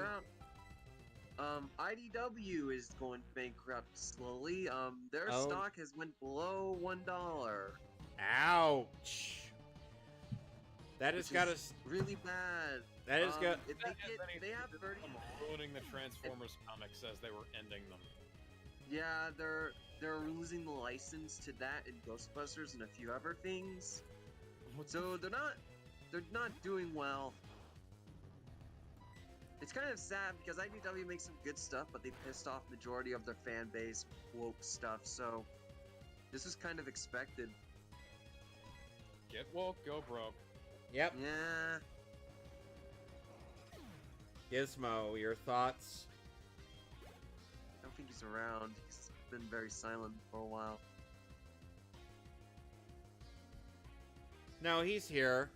IDW is going bankrupt slowly. Their Oh. stock has went below $1. Ouch. That has got us really bad. That is good. If they have 30. Ruining the Transformers comics as they were ending them. Yeah, they're losing the license to that and Ghostbusters and a few other things. So they're not doing well. It's kind of sad because IDW makes some good stuff, but they pissed off majority of their fan base woke stuff. So this is kind of expected. Get woke, go broke. Yep. Yeah. Gizmo, your thoughts? I don't think he's around. He's been very silent for a while. No, he's here.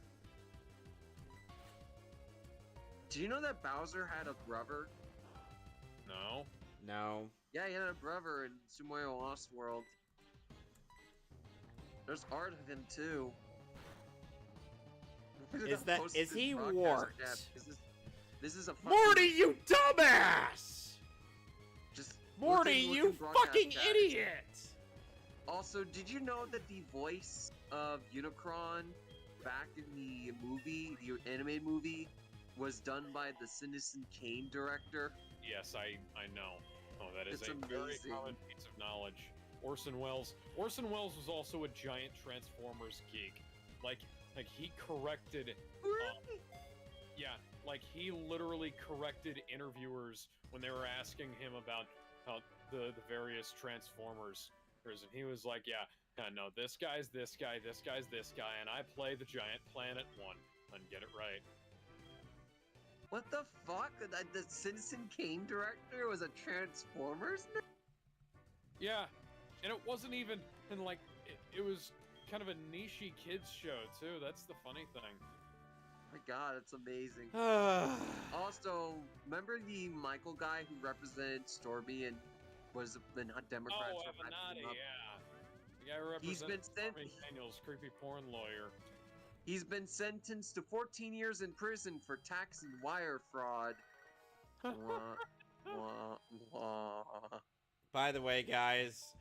Do you know that Bowser had a brother? No. No. Yeah, he had a brother in Super Mario Lost World. There's art of him too. Is he warped? This is a Morty, you dumbass! Just Morty, you fucking idiot! Also, did you know that the voice of Unicron back in the movie, the animated movie, was done by the Citizen Kane director? Yes, I know. Oh, that is It's a very amazing. common piece of knowledge. Orson Welles was also a giant Transformers geek. Like he corrected. Yeah, like he literally corrected interviewers when they were asking him about the various Transformers. And he was like, yeah, no, this guy's this guy, this guy's this guy, and I play the giant planet one. And get it right. What the fuck? The Citizen Kane director was a Transformers? Yeah, and it wasn't even, and like, it was kind of a niche-y kids show, too. That's the funny thing. Oh my god, it's amazing. Also, remember the Michael guy who represented Stormy and was the Democrats? Oh, Avenatti, yeah. The guy who represented Stormy Daniels, creepy porn lawyer. He's been sentenced to 14 years in prison for tax and wire fraud. Wah, wah, wah. By the way, guys,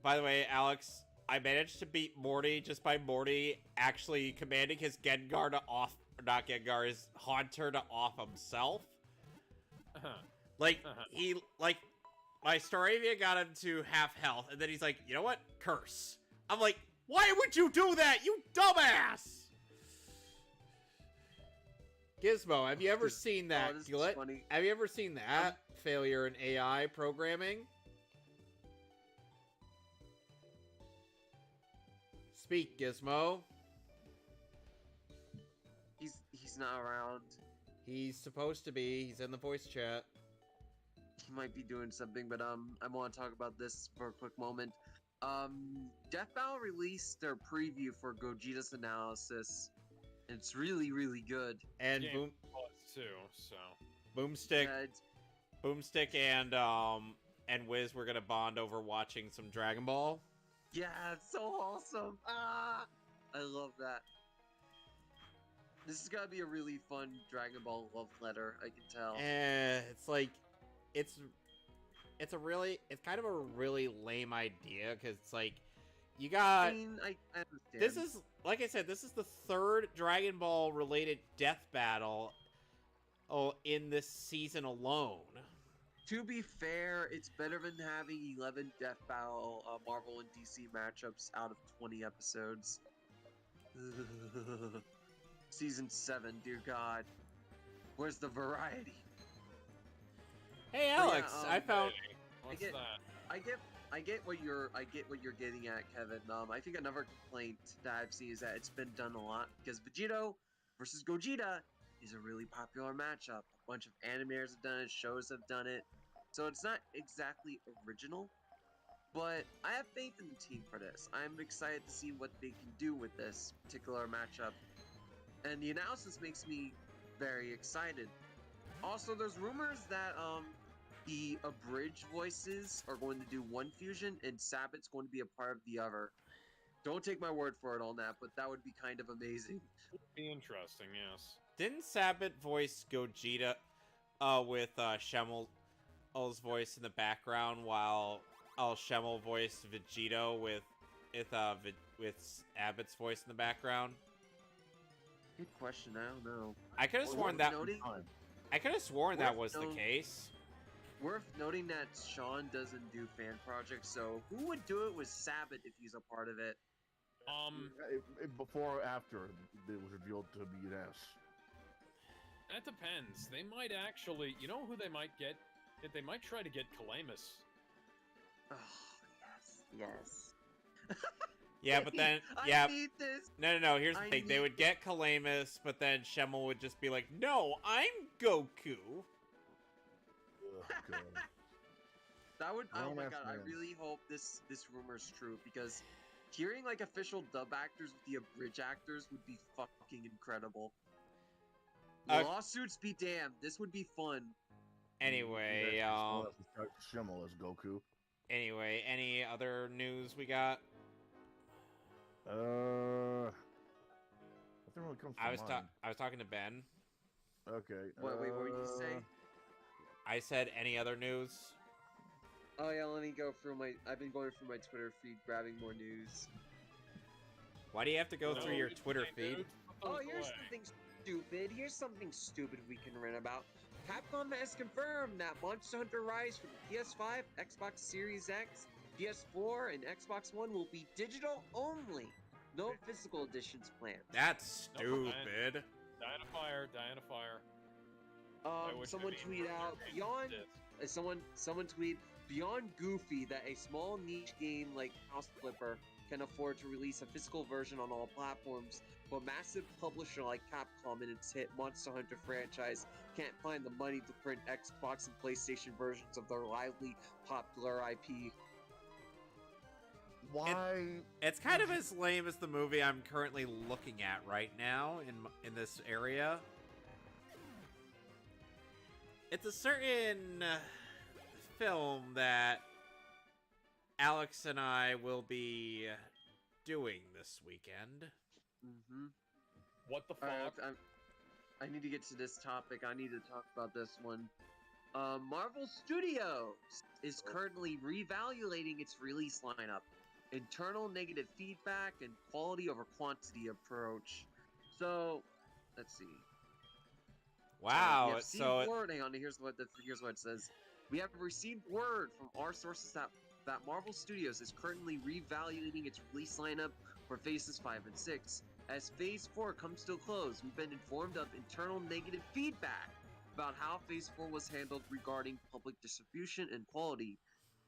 by the way, Alex, I managed to beat Morty just by Morty actually commanding his Gengar to off, not Gengar, his Haunter to off himself. My Staravia got him to half health, and then he's like, you know what? Curse. I'm like, why would you do that, you dumbass? Gizmo, have you ever seen that? Have you ever seen that failure in AI programming? Speak, Gizmo. He's not around. He's supposed to be. He's in the voice chat. He might be doing something, but I want to talk about this for a quick moment. Death Battle released their preview for Gogeta's analysis. And it's really, really good. And Boom too, so Boomstick, Yeah, Boomstick, and Wiz were gonna bond over watching some Dragon Ball. yeah, it's so awesome. Ah, I love that. This is gonna be a really fun Dragon Ball love letter. I can tell. It's like, it's kind of a really lame idea because it's like, you got. I mean, I understand. This is, like I said, this is the third Dragon Ball related death battle in this season alone. To be fair, it's better than having 11 Death Battle Marvel and DC matchups out of 20 episodes. Season 7, dear God. Where's the variety? Hey But Alex, yeah, I found. what's get- that? I get what you're getting at, Kevin. I think another complaint that I've seen is that it's been done a lot because Vegito versus Gogeta is a really popular matchup. A bunch of animators have done it, shows have done it, so it's not exactly original. But I have faith in the team for this. I'm excited to see what they can do with this particular matchup, and the analysis makes me very excited. Also, there's rumors that the abridged voices are going to do one fusion, and Sabbath's going to be a part of the other. Don't take my word for it on that, but that would be kind of amazing. Be interesting, yes. Didn't Sabat voice Gogeta with Shemel's voice in the background while Shemel voiced Vegito with Abbott's voice in the background? Good question. I don't know. I could have sworn that was the case. Worth noting that Sean doesn't do fan projects, so who would do it with Sabat if he's a part of it? Before or after it was revealed to be an S. That depends. They might actually, you know who they might get? They might try to get Calamus. Oh, yes. Yeah, but then, I need this. No. Here's the thing: they would get Calamus, but then Shemel would just be like, "No, I'm Goku." Ugh, God. That would. Oh my Grown-ass god! I man. really hope this rumor is true, because hearing like official dub actors with the abridged actors would be fucking incredible. Lawsuits be damned. This would be fun. Anyway, Shimmel as Goku. Anyway, any other news we got? Nothing really comes to mind. I was talking to Ben. Okay. Wait, what did you say? I said any other news? Oh yeah, let me go through I've been going through my Twitter feed, grabbing more news. Why do you have to go through your Twitter feed? Oh, here's something stupid. Here's something stupid we can rant about. Capcom has confirmed that Monster Hunter Rise for the PS5, Xbox Series X, PS4, and Xbox One will be digital only. No physical editions planned. That's stupid. Diana Fire. Someone tweet out beyond. Someone tweet beyond goofy that a small niche game like House Flipper can afford to release a physical version on all platforms, but massive publisher like Capcom and its hit Monster Hunter franchise can't find the money to print Xbox and PlayStation versions of their lively popular IP. Why? It's kind of as lame as the movie I'm currently looking at right now in this area. It's a certain film that Alex and I will be doing this weekend. Mm-hmm. What the fuck? I need to get to this topic. I need to talk about this one. Marvel Studios is currently reevaluating its release lineup. Internal negative feedback and quality over quantity approach. So, let's see. Wow. We have received word. Hang on. Here's what it says. We have received word from our sources that Marvel Studios is currently reevaluating its release lineup for Phases 5 and 6. As Phase 4 comes to a close, we've been informed of internal negative feedback about how Phase 4 was handled regarding public distribution and quality.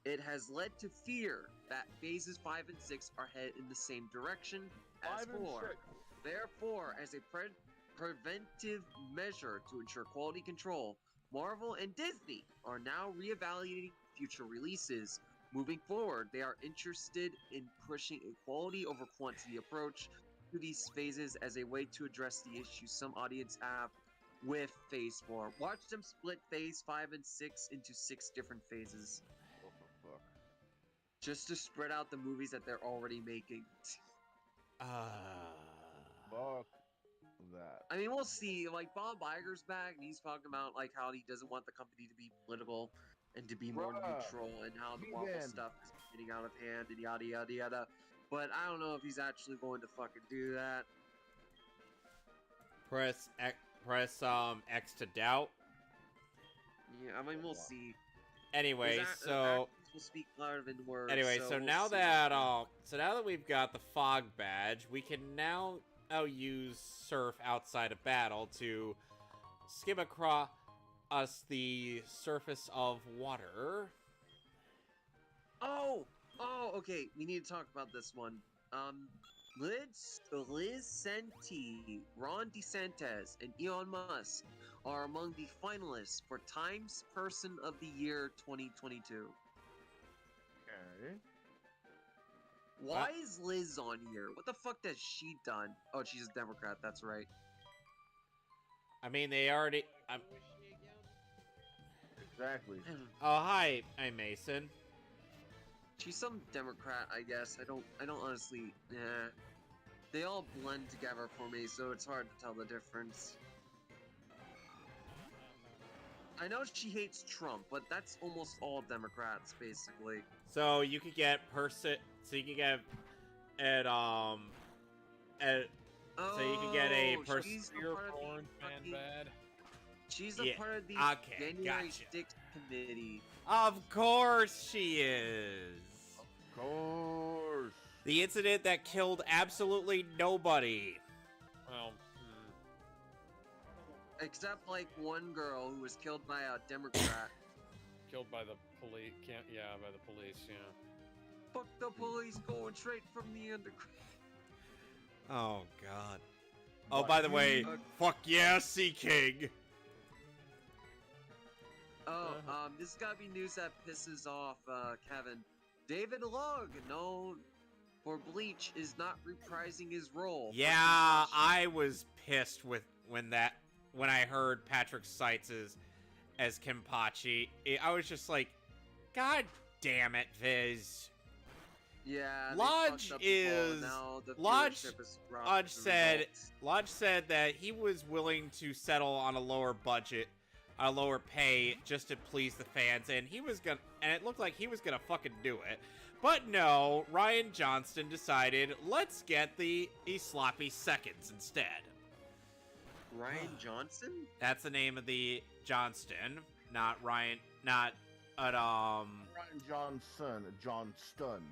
It has led to fear that Phases 5 and 6 are headed in the same direction as 4. Therefore, as a preventive measure to ensure quality control, Marvel and Disney are now reevaluating future releases. Moving forward, they are interested in pushing a quality over quantity approach to these phases as a way to address the issues some audience have with Phase 4. Watch them split Phase 5 and 6 into 6 different phases. What the fuck? Just to spread out the movies that they're already making. Fuck that. I mean, we'll see. Like, Bob Iger's back, and he's talking about like how he doesn't want the company to be political and to be more neutral, and how the Marvel stuff is getting out of hand, and yada yada yada. But I don't know if he's actually going to fucking do that. Press X to doubt. Yeah, I mean, we'll see. Anyway, actions will speak louder than words. Anyway, so we'll now see. that we've got the fog badge, we can now use surf outside of battle to skim across the surface of water. Oh, okay. We need to talk about this one. Liz Senti, Ron DeSantis, and Elon Musk are among the finalists for Times Person of the Year 2022. Okay. Why is Liz on here? What the fuck has she done? Oh, she's a Democrat. That's right. I mean, they already. Exactly. Oh, hi, I'm Mason. She's some Democrat, I guess. I don't honestly. They all blend together for me, so it's hard to tell the difference. I know she hates Trump, but that's almost all Democrats, basically. So you could get So you could get at at. So you could get a person. She's a Your part of the foreign fan fucking- bad. She's a Yeah, part of the okay, January gotcha. 6th committee. Of course she is. Of course. The incident that killed absolutely nobody. Well, Except like one girl who was killed by a Democrat. killed by the police. Yeah, by the police. Yeah. Fuck the police going straight from the underground. Oh God. Oh, by the way, fuck yeah, Sea King. Oh, this has gotta be news that pisses off Kevin. David Lugg, known for Bleach, is not reprising his role. Yeah, I was pissed when I heard Patrick Seitz as Kenpachi. I was just like, God damn it, Viz. Yeah, they Lodge fucked up the ball, is- now the Lodge- viewership is dropped Lodge as a said- result. Lodge said that he was willing to settle on a lower budget, a lower pay, just to please the fans, and it looked like he was gonna fucking do it. But no, Ryan Johnston decided, let's get the sloppy seconds instead. Ryan Johnson? That's the name of the Johnston, not Ryan, Ryan Johnston.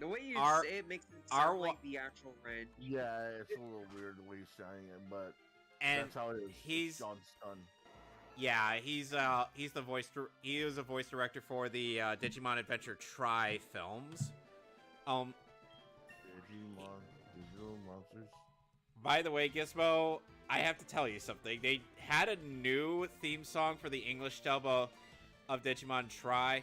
The way you Our- say it makes it our sound wa- like the actual Ryan. Yeah, it's a little weird the way he's saying it, but and that's how it is. he's- Johnston. yeah, he was a voice director for the Digimon Adventure Tri films. Digital monsters. By the way, Gizmo, I have to tell you something. They had a new theme song for the English dub of Digimon Tri.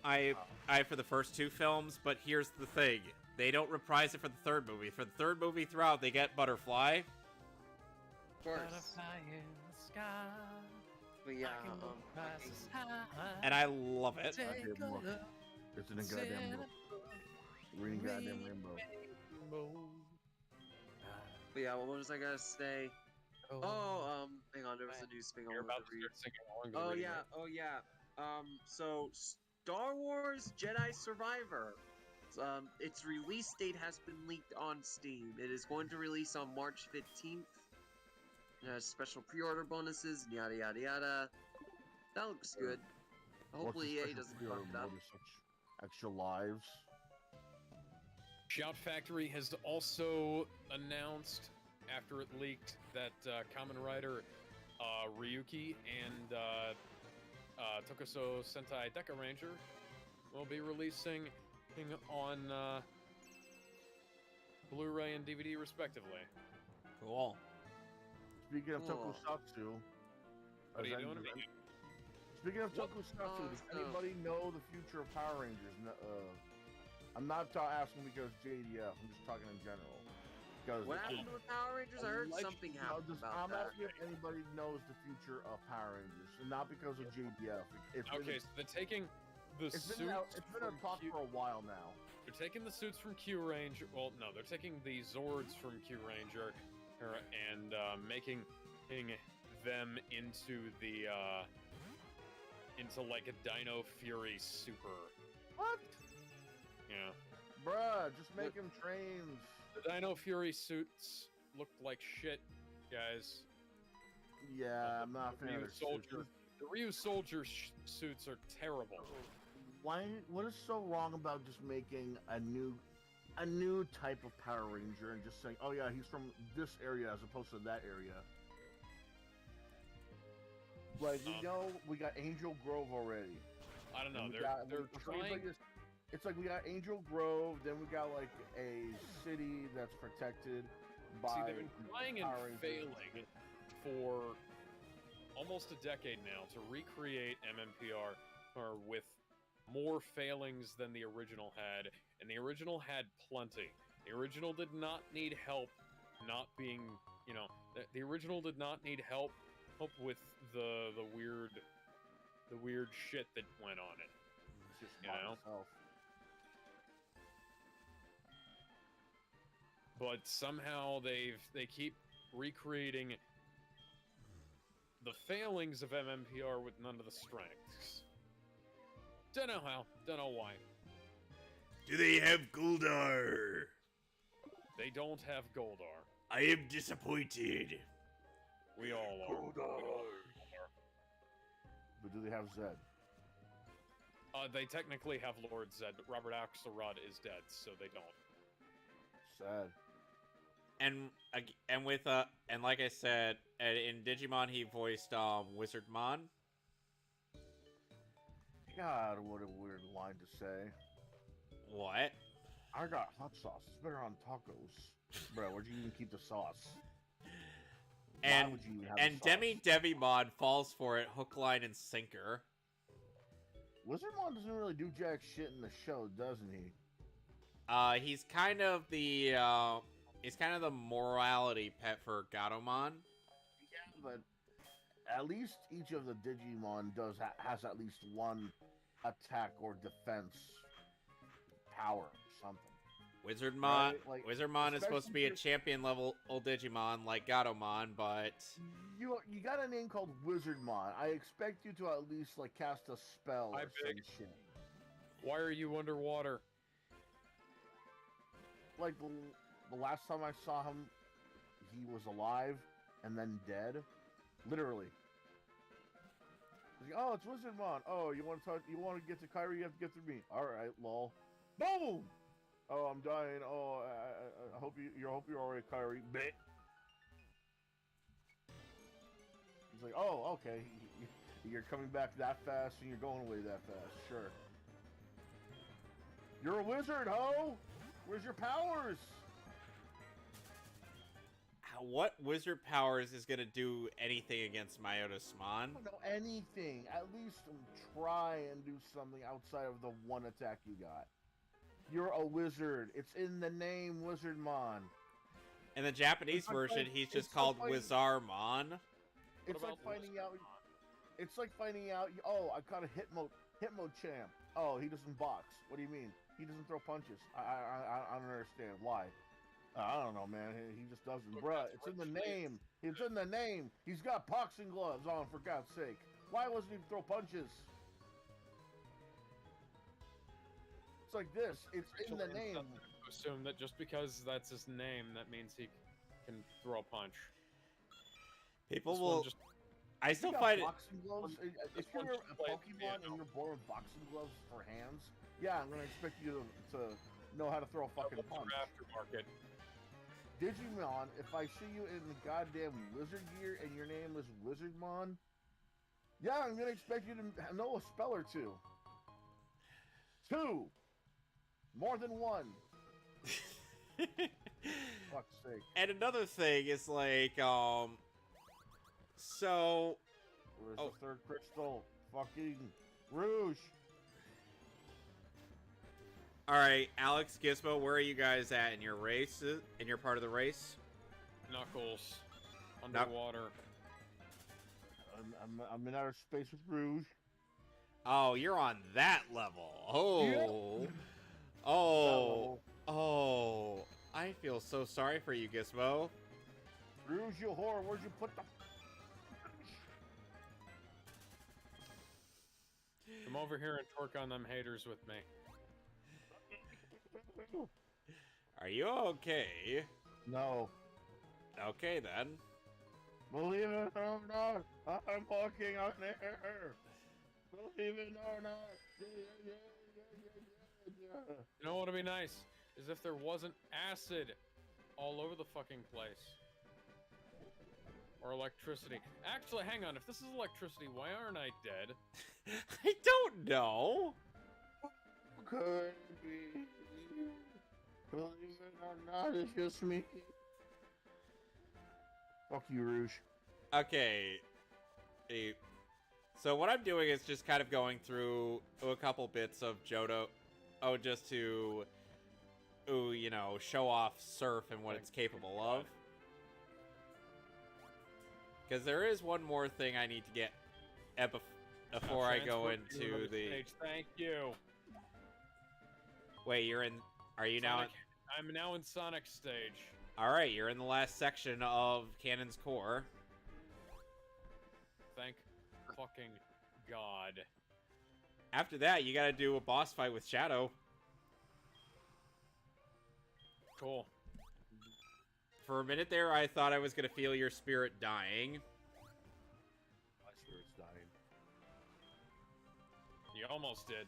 For the first two films, but here's the thing. They don't reprise it for the third movie. For the third movie throughout, they get Butterfly. Of course. Butterfly in the sky. But yeah, I can look past the sky. And I love it. Take Goddamn a look. look, It's in a goddamn book. Reading goddamn rainbow. But yeah, what was I gonna say? Oh, hang on, there was a news thing I You're wanted about to to read. start singing along. Oh yeah. So Star Wars Jedi Survivor. Its release date has been leaked on Steam. It is going to release on March 15th. It has special pre-order bonuses and yada yada yada. That looks good. Hopefully EA doesn't fuck it up. Such extra lives. Shout Factory has also announced, after it leaked, that Kamen Rider Ryuki and Tokuso Sentai Deca Ranger will be releasing on Blu-ray and DVD respectively. Cool. Speaking of Cool. Tokusatsu, What are you as doing? I- Speaking of Tokusatsu, does Oh, anybody know the future of Power Rangers? I'm not asking because JDF. I'm just talking in general. Because What happened with Power Rangers? I heard something happened about I'm that. asking if anybody knows the future of Power Rangers, and not because of JDF. Okay, so they're taking the it's suits been a from talk Q. for a while now. They're taking the suits from Q Ranger. Well, no, they're taking the Zords from Q Ranger and making them into the into like a Dino Fury Super. What? Yeah, Bruh, just make them trains. the Dino Fury suits looked like shit, guys. Yeah, I'm not a The fan Ryu of Soldier, the Ryu Soldier suits are terrible. Why? What is so wrong about just making a new type of Power Ranger and just saying, "Oh yeah, he's from this area" as opposed to that area? Like we got Angel Grove already. I don't know. And we They're it's trying. like this- it's like we got Angel Grove, then we got like a city that's protected by. See, they've been trying and Power Rangers. failing for almost a decade now to recreate MMPR or with more failings than the original had, and the original had plenty. The original did not need help not being, the original did not need help with the weird shit that went on it. It's just You by know? itself. But somehow they keep recreating the failings of MMPR with none of the strengths. Don't know how, don't know why. Do they have Goldar? They don't have Goldar. I am disappointed. We all are. Goldar. But do they have Zed? They technically have Lord Zed, but Robert Axelrod is dead, so they don't. Sad. And with and like I said, in Digimon he voiced Wizardmon. God, what a weird line to say. What? I got hot sauce. It's better on tacos. Bro, where'd you even keep the sauce? Why And would you even have and the sauce? Devimon falls for it, hook, line, and sinker. Wizardmon doesn't really do jack shit in the show, doesn't he? He's kind of the morality pet for Gatomon. Yeah, but at least each of the Digimon has at least one attack or defense power or something. Wizardmon, Right, like, Wizardmon is supposed to be a especially champion level old Digimon like Gatomon, but You got a name called Wizardmon. I expect you to at least like cast a spell I or some beg. shit. Why are you underwater? Like the last time I saw him, he was alive and then dead, literally. He's like, oh, it's Wizardmon. Oh, you want to talk? You want to get to Kyrie? You have to get through me. All right, lol. Boom. Oh, I'm dying. Oh, I hope you're alright, Kyrie. Bleh. He's like, oh, okay. You're coming back that fast and you're going away that fast. Sure. You're a wizard, ho! Where's your powers? what wizard powers is gonna do anything against Myotismon? I don't know anything. At least try and do something outside of the one attack you got. You're a wizard. It's in the name, Wizardmon. In the Japanese version, he's just called Wizarmon. It's like finding out. It's like finding out. Oh, I caught a Hitmochamp. Oh, he doesn't box. What do you mean? He doesn't throw punches. I don't understand why. I don't know, man. He just doesn't. Bruh, it's in the name. It's in the name. He's got boxing gloves on, for God's sake. Why wasn't he throw punches? It's like this. It's in the name. Assume that just because that's his name, that means he can throw a punch. People This will. one just I You still got find it. boxing gloves. If one you're just a plays Pokemon piano. and you're born with boxing gloves for hands, yeah, I'm gonna expect you to know how to throw a fucking punch. aftermarket. Digimon, if I see you in the goddamn wizard gear and your name is Wizardmon, yeah, I'm gonna expect you to know a spell or two. Two! More than one. Fuck's sake. And another thing is like, so Where's Oh. the third crystal? Fucking Rouge. all right, Alex, Gizmo, where are you guys at in your race? In your part of the race? Knuckles. Underwater. I'm in outer space with Rouge. Oh, you're on that level. Oh, oh, oh! I feel so sorry for you, Gizmo. Rouge, you whore, where'd you put the... Come over here and torque on them haters with me. Are you okay? No. Okay then. Believe it or not, I'm walking on air. Believe it or not. Yeah. You know what would be nice? Is if there wasn't acid all over the fucking place. Or electricity. Actually, hang on. If this is electricity, why aren't I dead? I don't know. Could be. Believe it or not, it's just me. Fuck you, Rouge. Okay. So what I'm doing is just kind of going through a couple bits of Johto, just to, you know, show off Surf and what it's capable of. Because there is one more thing I need to get before I go Transfer into to the. stage. Thank you. Wait, you're in. Are you now? I'm now in Sonic stage. All right, you're in the last section of Cannon's Core. fucking god. After that, you gotta do a boss fight with Shadow. Cool. For a minute there, I thought I was gonna feel your spirit dying. My spirit's dying. You almost did,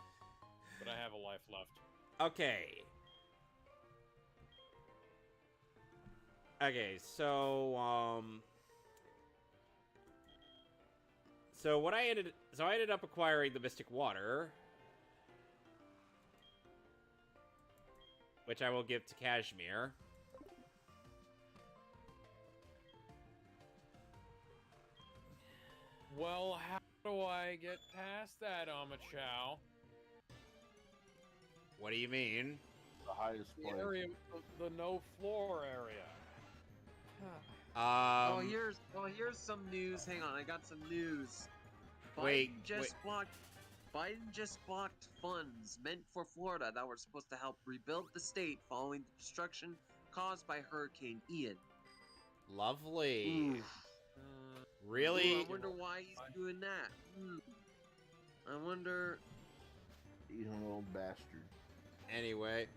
but I have a life left. Okay. Okay, so I ended up acquiring the Mystic Water, which I will give to Kashmir. Well, how do I get past that, Amachow? What do you mean? The highest The place. area, the no floor area. Here's some news. Hang on, I got some news. Wait, Biden just blocked funds meant for Florida that were supposed to help rebuild the state following the destruction caused by Hurricane Ian. Lovely. Oof. Really? Ooh, I wonder why he's doing that. I wonder. You little bastard. Anyway,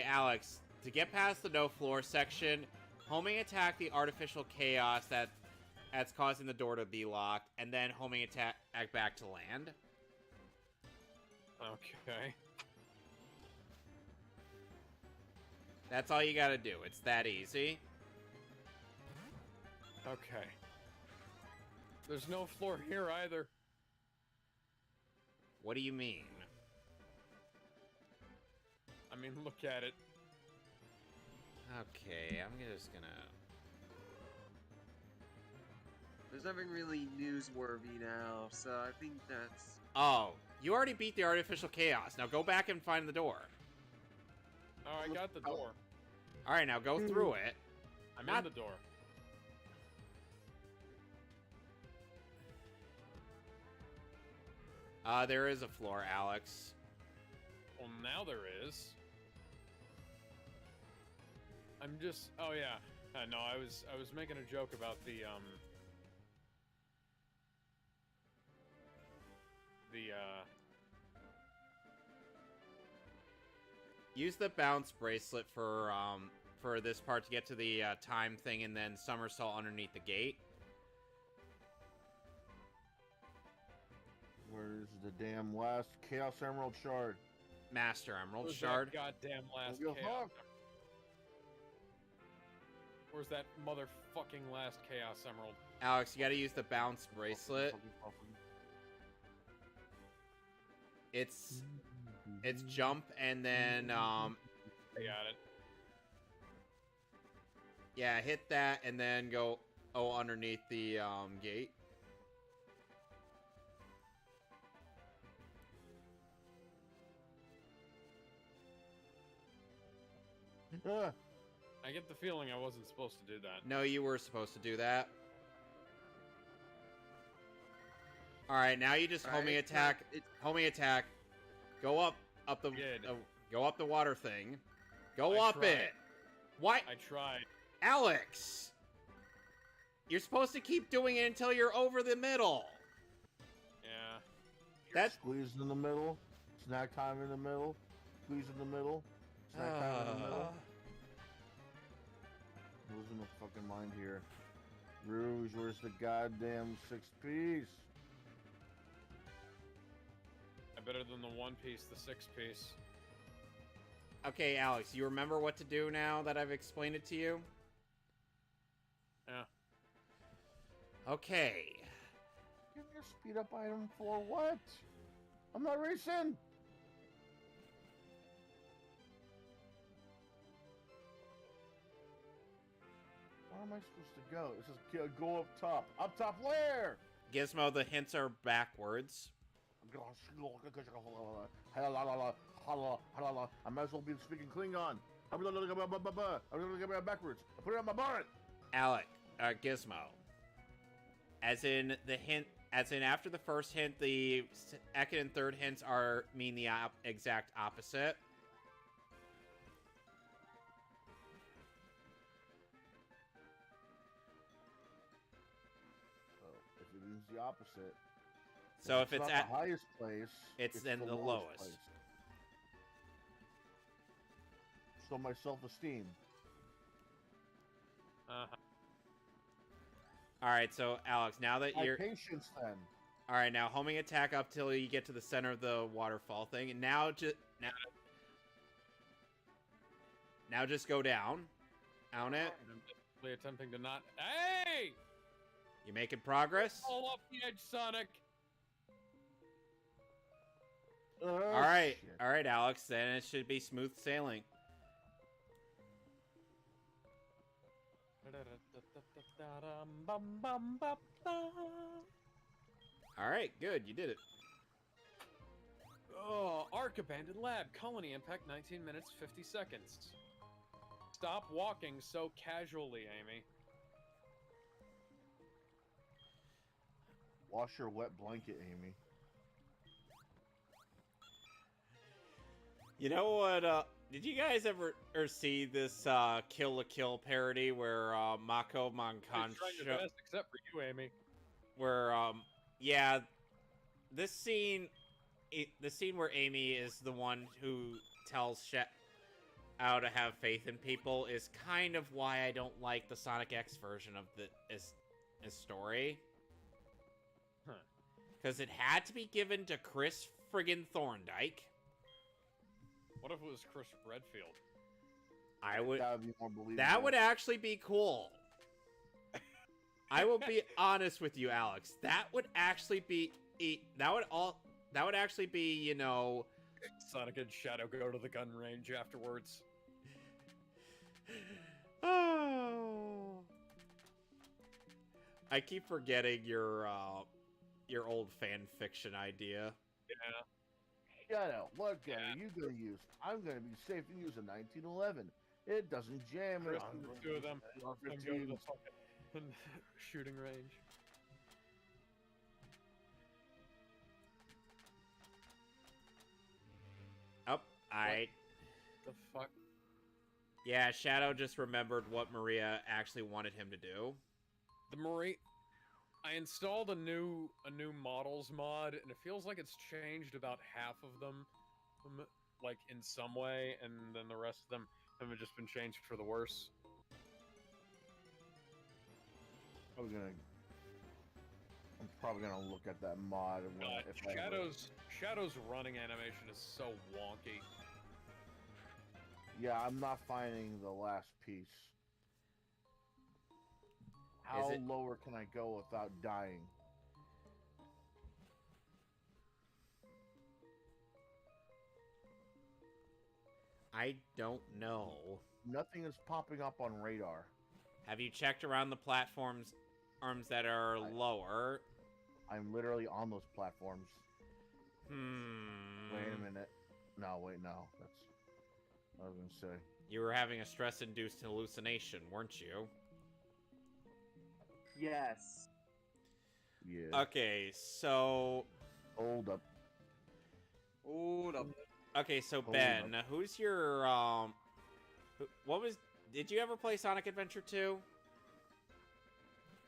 Alex, to get past the no floor section, homing attack the artificial chaos that's causing the door to be locked, and then homing attack back to land. Okay. That's all you gotta do. It's that easy. Okay. There's no floor here either. What do you mean? I mean, look at it. Okay, I'm just gonna... There's nothing really newsworthy now, so I think that's. Oh, you already beat the artificial chaos. Now go back and find the door. Oh, I got the door. Alright, now go through it. I'm Not- in the door. There is a floor, Alex. Well, now there is. I'm just. Oh yeah. No, I was making a joke about the Use the bounce bracelet for this part to get to the time thing, and then somersault underneath the gate. Where's the damn last Chaos Emerald Shard? Master Emerald where's Shard. that goddamn last Yo, chaos. Hawk. Where's that motherfucking last chaos emerald? Alex, you gotta use the bounce bracelet. It's jump and then I got it. yeah, hit that and then go underneath the gate. I get the feeling I wasn't supposed to do that. No, you were supposed to do that. All right, now you just homing attack. Homing attack. Go up the go up the water thing. Go I up tried. it. Why, I tried. Alex? You're supposed to keep doing it until you're over the middle. Yeah. That's Squeeze in the middle. Snack time in the middle. Squeeze in the middle. Snack time in the middle. Losing my fucking mind here. Rouge, where's the goddamn 6-piece? Better than the 1 piece, the 6 piece. Okay, Alex, you remember what to do now that I've explained it to you? Yeah. Okay. Give me a speed up item for what? I'm not racing. Where am I supposed to go? It says go up top. Up top where? Gizmo, the hints are backwards. I might as well be speaking Klingon. I'm gonna go backwards. I put it on my bonnet. Alec, Gizmo. As in the hint, as in after the first hint, the second and third hints mean the exact opposite. Oh, if it means the opposite, So if it's not at the highest place, it's in the lowest. place. So my self-esteem. Uh-huh. All right, so Alex, now that My you're patience, then. all right, now homing attack up till you get to the center of the waterfall thing, and now just go down. Down it. I'm desperately attempting to not. Hey! You making progress? Fall off the edge, Sonic. Oh, All right, shit. all right, Alex. Then it should be smooth sailing. All right, good. You did it. Oh, Ark Abandoned Lab. Colony impact 19 minutes 50 seconds. Stop walking so casually, Amy. Wash your wet blanket, Amy. You know what? Did you guys ever see this Kill la Kill parody where Mako I'm trying Mankan your best, except for you, Amy. where yeah, this scene, the scene where Amy is the one who tells how to have faith in people is kind of why I don't like the Sonic X version of his story. Huh. Because it had to be given to Chris friggin' Thorndike. What if it was Chris Redfield? I would. That would be more believable. That would actually be cool. I will be honest with you, Alex. That would actually be. That would actually be, you know. Sonic and Shadow go to the gun range afterwards. Oh. I keep forgetting your old fan fiction idea. Yeah. Shadow, what gun are you gonna use? I'm gonna be safe and use a 1911. It doesn't jam. Chris I'm and the going two of to them use and an go to the AR-15. fucking shooting range. Oh, The fuck? Yeah, Shadow just remembered what Maria actually wanted him to do. The Marie. I installed a new models mod, and it feels like it's changed about half of them, like in some way, and then the rest of them have just been changed for the worse. I'm probably gonna look at that mod when, God, if I ever- Shadow's running animation is so wonky. Yeah, I'm not finding the last piece. How it- lower can I go without dying? I don't know. Nothing is popping up on radar. Have you checked around the platforms arms that are lower? I'm literally on those platforms. Wait a Hmm. minute. No, wait, no. That's what I was gonna say. You were having a stress-induced hallucination, weren't you? Yes. Yeah. Okay, so Hold up. Hold up. okay, so Hold Ben, who's your what was did you ever play Sonic Adventure 2?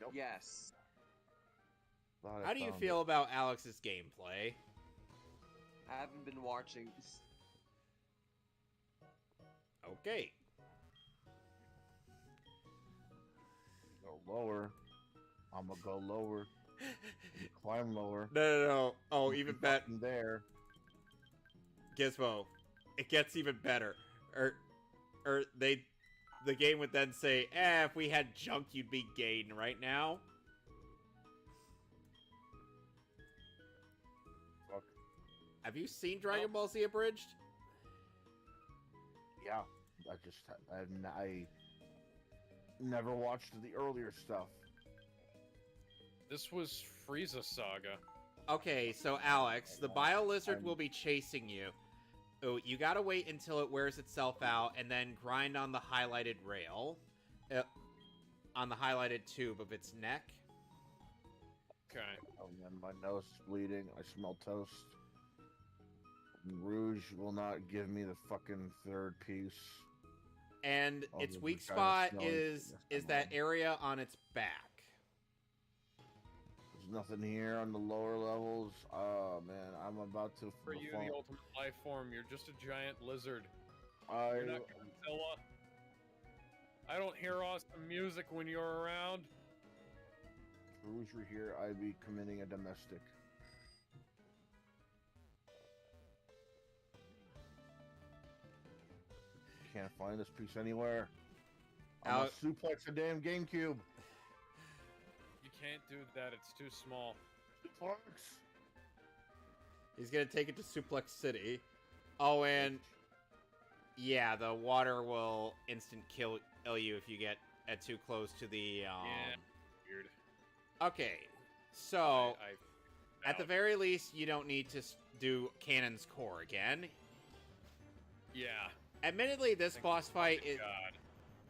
Nope. Yes. Thought I How do you found feel it. about Alex's gameplay? I haven't been watching. Okay. Go lower. I'm gonna go lower. You climb lower. No. Oh, You even be better. fucking there. Gizmo, it gets even better. Or the game would then say, if we had junk, you'd be gained right now. Fuck. Have you seen Dragon Ball Z Abridged? Yeah. I never watched the earlier stuff. This was Frieza Saga. Okay, so Alex, the Bio Lizard I'm- will be chasing you. Oh, you gotta wait until it wears itself out, and then grind on the highlighted rail, on the highlighted tube of its neck. Okay. Oh man, my nose is bleeding. I smell toast. Rouge will not give me the fucking third piece. And Oh, its the weak vagina spot smelling. is Yes, that come on. area on its back. There's nothing here on the lower levels. Oh man, I'm about to. For you, the ultimate life form, you're just a giant lizard. I You're not Godzilla. I don't hear awesome music when you're around. Rouge, you're here. I be committing a domestic. Can't find this piece anywhere. I'm gonna suplex a damn GameCube. You can't do that. It's too small. Suplex. He's gonna take it to Suplex City. Oh, and yeah, the water will instant kill you if you get too close to the. Yeah. Weird. Okay, so I at the very least, you don't need to do Cannon's Core again. Yeah. Admittedly, this boss fight is. God.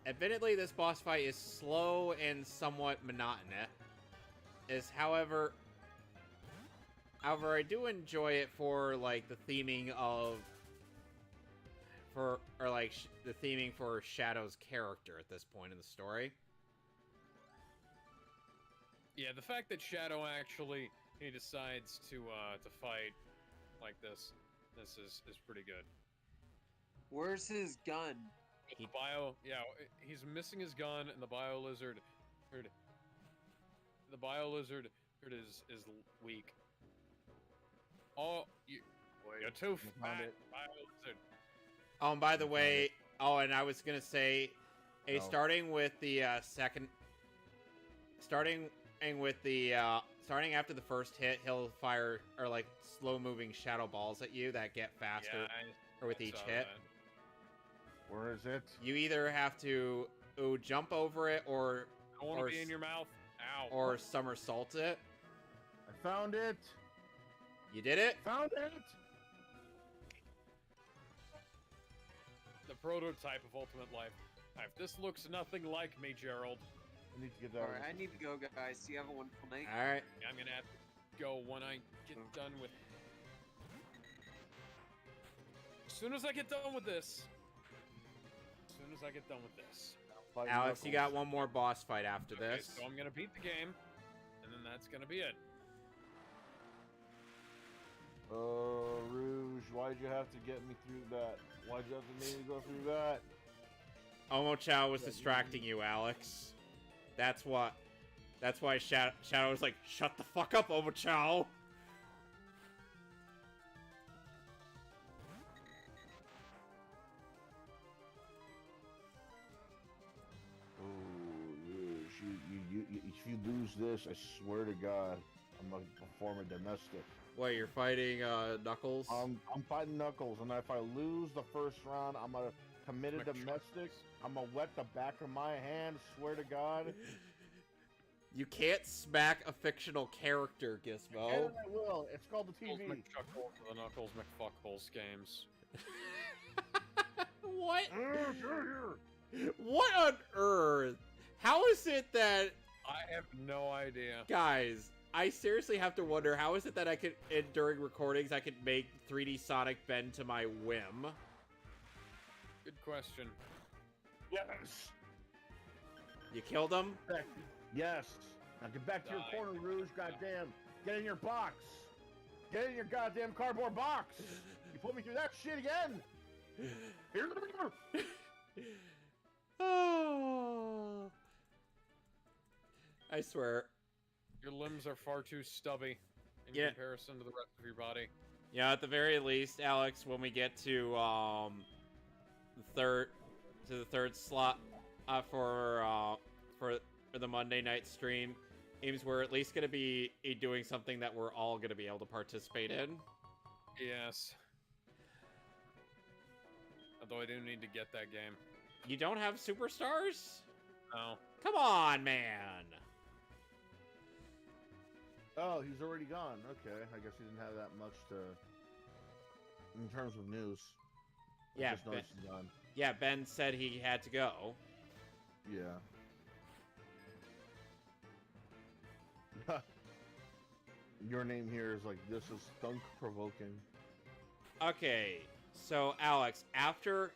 Admittedly, this boss fight is slow and somewhat monotonous. However, I do enjoy it for like the theming of, the theming for Shadow's character at this point in the story. Yeah, the fact that Shadow actually he decides to fight like this is pretty good. Where's his gun? The he's missing his gun, and the bio lizard is weak. Oh, you're too fat, bio lizard. Oh, and by the way, and I was gonna say, starting after the first hit, he'll fire slow moving shadow balls at you that get faster with each hit. That. Where is it? You either have to jump over it or I want to be in your mouth. Ow. Or somersault it. I found it. You did it? Found it. The prototype of Ultimate Life. This looks nothing like me, Gerald. I need to get that. Alright, I need to go, guys. You have a wonderful night. Alright. I'm gonna have to go when I get done with. As soon as I get done with this. Alex, you got one more boss fight after this. So I'm gonna beat the game, and then that's gonna be it. Rouge, why'd you have to get me through that? Why'd you have to make me go through that? Omo Chow was distracting you, Alex. That's why Shadow was like, shut the fuck up, Omo Chow. If you lose this, I swear to God, I'm gonna perform a domestic. What, you're fighting Knuckles? I'm fighting Knuckles, and if I lose the first round, I'm gonna commit a domestic. I'm gonna wet the back of my hand. Swear to God. You can't smack a fictional character, Gizmo. And I will. It's called the TV. The Knuckles McFuckholes games. What? What on earth? How is it that... I have no idea. Guys, I seriously have to wonder, how is it that I could, during recordings, I could make 3D Sonic bend to my whim? Good question. Yes. You killed him? Yes. Now get back to your corner, Rouge. Goddamn. Get in your box. Get in your goddamn cardboard box. You put me through that shit again. Here. Oh. I swear. Your limbs are far too stubby in comparison to the rest of your body. Yeah, at the very least, Alex, when we get to the third slot for the Monday night stream, aims we're at least gonna be doing something that we're all gonna be able to participate in. Yes. Although I do need to get that game. You don't have superstars? No. Come on, man. Oh, he's already gone. Okay, I guess he didn't have that much to. In terms of news. Yeah, just noticed he's gone. Yeah, Ben said he had to go. Yeah. Your name here is like, this is stunk provoking. Okay, so Alex, after.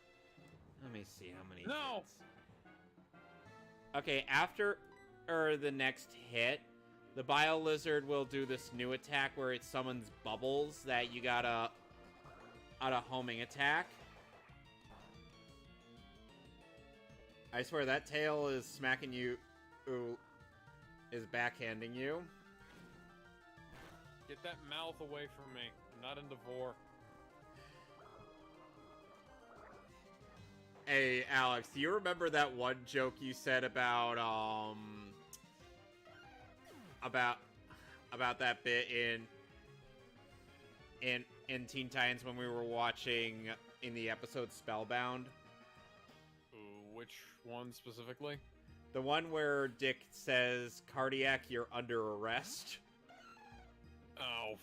Let me see how many. No! Hits. Okay, after the next hit, the Bio Lizard will do this new attack where it summons bubbles that you gotta on a homing attack. I swear that tail is smacking you, is backhanding you. Get that mouth away from me. I'm not into vor. Hey, Alex, do you remember that one joke you said about that bit in Teen Titans when we were watching in the episode Spellbound? Ooh, which one specifically? The one where Dick says, "Cardiac, you're under arrest." Oh,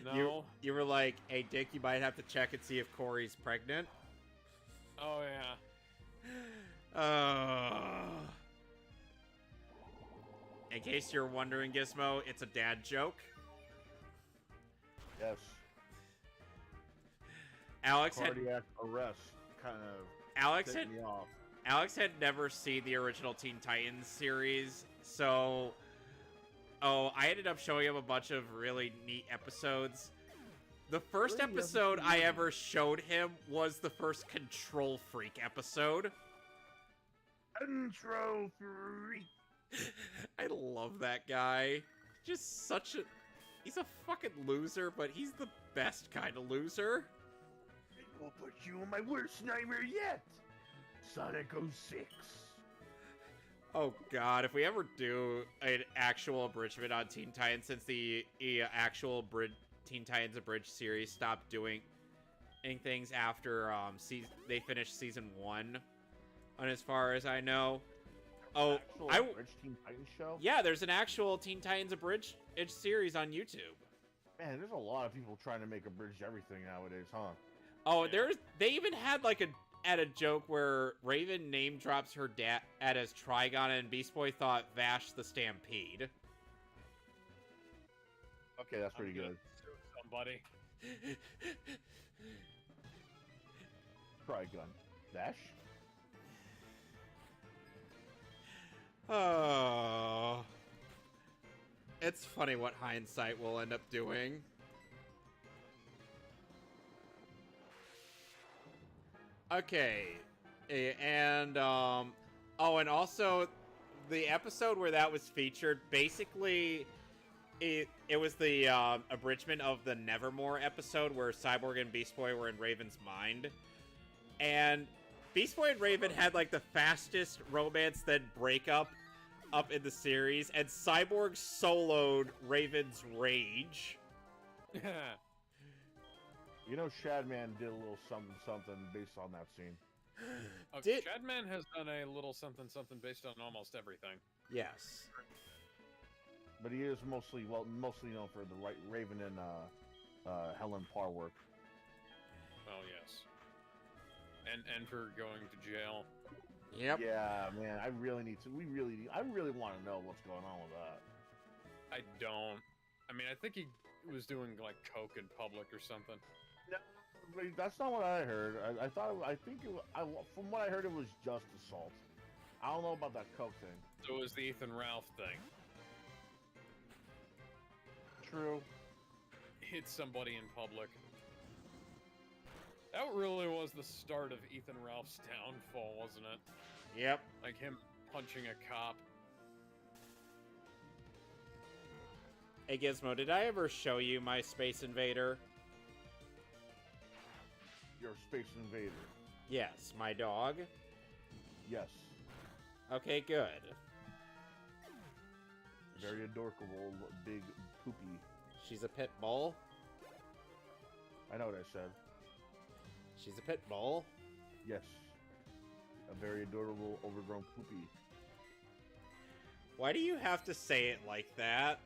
no. You were like, "Hey, Dick, you might have to check and see if Corey's pregnant." Oh, yeah. In case you're wondering, Gizmo, it's a dad joke. Yes. Cardiac arrest kind of Alex set me off. had never seen the original Teen Titans series, so I ended up showing him a bunch of really neat episodes. The first Really? episode I ever showed him was the first Control Freak episode. Control Freak. I love that guy. Just such a... He's a fucking loser, but he's the best kind of loser. I will put you in my worst nightmare yet. Sonic 06. Oh god, if we ever do an actual abridgment on Teen Titans, since the actual Teen Titans Abridged series stopped doing things after they finished season 1, and as far as I know. Oh, Abridged Teen Titans show? Yeah, there's an actual Teen Titans Abridged series on YouTube. Man, there's a lot of people trying to make abridged everything nowadays, huh? Oh, Yeah. they even had like a joke where Raven name drops her dad as Trigon, and Beast Boy thought Vash the Stampede. Okay, that's pretty I'm gonna good. sue somebody. Trigun. Dash? Oh. It's funny what hindsight will end up doing. Okay. And, oh, and also, the episode where that was featured, basically, it was the abridgment of the Nevermore episode where Cyborg and Beast Boy were in Raven's mind. And Beast Boy and Raven had, like, the fastest romance then breakup up in the series, and Cyborg soloed Raven's rage. You know, Shadman did a little something based on that scene. Shadman has done a little something based on almost everything. Yes. But he is mostly known for the Raven and Helen Parr work. Well, yes. And for going to jail. Yep. Yeah, man, I really want to know what's going on with that. I don't. I mean, I think he was doing, like, coke in public or something. No, that's not what I heard. From what I heard, it was just assault. I don't know about that coke thing. So it was the Ethan Ralph thing. True. Hit somebody in public. That really was the start of Ethan Ralph's downfall, wasn't it? Yep. Like him punching a cop. Hey Gizmo, did I ever show you my Space Invader? You're a Space Invader. Yes, my dog. Yes. Okay, good. Very adorable, big poopy. She's a pit bull. I know what I said. She's a pit bull. Yes. A very adorable, overgrown poopy. Why do you have to say it like that?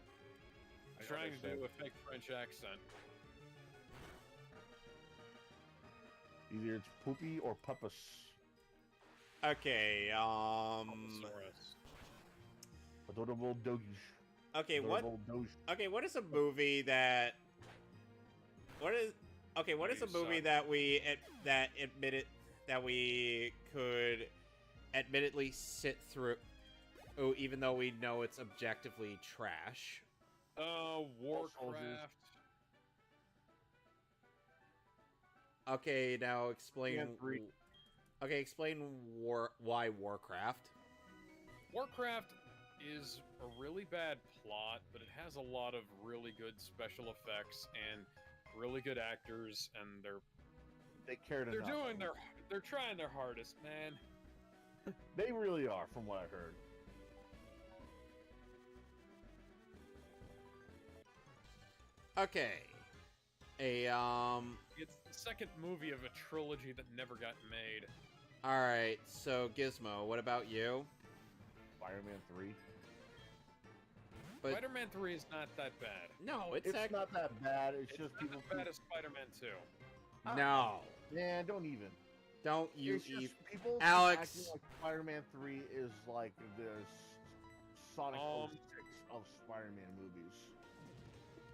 I'm trying to do a fake French accent. Either it's poopy or puppus. Okay, Allosaurus. Adorable doge. Okay, Adorable doge. what is a movie that... What is a movie that we could admittedly sit through? Oh, even though we know it's objectively trash. Warcraft. Okay, now explain. Yeah, 3. Okay, explain why Warcraft. Warcraft is a really bad plot, but it has a lot of really good special effects and really good actors, and They cared they're enough. they're trying their hardest, man. They really are, from what I heard. Okay. It's the second movie of a trilogy that never got made. Alright, so Gizmo, what about you? Spider-Man 3. But Spider-Man 3 is not that bad. no, It's not that bad. It's It's just not people. as bad as Spider-Man 2. No. Man, don't even. Don't you It's just people keep Alex. acting like Spider-Man 3 is like the Sonic 06 of Spider-Man movies.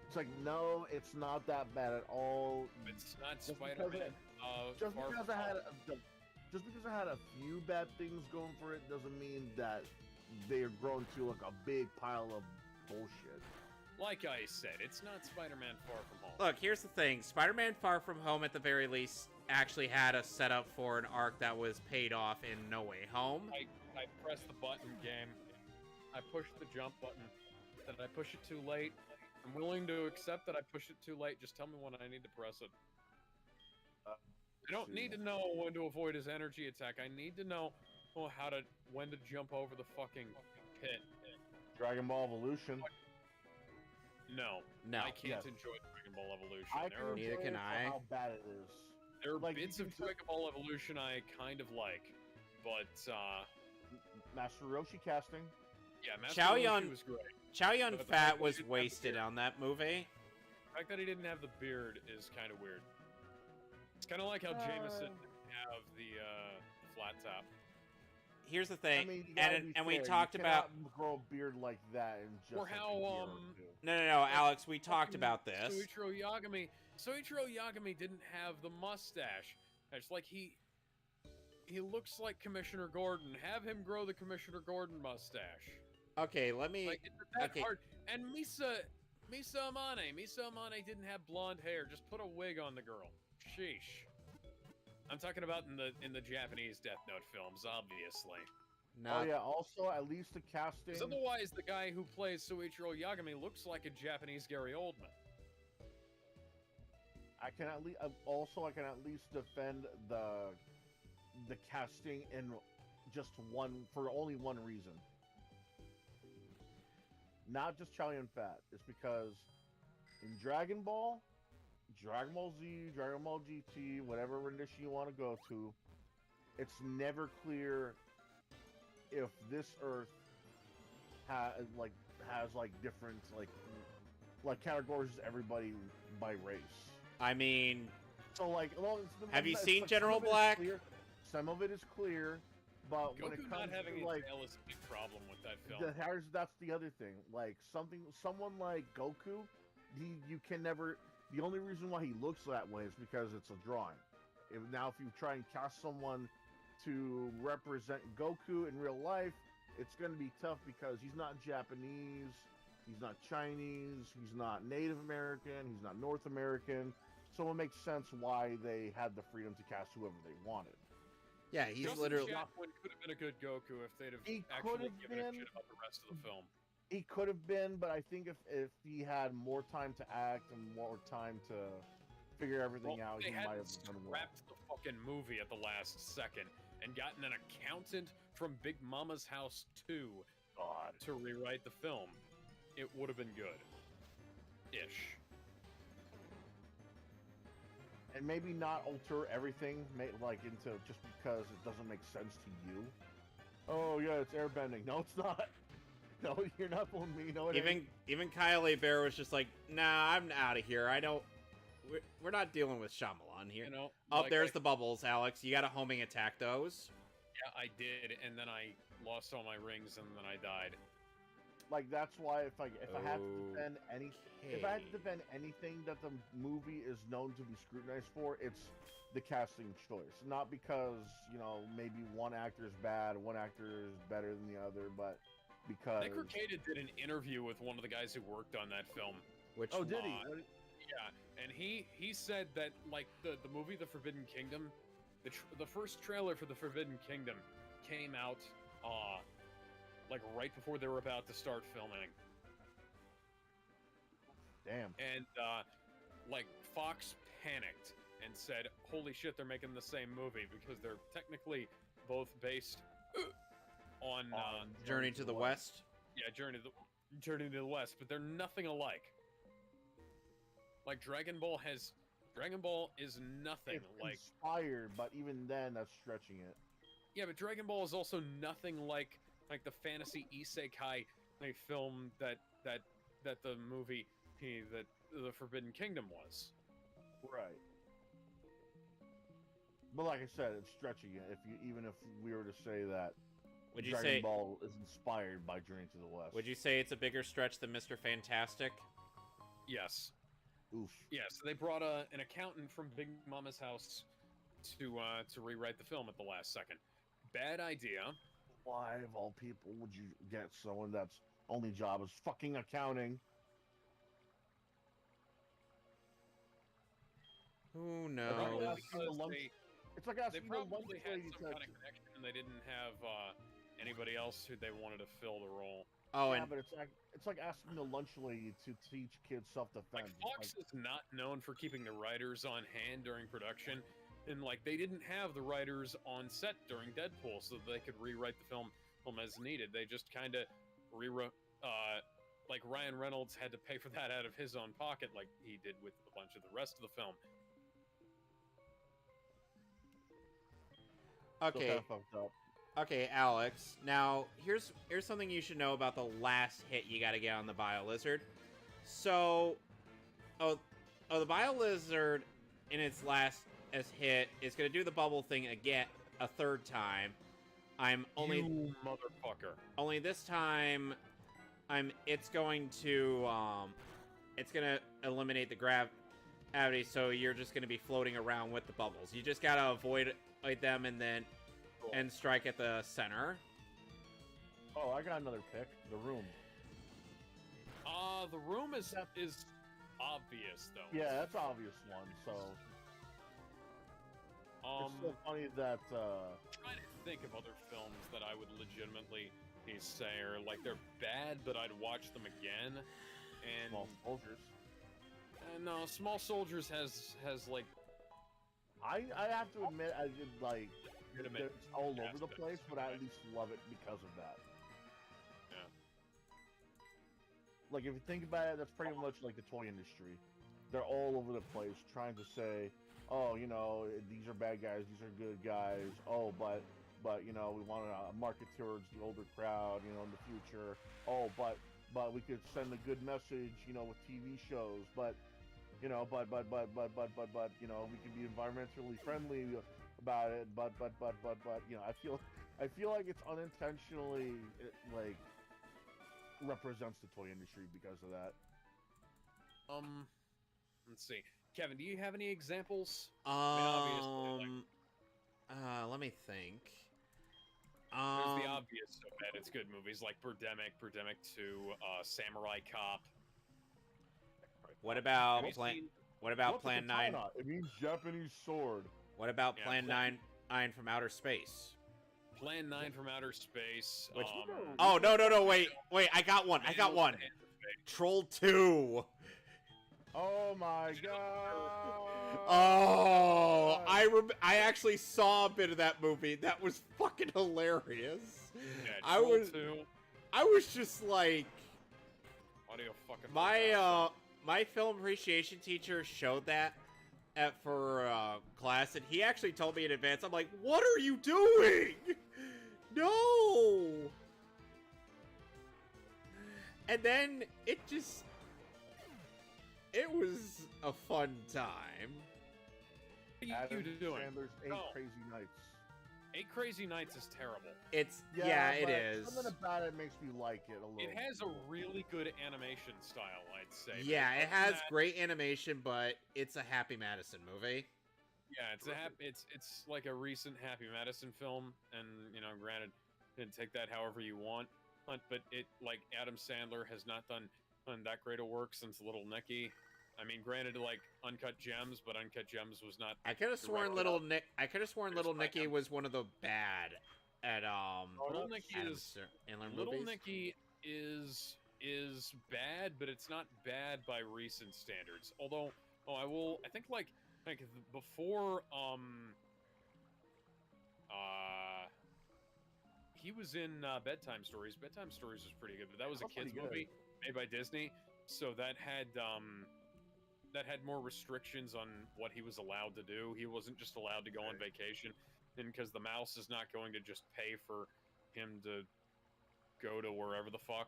It's like, no, it's not that bad at all. It's not Just Spider-Man. Just Far because From I had Home. just because I had a few bad things going for it doesn't mean that they're grown to like a big pile of bullshit. Like I said, it's not Spider-Man Far From Home. Look, here's the thing. Spider-Man Far From Home, at the very least, actually had a setup for an arc that was paid off in No Way Home. I pressed the button, game. I pushed the jump button. Did I push it too late? I'm willing to accept that I pushed it too late. Just tell me when I need to press it. I don't need to know when to avoid his energy attack. I need to know when to jump over the fucking pit. Dragon Ball Evolution. No. No. I can't Yes. enjoy Dragon Ball Evolution. Neither enjoy can it for I. How bad it is. There are Like, you bits can of say- Dragon Ball Evolution I kind of like, but Master Roshi casting. yeah, Master Chow Roshi Yun- was great. Chow Yun But the fact Fat that he was didn't have the wasted beard. on that movie. The fact that he didn't have the beard is kind of weird. It's kind of like how Jameson didn't have the flat top. Here's the thing, I mean, you gotta and be we fair, talked you about cannot grow a beard like that in just Or like how, a year or two. no, Alex, we talked Fucking about this. Soichiro Yagami didn't have the mustache. It's like he looks like Commissioner Gordon. Have him grow the Commissioner Gordon mustache. Okay, let me. Like, it's that okay. hard. And Misa Amane didn't have blonde hair. Just put a wig on the girl. Sheesh. I'm talking about in the Japanese Death Note films, obviously. Not, Oh yeah. Also, at least the casting. Because otherwise, the guy who plays Soichiro Yagami looks like a Japanese Gary Oldman. I can at least defend the casting in just only one reason. Not just Chow Yun Fat. It's because in Dragon Ball Z, Dragon Ball GT, whatever rendition you want to go to, it's never clear if this Earth has different categories everybody by race. I mean, So have you it's seen like, General some of it is Black? clear, some of it is clear, but when it Goku comes not having to a like tail is a big problem with that film. that's the other thing. Like someone like Goku, you can never. The only reason why he looks that way is because it's a drawing. If you try and cast someone to represent Goku in real life, it's going to be tough because he's not Japanese, he's not Chinese, he's not Native American, he's not North American. So it makes sense why they had the freedom to cast whoever they wanted. Yeah, he's Justin literally. Chapman could have been a good Goku if they'd have He actually could have given a been. shit about the rest of the film. He could have been, but I think if he had more time to act and more time to figure everything out, They he might hadn't have done well. scrapped the fucking movie at the last second and gotten an accountant from Big Mama's House 2 God. to rewrite the film. It would have been good. Ish. And maybe not alter everything, into just because it doesn't make sense to you. Oh yeah, it's airbending. No, it's not. No, you're not fooling me. No, it ain't. Even Kyle A. Bear was just like, nah, I'm out of here. I don't. We're not dealing with Shyamalan here. You know? Oh, like there's the bubbles, Alex. You got to homing attack those. Yeah, I did, and then I lost all my rings, and then I died. Like that's why if I had to defend if I had to Okay. defend anything that the movie is known to be scrutinized for, it's the casting choice. Not because maybe one actor is bad, one actor is better than the other, but because Ecruteak did an interview with one of the guys who worked on that film. Which oh, did he? Yeah, and he said that like the movie The Forbidden Kingdom, the first trailer for The Forbidden Kingdom came out like right before they were about to start filming. Damn. And like Fox panicked and said, "Holy shit, they're making the same movie because they're technically both based on Journey to the West. Yeah, Journey to the West, but they're nothing alike. Like Dragon Ball is nothing It's like inspired, but even then, that's stretching it. Yeah, but Dragon Ball is also nothing like the fantasy isekai like film that the movie that the Forbidden Kingdom was. Right. But like I said, it's stretching it. Even if we were to say that Would you Dragon say Ball is inspired by Journey to the West. Would you say it's a bigger stretch than Mr. Fantastic? Yes. Oof. Yeah, so they brought an accountant from Big Mama's house to rewrite the film at the last second. Bad idea. Why, of all people, would you get someone that's only job is fucking accounting? Who Probably knows? asking the lunch- It's like They asking the lunch probably had lady some to. kind of connection, and they didn't have anybody else who they wanted to fill the role. Oh, Yeah, and but it's like asking the lunch lady to teach kids self-defense. Like Fox is not known for keeping the writers on hand during production, and like they didn't have the writers on set during Deadpool, so they could rewrite the film as needed. They just kind of rewrote. Like Ryan Reynolds had to pay for that out of his own pocket, like he did with a bunch of the rest of the film. So okay, kinda fucked up. okay, Alex. Now here's something you should know about the last hit you got to get on the BioLizard. So, the BioLizard in its last hit is gonna do the bubble thing again a third time. You motherfucker. Only this time, it's going to it's gonna eliminate the gravity, so you're just gonna be floating around with the bubbles. You just gotta avoid them and then and strike at the center. Oh, I got another pick. The Room. The Room is obvious though. Yeah, that's an obvious one. So it's so funny that. Trying to think of other films that I would legitimately say are like they're bad, but I'd watch them again. And Small Soldiers. No, Small Soldiers has like I have to admit, I did like legitimate it's all over the aspects, place, but I right? at least love it because of that. Yeah. Like if you think about it, that's pretty much like the toy industry. They're all over the place trying to say, oh, you know, these are bad guys, these are good guys. Oh, but you know, we want to market towards the older crowd, you know, in the future. Oh, but we could send a good message, you know, with TV shows. But you know, but you know, we can be environmentally friendly about it. But you know, I feel like it's unintentionally like represents the toy industry because of that. Let's see, Kevin, do you have any examples? Let me think. There's the obvious so bad it's good movies like Birdemic 2, Samurai Cop. What about Have you Plan? seen- What about What's a Plan 9? katana? It means Japanese sword. What about Yeah, Plan Plan- 9 from Outer Space? Plan 9 from Outer Space. Which- No. Oh no! Wait! I got one. Troll 2. Oh my god! Oh, I actually saw a bit of that movie. That was fucking hilarious. Yeah, I Troll was 2. I was just like, Audio fucking. my film appreciation teacher showed that for class, and he actually told me in advance. I'm like, what are you doing? No. And then it was a fun time. What are Adam you doing? Sandler's Eight No. Crazy Nights. 8 Crazy Nights is terrible. It's yeah, it but is. Something about it makes me like it a little. It has a really good animation style, I'd say. but Yeah, it other has than that- great animation, but it's a Happy Madison movie. Yeah, it's like a recent Happy Madison film, and you know, granted, you can take that however you want. but it like Adam Sandler has not done that great of work since Little Nicky. I mean, granted, like Uncut Gems, but Uncut Gems was not. I could have sworn directed Little Nicky was one of the bad at Little Nicky Adam is Sandler Little movies. Nicky is bad, but it's not bad by recent standards. Although, I think like before he was in Bedtime Stories. Bedtime Stories was pretty good, but that was a kids movie made by Disney, so that had more restrictions on what he was allowed to do. He wasn't just allowed to go on vacation, and because the mouse is not going to just pay for him to go to wherever the fuck.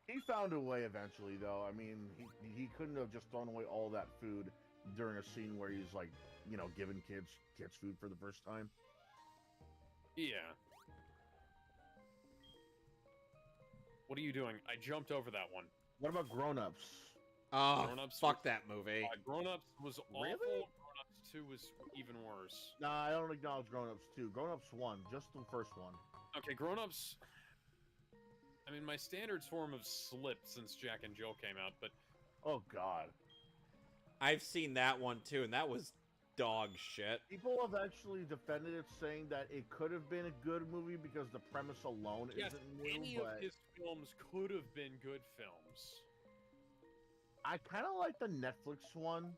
He found a way eventually, though. I mean, he couldn't have just thrown away all that food during a scene where he's like, you know, giving kids food for the first time. Yeah. What are you doing? I jumped over that one. What about Grown Ups? Oh, Grown-Ups fuck was- that movie. Grown Ups was awful. Really? Grown Ups 2 was even worse. Nah, I don't acknowledge Grown Ups 2. Grown Ups 1, just the first one. Okay, Grown Ups. I mean, my standards for him have slipped since Jack and Jill came out, but Oh God. I've seen that one too, and that was dog shit. People have actually defended it, saying that it could have been a good movie because the premise alone yes, isn't new. any But of his films could have been good films. I kind of like the Netflix one.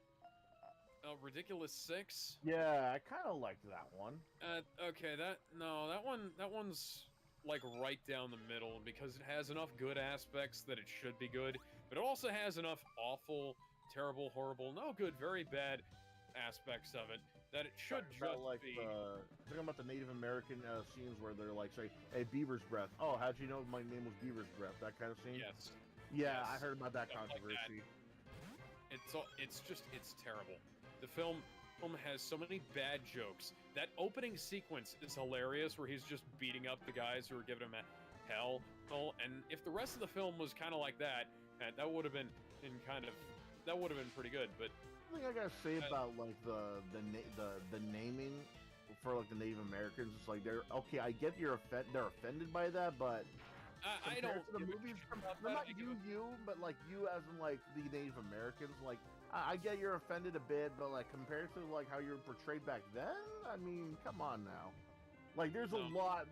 Ridiculous 6. Yeah, I kind of liked that one. Okay, that one's like right down the middle because it has enough good aspects that it should be good, but it also has enough awful, terrible, horrible, no good, very bad aspects of it that it should just like be. Talking about the Native American scenes where they're like, say, "Hey, Beaver's Breath." Oh, how'd you know my name was Beaver's Breath? That kind of scene. Yes. Yeah, Yes. I heard about that Stuff like that. controversy. It's terrible. The film has so many bad jokes. That opening sequence is hilarious, where he's just beating up the guys who are giving him hell. And if the rest of the film was kind of like that, that would have been pretty good. But The thing I gotta say about like the naming for like the Native Americans, it's like they're okay. I get they're offended by that, but I compared don't. to the give a movies, shit about they're that. not you, but like you as in like the Native Americans. Like I get you're offended a bit, but like compared to like how you're portrayed back then, I mean, come on now. Like there's a lot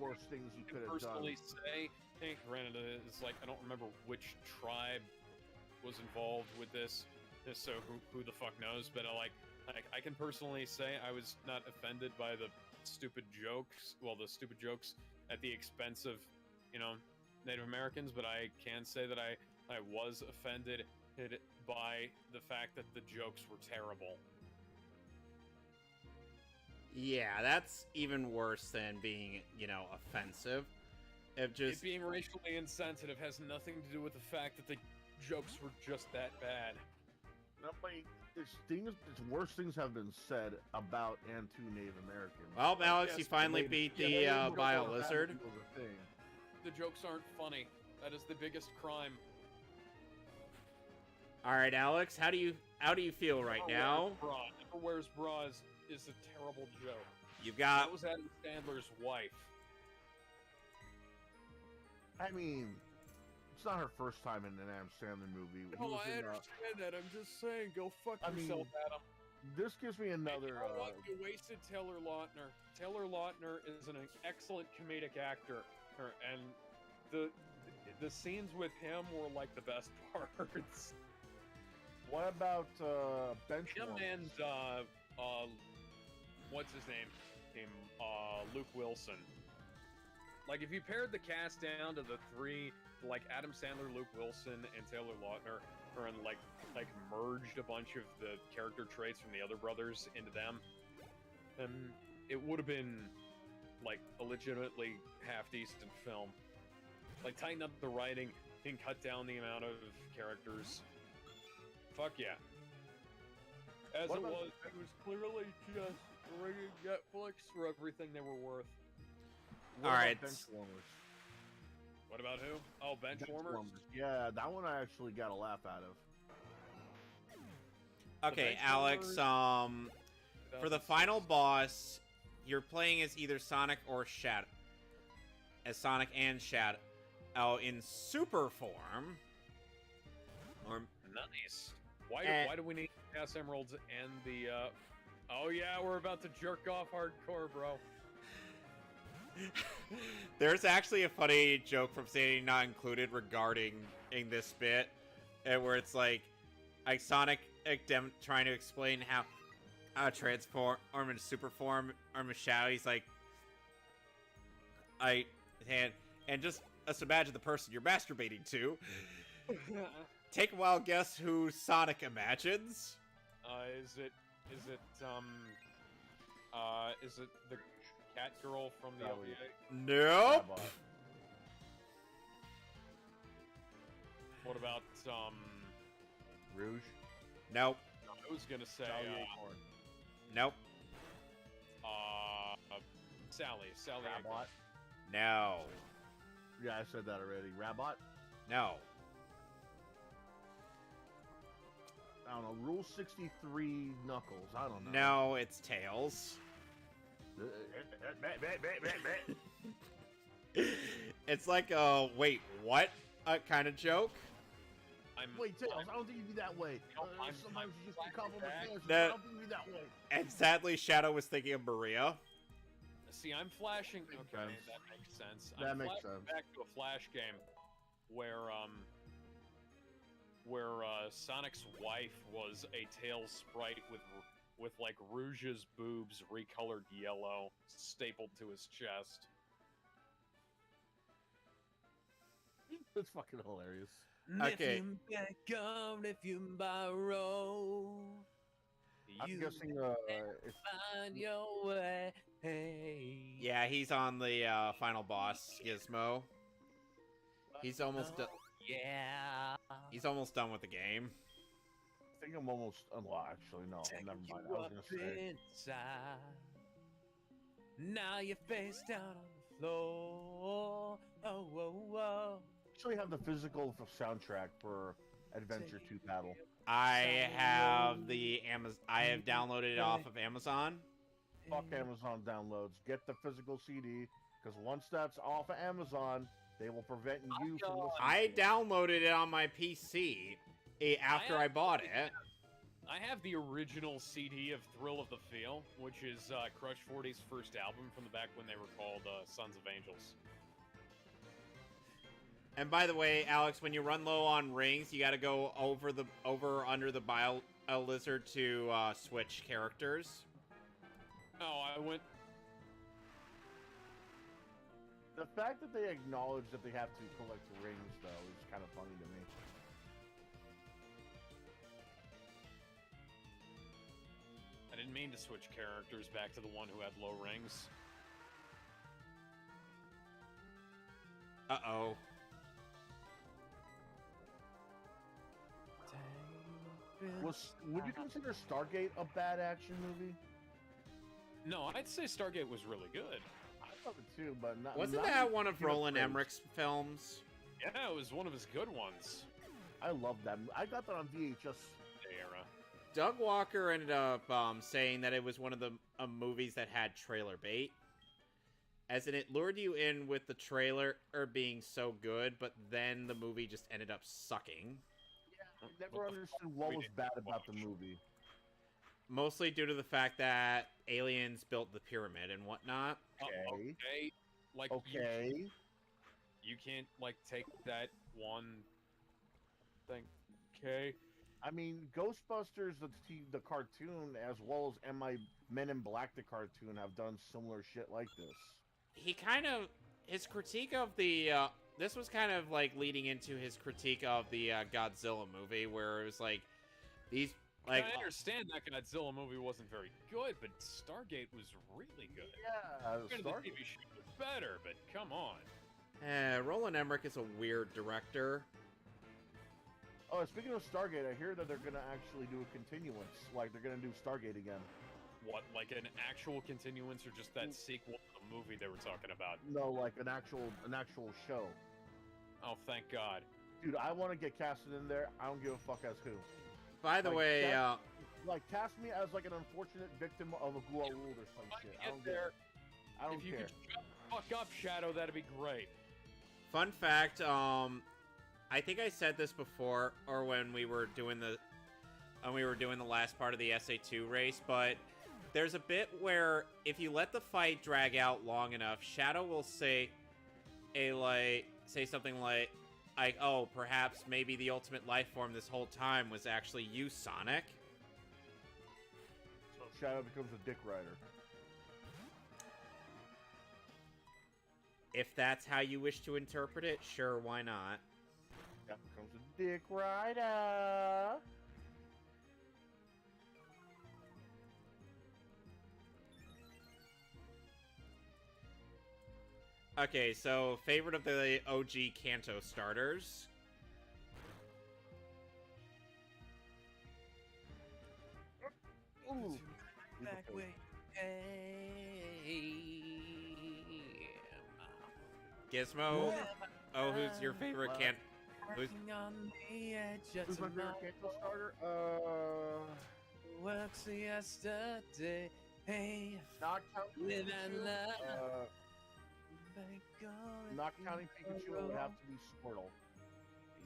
worse things you could have done. Personally say, hey, granted, it's like I don't remember which tribe was involved with this, so who the fuck knows? But I can personally say I was not offended by the stupid jokes. Well, the stupid jokes at the expense of, Native Americans. But I can say that I was offended by the fact that the jokes were terrible. Yeah, that's even worse than being, offensive. It Being racially insensitive has nothing to do with the fact that the jokes were just that bad. Worse things have been said about and to Native Americans. Well, Alex, Yes, you finally beat the Bio Lizard. The jokes aren't funny. That is the biggest crime. All right, Alex, how do you feel right now? Never Wears Bra is a terrible joke. You've got. That was Adam Sandler's wife. I mean, it's not her first time in an Adam Sandler movie. No, I understand that. I'm just saying, go fuck yourself, Adam. This gives me another. You know what? You wasted Taylor Lautner. Taylor Lautner is an excellent comedic actor, and the scenes with him were like the best parts. What about Him Benchwarmers? and what's his name? Luke Wilson. Like, if you pared the cast down to the three, like Adam Sandler, Luke Wilson, and Taylor Lautner, and like merged a bunch of the character traits from the other brothers into them, then it would have been like a legitimately half decent film. Like, tighten up the writing and cut down the amount of characters. Fuck yeah. As What it about- was clearly just rigging Netflix for everything they were worth. What All about right. Benchwarmers? What about who? Oh, Benchwarmers? Yeah, that one I actually got a laugh out of. Okay, Benchwarmers- Alex. For the final boss, you're playing as either Sonic or Shadow. as Sonic and Shadow in super form. Or Nice. Why And- do we need Chaos Emeralds and the? Oh yeah, we're about to jerk off hardcore, bro. there's actually a funny joke from Sanity Not Included regarding in this bit, where it's like Sonic trying to explain how transform in super form or Shadow. He's like, and just imagine the person you're masturbating to. Take a wild guess who Sonic imagines. Is it the cat girl from the Probably. OVA? Nope. Rabot. What about Rouge. Nope. I was gonna say Sally Acorn. Nope. Sally. Rabot. No. Yeah, I said that already. Rabot. No. I don't know. Rule 63 Knuckles. I don't know. No, it's Tails. It's like a wait, what? Kind of joke. Wait, Tails, I don't think you'd be that way. I'm Sometimes you just compliment fans. That- I don't think you'd be that way. And sadly, Shadow was thinking of Maria. See, I'm flashing. Makes Okay, sense. that makes sense. That I'm makes flashing sense. back to a Flash game where Sonic's wife was a tail sprite with like Rouge's boobs recolored yellow stapled to his chest. That's fucking hilarious. Okay. If you borrow, I'm guessing it's find your way. Yeah, he's on the final boss, Gizmo. He's almost done. Yeah. He's almost done with the game. I think I'm almost. Well, actually, no. Never mind. I was gonna say. Inside. Now you're face down on the floor. Oh, whoa, whoa. Actually, have the physical soundtrack for Adventure 2 Battle. I have the Amazon. I have downloaded it off of Amazon. Fuck Amazon downloads. Get the physical CD, because once that's off of Amazon, they will prevent you from listening. I to it. downloaded it on my PC after I bought it. I have the original CD of Thrill of the Feel, which is Crush 40's first album from the back when they were called Sons of Angels. And by the way, Alex, when you run low on rings, you got to go over under the Bio Lizard to switch characters. Oh, I went. The fact that they acknowledge that they have to collect rings, though, is kind of funny to me. I didn't mean to switch characters back to the one who had low rings. Uh-oh. Would you consider Stargate a bad action movie? No, I'd say Stargate was really good. I thought it too, but not. Wasn't not that one of you know, Roland praise. Emmerich's films? Yeah, it was one of his good ones. I love that. I got that on VHS. The era. Doug Walker ended up saying that it was one of the movies that had trailer bait. As in, it lured you in with the trailer being so good, but then the movie just ended up sucking. I never understood what was bad about the movie. Mostly due to the fact that aliens built the pyramid and whatnot. Okay. Okay. Like Okay. you can't like take that one thing. Okay. I mean, Ghostbusters, the cartoon, as well as Men in Black, the cartoon, have done similar shit like this. He kind of, his critique of the, this was kind of like leading into his critique of the Godzilla movie, where it was like, these, like, I understand that Godzilla movie wasn't very good, but Stargate was really good. Yeah, The TV show was better, but come on. Roland Emmerich is a weird director. Oh, speaking of Stargate, I hear that they're gonna actually do a continuance. Like, they're gonna do Stargate again. What, like an actual continuance or just that sequel to the movie they were talking about? No, like an actual show. Oh, thank God. Dude, I want to get casted in there. I don't give a fuck as who. By the Like, way, Like, cast me as like an unfortunate victim of a Gua'uld or some shit. I don't get it. I don't if you care. could shut the fuck up, Shadow, that'd be great. Fun fact, I think I said this before, or when we were doing the last part of the SA2 race, but there's a bit where if you let the fight drag out long enough, Shadow will say something like, oh, perhaps maybe the ultimate life form this whole time was actually you, Sonic. So Shadow becomes a dick rider. If that's how you wish to interpret it, sure, why not? Shadow becomes a dick rider. Okay, so favorite of the OG Kanto starters. Ooh. Back way. Gizmo. Oh, who's your favorite Kanto? Who's on the edge Who's my favorite Kanto starter? Works yesterday. Hey, Not counting Live Pikachu. and learn. Not counting Pikachu, it would have to be Squirtle.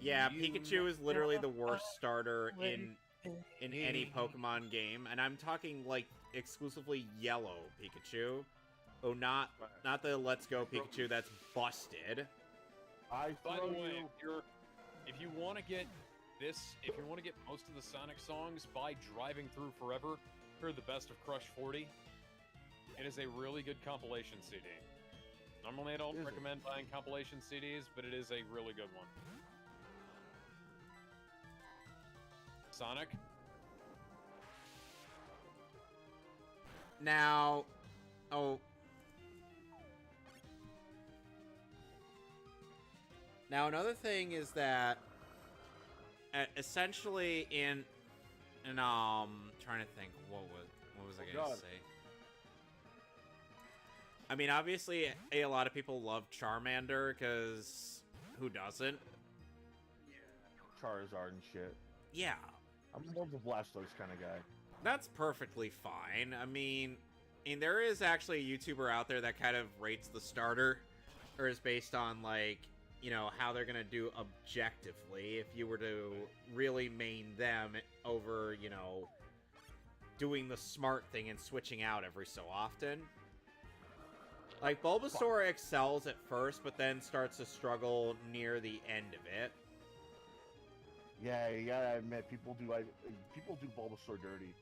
Yeah, Pikachu is literally the worst starter in any Pokemon game, and I'm talking like exclusively yellow Pikachu. Oh, not the Let's Go Pikachu that's busted. I By throw the way, you. if you want to get most of the Sonic songs by driving through forever, hear the best of Crush 40. It is a really good compilation CD. Normally I don't recommend buying compilation CDs, but it is a really good one. Sonic? Now, another thing is that essentially in trying to think what was I gonna say? I mean, obviously, a lot of people love Charmander, because who doesn't? Charizard and shit. Yeah. I'm more of a Blastoise kind of guy. That's perfectly fine. I mean, there is actually a YouTuber out there that kind of rates the starter, or is based on, like, you know, how they're gonna do objectively if you were to really main them over, you know, doing the smart thing and switching out every so often. Like, Bulbasaur excels at first, but then starts to struggle near the end of it. Yeah, you gotta admit, people do Bulbasaur dirty.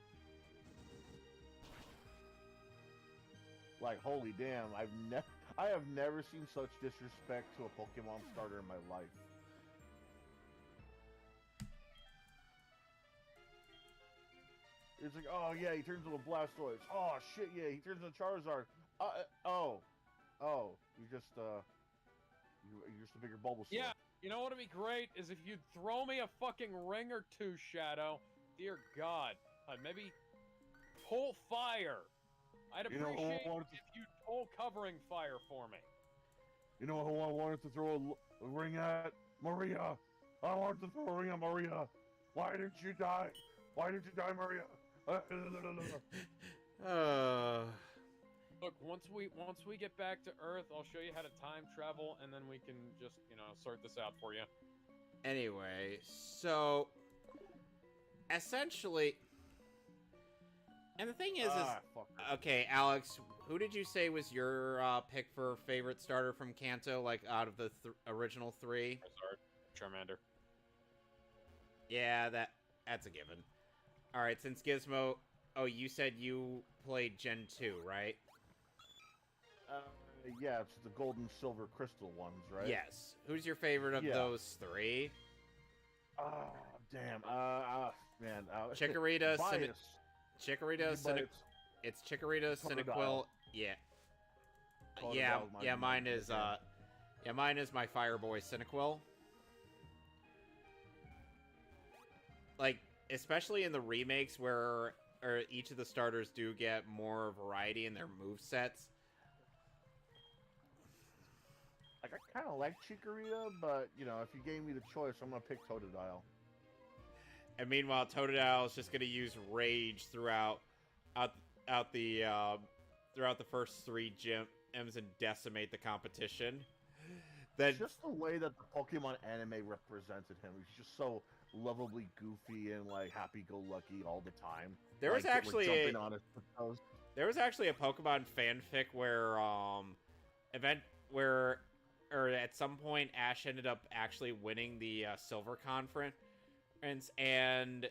Like, holy damn, I have never seen such disrespect to a Pokemon starter in my life. It's like, oh yeah, he turns into a Blastoise. Oh shit, yeah, he turns into Charizard. You're just a bigger Bulbasaur. Yeah, you know what would be great is if you'd throw me a fucking ring or two, Shadow. Dear God, maybe pull fire. I'd appreciate if you'd pull covering fire for me. You know who I wanted to throw a ring at? Maria. I wanted to throw a ring at Maria. Why didn't you die? Why didn't you die, Maria? Look, once we get back to Earth, I'll show you how to time travel, and then we can just, you know, sort this out for you. Anyway, so essentially, and the thing is okay, Alex, who did you say was your pick for favorite starter from Kanto, like out of the original three? Charmander. Yeah, that's a given. All right, since Gizmo, you said you played Gen 2, right? Yeah, it's the gold and silver crystal ones, right? Yes. Who's your favorite of those three? Oh, damn. Man. Chikorita, Chikorita, it's Chikorita, Cyndaquil. Yeah. Mine is my Fireboy Cyndaquil. Like, especially in the remakes where each of the starters do get more variety in their movesets. Like, I kind of like Chikorita, but, you know, if you gave me the choice, I'm going to pick Totodile. And meanwhile, Totodile is just going to use Rage throughout the throughout the first 3 gyms and decimate the competition. Then Just the way that the Pokemon anime represented him. He's just so lovably goofy and like happy-go-lucky all the time. there was Like, actually jumping on his toes. there was actually a Pokemon fanfic where at some point Ash ended up actually winning the Silver Conference, and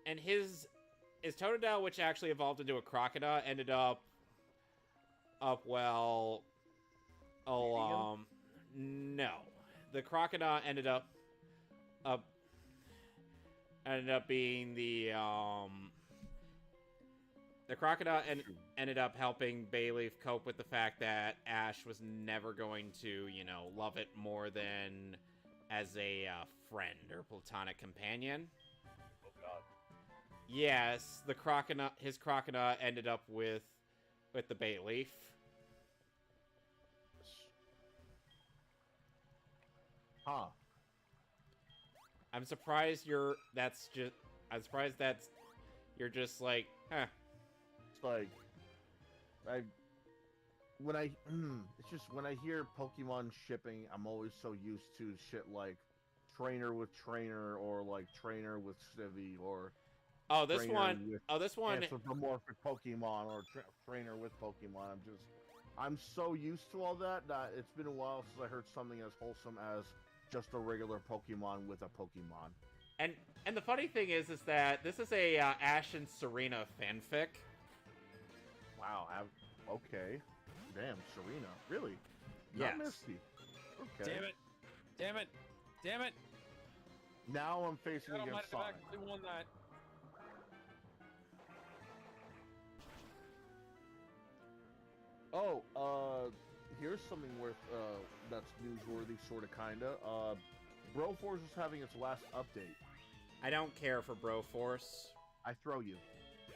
his Totodile, which actually evolved into a Crocodile, ended up no, the Crocodile ended up being the Crocodile ended up helping Bayleaf cope with the fact that Ash was never going to, love it more than as a friend or platonic companion. Oh god. Yes, his Crocodile ended up with the Bayleaf. Huh. I'm surprised you're just like, huh. It's like it's just when I hear Pokemon shipping, I'm always so used to shit like trainer with trainer or like trainer with Civi or This one anthropomorphic Pokemon or trainer with Pokemon. I'm so used to all that it's been a while since I heard something as wholesome as just a regular Pokemon with a Pokemon. And the funny thing is that this is a Ash and Serena fanfic. Wow. Okay. Damn, Serena. Really? Yes. Not Misty. Okay. Damn it! Now I'm facing I might against have Sonic. actually won that. Oh, here's something that's newsworthy, sorta, kinda. Broforce is having its last update. I don't care for Broforce. I throw you.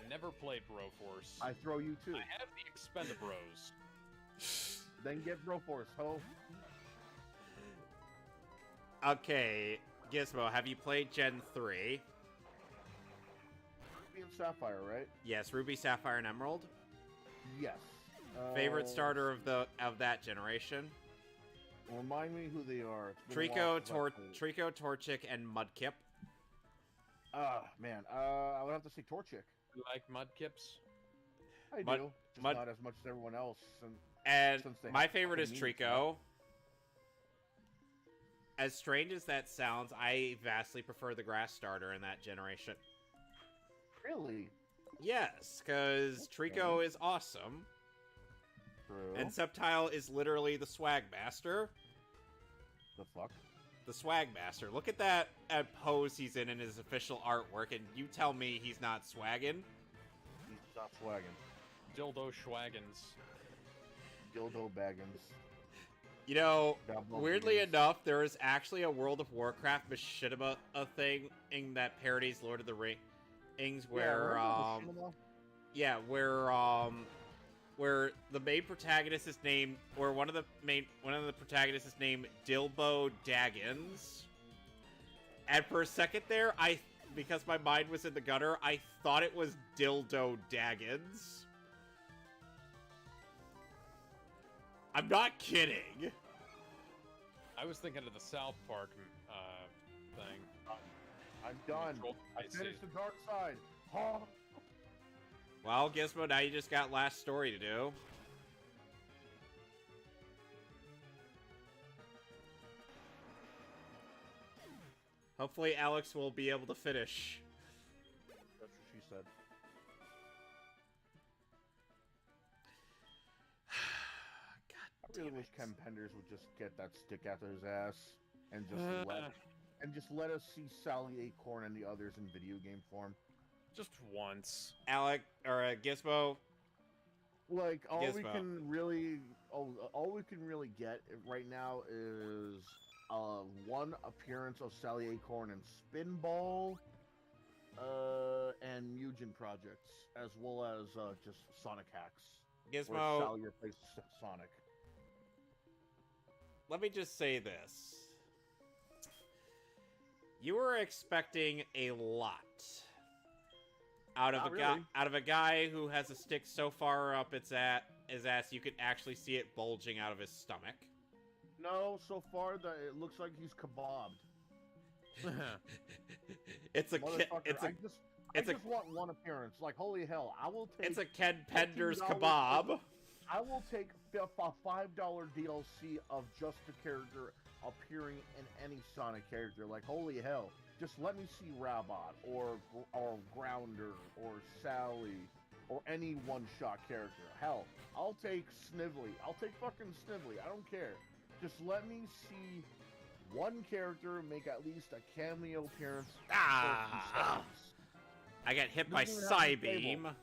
Never played Broforce. I throw you too. I have the Expendabros. Then get Broforce, ho. Okay, Gizmo, have you played Gen 3? Ruby and Sapphire, right? Yes, Ruby, Sapphire, and Emerald. Yes. Favorite starter of that generation? Remind me who they are. It's been a while since I played. Trico, Torchic, and Mudkip. Man. I would have to say Torchic. You like Mudkips? I do. Just not as much as everyone else. And since they my have favorite is fucking memes, Trico. As strange as that sounds, I vastly prefer the grass starter in that generation. Really? Yes, because Trico is awesome. True. And Sceptile is literally the swag master. The fuck? The swag master. Look at that pose he's in his official artwork, and you tell me he's not swagging? He's not swagging. Dildo Schwaggins. Dildo Baggins. You know, Double weirdly beans. enough, there is actually a World of Warcraft machinima thing that parodies Lord of the Rings, where where the main protagonist is named, or one of the protagonists is named Dilbo Daggins. And for a second there, because my mind was in the gutter, I thought it was Dildo Daggins. I'm not kidding. I was thinking of the South Park thing. I'm done. I finished the dark side. Huh? Well, Gizmo, now you just got last story to do. Hopefully Alex will be able to finish. That's what she said. God I really damn wish it. Ken Penders would just get that stick out of his ass and just let us see Sally Acorn and the others in video game form. Just once. Alec, or Gizmo. Like all we Gizmo. can really get right now is one appearance of Sally Acorn in Spinball, and Mugen projects, as well as just Sonic Hacks. Where Gizmo, Sally replaces Sonic. let me just say this. You were expecting a lot Out of Not a guy, really. out of a guy who has a stick so far up his ass, you could actually see it bulging out of his stomach. No, so far that it looks like he's kebabbed. It's a Motherfucker, I it's a just want one appearance. Like, holy hell, I will take. it's a Ken Pender's $15 kebab. I will take a $5 DLC of just the character appearing in any Sonic character. Like, holy hell, just let me see Rabot or Grounder or Sally or any one-shot character. Hell, I'll take Snively. I'll take fucking Snively. I don't care. Just let me see one character make at least a cameo appearance. Ah! I got hit by Doesn't even have to be Psybeam. playable.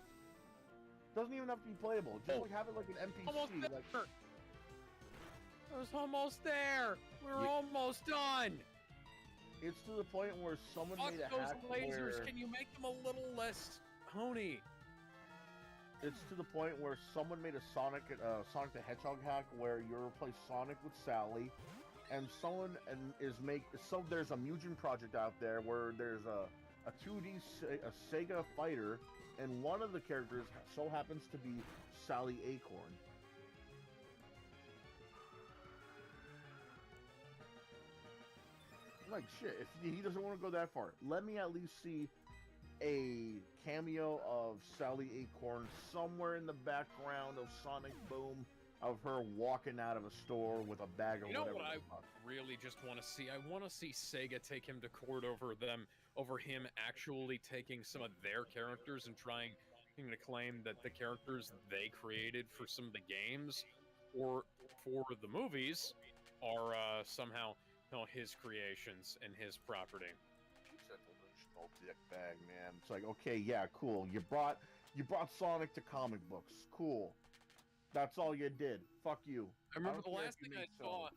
Doesn't even have to be playable. Just like have it like an NPC. Almost Like, there. I was almost there. We're almost done. it's to the point where someone Fuck made a those hack lasers. where Can you make them a little less honey? it's to the point where someone made a Sonic the Hedgehog hack where you replace Sonic with Sally, and there's a Mugen project out there where there's a 2D Sega fighter, and one of the characters so happens to be Sally Acorn. Like, shit, if he doesn't want to go that far, let me at least see a cameo of Sally Acorn somewhere in the background of Sonic Boom, of her walking out of a store with a bag of You know whatever. what I the fuck. really just want to see? I want to see Sega take him to court over him actually taking some of their characters and trying to claim that the characters they created for some of the games or for the movies are somehow his creations and his property. That delusional dick bag, man. It's like, okay, yeah, cool. You brought Sonic to comic books. Cool. That's all you did. Fuck you. I remember don't the care last if you thing I made saw. Sonic.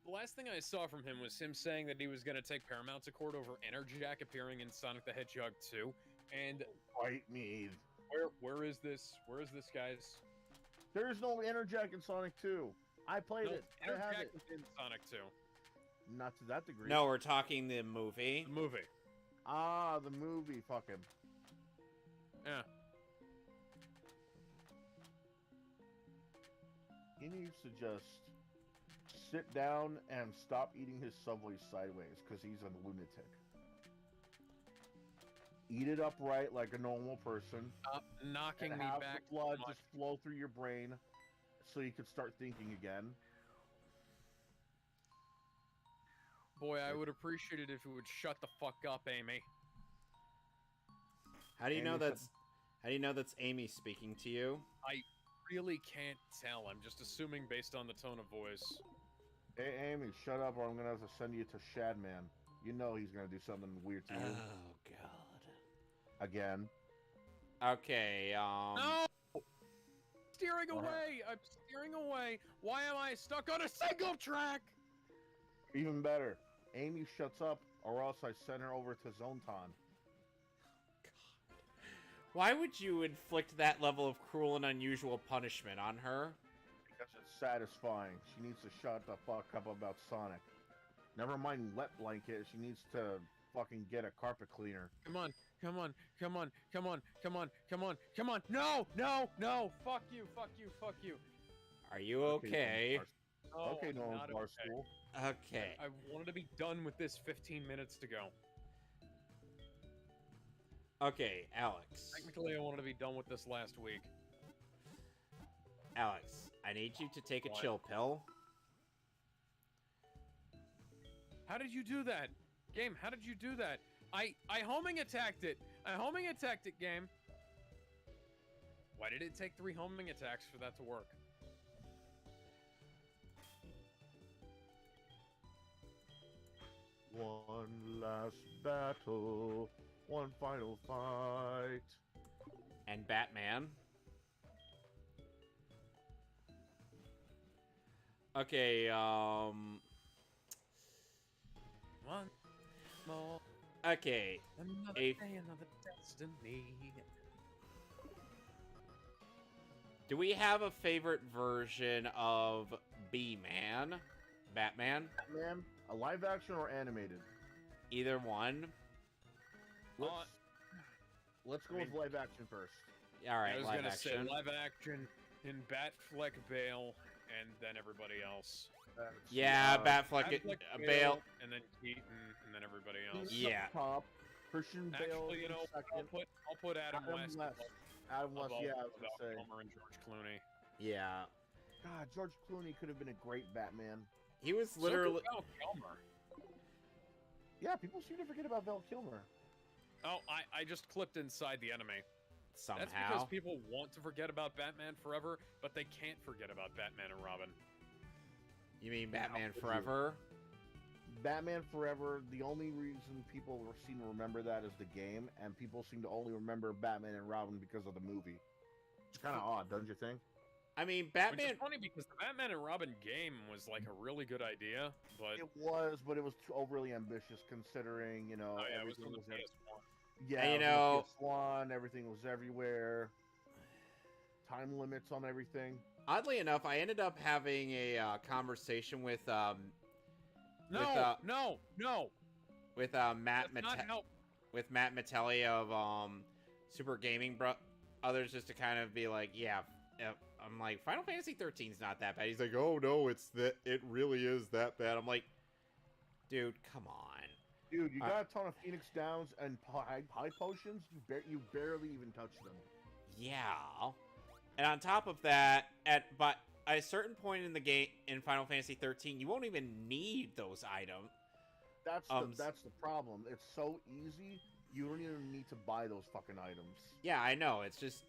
The last thing I saw from him was him saying that he was going to take Paramount to court over Enerjack appearing in Sonic the Hedgehog 2. And Fight me. where is this? Where is this, guys? There is no Enerjack in Sonic 2. I played No, it. I have Enerjack it. was in Sonic 2. Not to that degree. No, we're talking the movie. The movie. Ah, the movie. Fuck him. Yeah. He needs to just sit down and stop eating his Subway sideways because he's a lunatic. Eat it upright like a normal person. Stop knocking And me have back. the blood so much. just flow through your brain so you can start thinking again. Boy, I would appreciate it if you would shut the fuck up, Amy. How do you Amy know said- that's How do you know that's Amy speaking to you? Really can't tell. I'm just assuming based on the tone of voice. Hey, Amy, shut up or I'm going to have to send you to Shadman. You know he's going to do something weird to you. Oh god. Again. Okay, No! Steering What away! I'm steering away! Why am I stuck on a single track? Even better. Amy shuts up or else I send her over to Zontan. Why would you inflict that level of cruel and unusual punishment on her? Because it's satisfying. She needs to shut the fuck up about Sonic. Never mind wet blanket. She needs to fucking get a carpet cleaner. Come on, come on, come on, come on, come on, come on, come on. No, no, no! Fuck you, fuck you, fuck you. Are you okay? No, Okay, I'm no not bar okay. school. Okay. I wanted to be done with this 15 minutes to go. Okay, Alex. Technically, I wanted to be done with this last week. Alex, I need you to take a What? chill pill. How did you do that? Game, how did you do that? I homing attacked it. I homing attacked it, game. Why did it take 3 homing attacks for that to work? One last battle. One final fight. And Batman. Okay, One more. okay. Another A- day, another destiny. Do we have a favorite version of B-Man? Batman? Batman, a live action or animated? Either one? Let's, Let's go with live action first. All right, I was live gonna action. say live action in Batfleck, Bale, and then everybody else. Yeah, Batfleck, Batfleck, Bale. and then Keaton, and then everybody else. Yeah. Top. Christian Bale. Actually, you know, second. I'll put Adam West Adam West. above, Yeah, I was above gonna say. Kilmer and George Clooney. Yeah. God, George Clooney could have been a great Batman. He was literally. So could Val Kilmer. Yeah, people seem to forget about Val Kilmer. Oh, I just clipped inside the enemy. Somehow. That's because people want to forget about Batman Forever, but they can't forget about Batman and Robin. You mean Batman Forever? Batman Forever, the only reason people seem to remember that is the game, and people seem to only remember Batman and Robin because of the movie. It's kind of odd, don't you think? I mean, Which Batman. is funny because the Batman and Robin game was like a really good idea, but It was, but it was too overly ambitious considering, you know, oh yeah, it was everything on the was PS1. yeah, And, you it was know- on PS1, everything was everywhere. Time limits on everything. Oddly enough, I ended up having a conversation with No, Matt that's not help. with Matt Mattelli of Super Gaming Others, just to kind of be like, yeah. I'm like, Final Fantasy 13 is not that bad. He's like, oh no, it really is that bad. I'm like, dude, come on. Dude, you got a ton of Phoenix Downs and high potions. You barely even touch them. Yeah. And on top of that, but at a certain point in the game in Final Fantasy 13, you won't even need those items. That's the problem. It's so easy. You don't even need to buy those fucking items. Yeah, I know. It's just,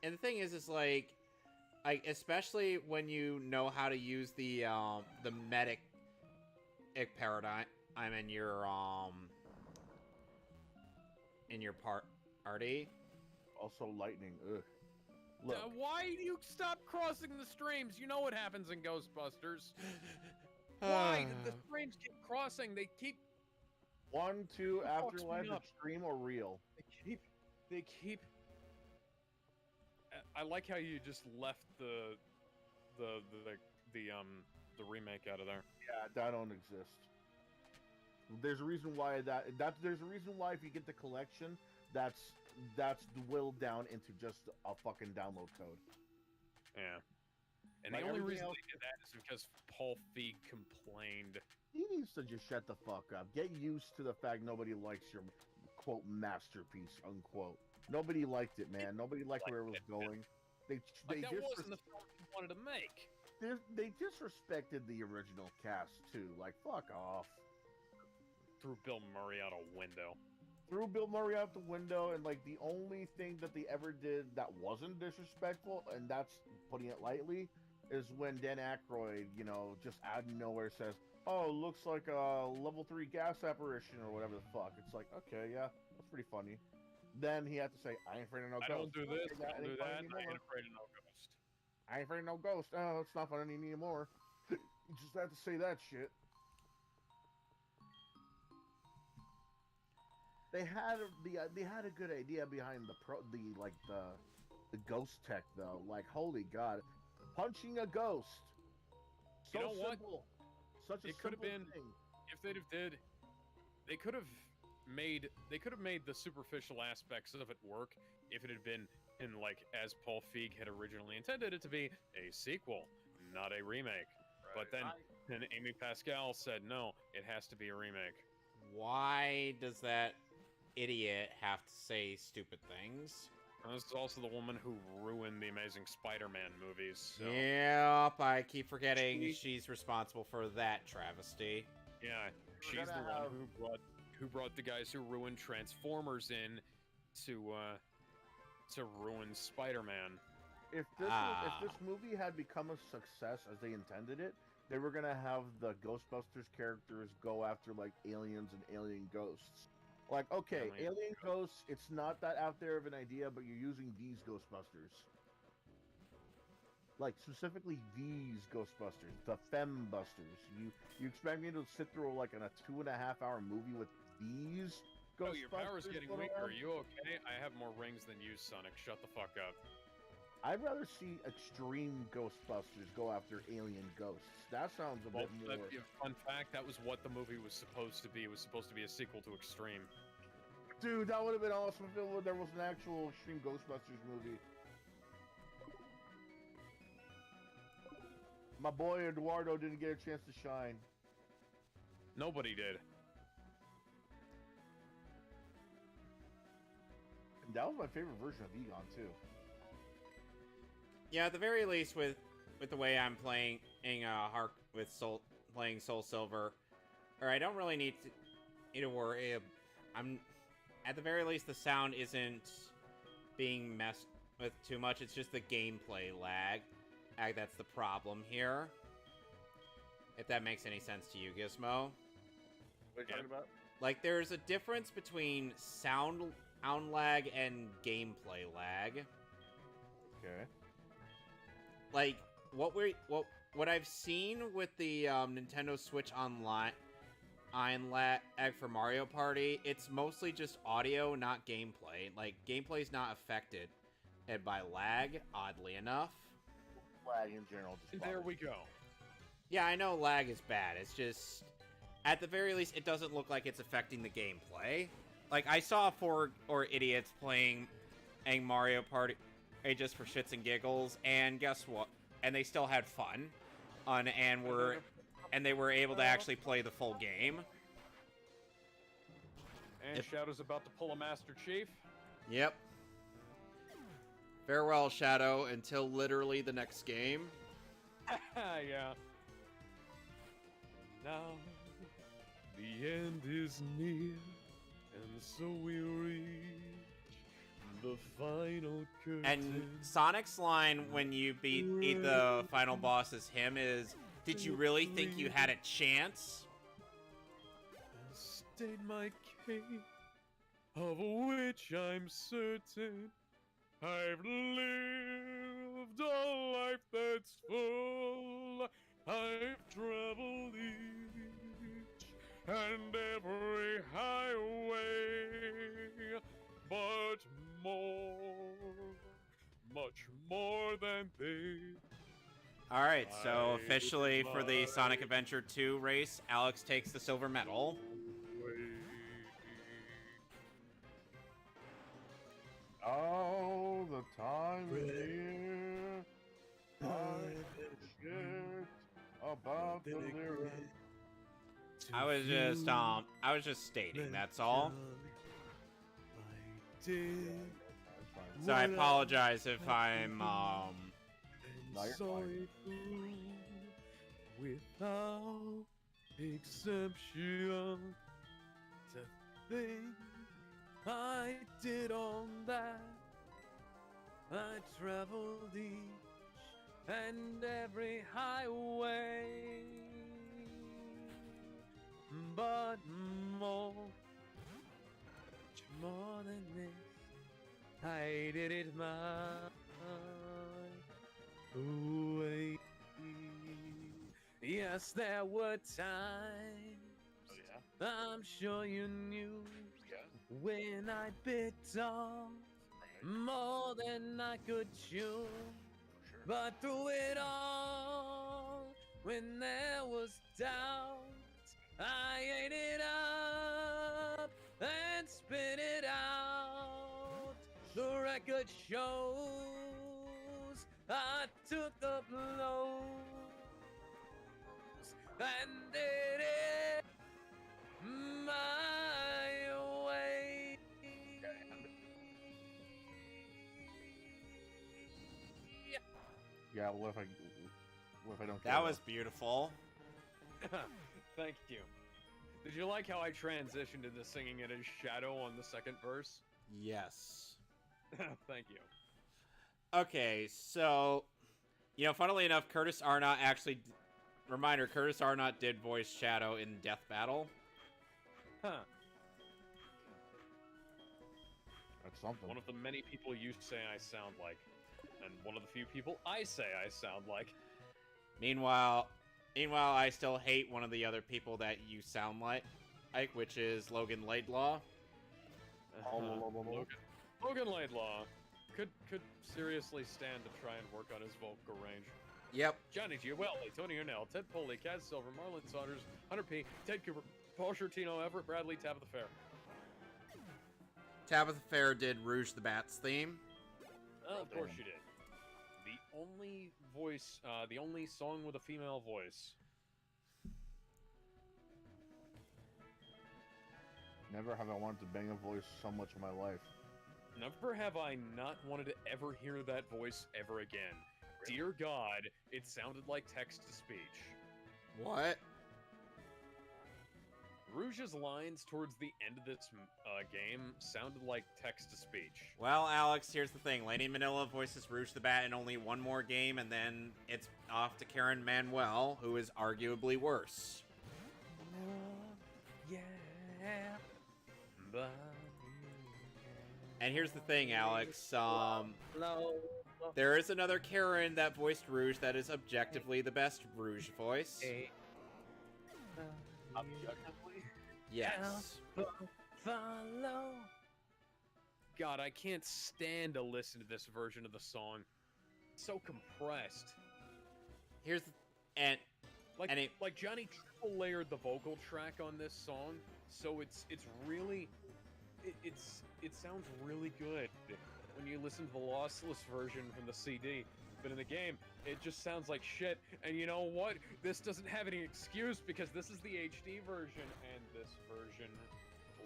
and the thing is like, especially when you know how to use the medic paradigm in your party. Also, lightning. Ugh. Look. Why do you stop crossing the streams? You know what happens in Ghostbusters. Why? The streams keep crossing. They keep. 1, 2, It fucks Afterlife, me up. Extreme, or Real? They keep. I like how you just left the remake out of there. Yeah, that don't exist. There's a reason why there's a reason why if you get the collection, that's whittled down into just a fucking download code. Yeah. And Like the only everything reason else- they did that is because Paul Feig complained. He needs to just shut the fuck up. Get used to the fact nobody likes your quote masterpiece unquote. Nobody liked it, man. Nobody liked where it was going. They That wasn't the film he wanted to make. they disrespected the original cast too. Like fuck off. Threw Bill Murray out a window. Threw Bill Murray out the window, and like the only thing that they ever did that wasn't disrespectful, and that's putting it lightly, is when Dan Aykroyd, you know, just out of nowhere says, "Oh, looks like a level 3 gas apparition," or whatever the fuck. It's like, okay, yeah, that's pretty funny. Then he had to say, "I ain't afraid of no I ghost." don't do this, Okay, I don't do ain't that, funny and I ain't anymore. afraid of no ghost. I ain't afraid of no ghost. Oh, it's not funny anymore. You just have to say that shit. They had a good idea behind the ghost tech though. Like holy god, punching a ghost. So You know what? simple. Such a It could have simple been- thing. If they'd have did, they could have made the superficial aspects of it work if it had been in like as Paul Feig had originally intended it to be a sequel, not a remake. But then Amy Pascal said no, it has to be a remake. Why does that idiot have to say stupid things? And this is also the woman who ruined the Amazing Spider-Man movies. So, Yep, I keep forgetting she's responsible for that travesty. yeah, she's the gonna one who brought the guys who ruined Transformers in to ruin Spider-Man. If this movie had become a success as they intended it, they were gonna have the Ghostbusters characters go after like aliens and alien ghosts. Like, okay, alien ghosts, it's not that out there of an idea, but you're using these Ghostbusters. Like, specifically these Ghostbusters, the Fembusters. You expect me to sit through like a 2.5-hour movie with these Ghostbusters? Oh, your power's getting going weaker. on? Are you okay? I have more rings than you, Sonic. Shut the fuck up. I'd rather see extreme Ghostbusters go after alien ghosts. That sounds a bit more... Fun fact, that was what the movie was supposed to be. It was supposed to be a sequel to Extreme. Dude, that would have been awesome if there was an actual Extreme Ghostbusters movie. My boy Eduardo didn't get a chance to shine. Nobody did. And that was my favorite version of Egon too. Yeah, at the very least, with the way I'm playing playing Soulsilver, or I don't really need to worry. I'm at the very least the sound isn't being messed with too much. It's just the gameplay lag. That's the problem here. If that makes any sense to you, Gizmo. What are you talking about? Like, there's a difference between sound lag and gameplay lag. Okay. Like, what I've seen with the Nintendo Switch Online lag for Mario Party, it's mostly just audio, not gameplay. Like, gameplay's not affected by lag, oddly enough. Lag in general. Just There we go. Yeah, I know lag is bad. It's just, at the very least, it doesn't look like it's affecting the gameplay. Like, I saw 4 idiots playing Mario Party just for shits and giggles, and guess what? And they still had fun, and they were able to actually play the full game. And Shadow's about to pull a Master Chief. Yep. Farewell, Shadow, until literally the next game. Yeah. Now, the end is near, and so we reach the final curtain. And Sonic's line when you beat the final boss as him is, "Did you really think you had a chance?" State my case, of which I'm certain. I've lived a life that's full. I've traveled each and every highway, but much more than they. Alright, so officially for the Sonic Adventure 2 race, Alex takes the silver medal. Oh, the time is near. I forget about the lyrics. I was just stating, that's all. So I apologize if I'm, No, you're fine. Without exception, to think I did all that. I traveled each and every highway, but much more than this, I did it my way. Yes, there were times, I'm sure you knew, when I bit off more than I could chew. But through it all, when there was doubt, I ate it up and spit it out. The record shows I took the blows and did it my way. Yeah, what if I don't? that was beautiful. Thank you. Did you like how I transitioned into singing it as Shadow on the second verse? Yes. Thank you. Okay, so, funnily enough, Curtis Arnott actually... Reminder, Curtis Arnott did voice Shadow in Death Battle. Huh. That's something. One of the many people you say I sound like, and one of the few people I say I sound like. Meanwhile, I still hate one of the other people that you sound like, which is Logan Laidlaw. Logan Laidlaw could seriously stand to try and work on his vocal range. Yep. Johnny Giuelli, Tony Ernell, Ted Poley, Kaz Silver, Marlon Saunders, Hunter P, Ted Cooper, Paul Shortino, Everett Bradley, Tabitha Fair. Tabitha Fair did Rouge the Bat's theme. Oh, of course she did. The only voice, the only song with a female voice. Never have I wanted to bang a voice so much in my life. Never have I not wanted to ever hear that voice ever again. Dear God, it sounded like text-to-speech. What? Rouge's lines towards the end of this game sounded like text-to-speech. Well, Alex, here's the thing. Lady Manila voices Rouge the Bat in only one more game, and then it's off to Karen Manuel, who is arguably worse. Yeah. But... And here's the thing, Alex. There is another Karen that voiced Rouge that is objectively the best Rouge voice. Objectively? Yes. Follow. God, I can't stand to listen to this version of the song. It's so compressed. Here's the... And... Like Johnny triple layered the vocal track on this song, so it's really... It sounds really good when you listen to the lossless version from the CD. But in the game, it just sounds like shit. And you know what? This doesn't have any excuse because this is the HD version, and this version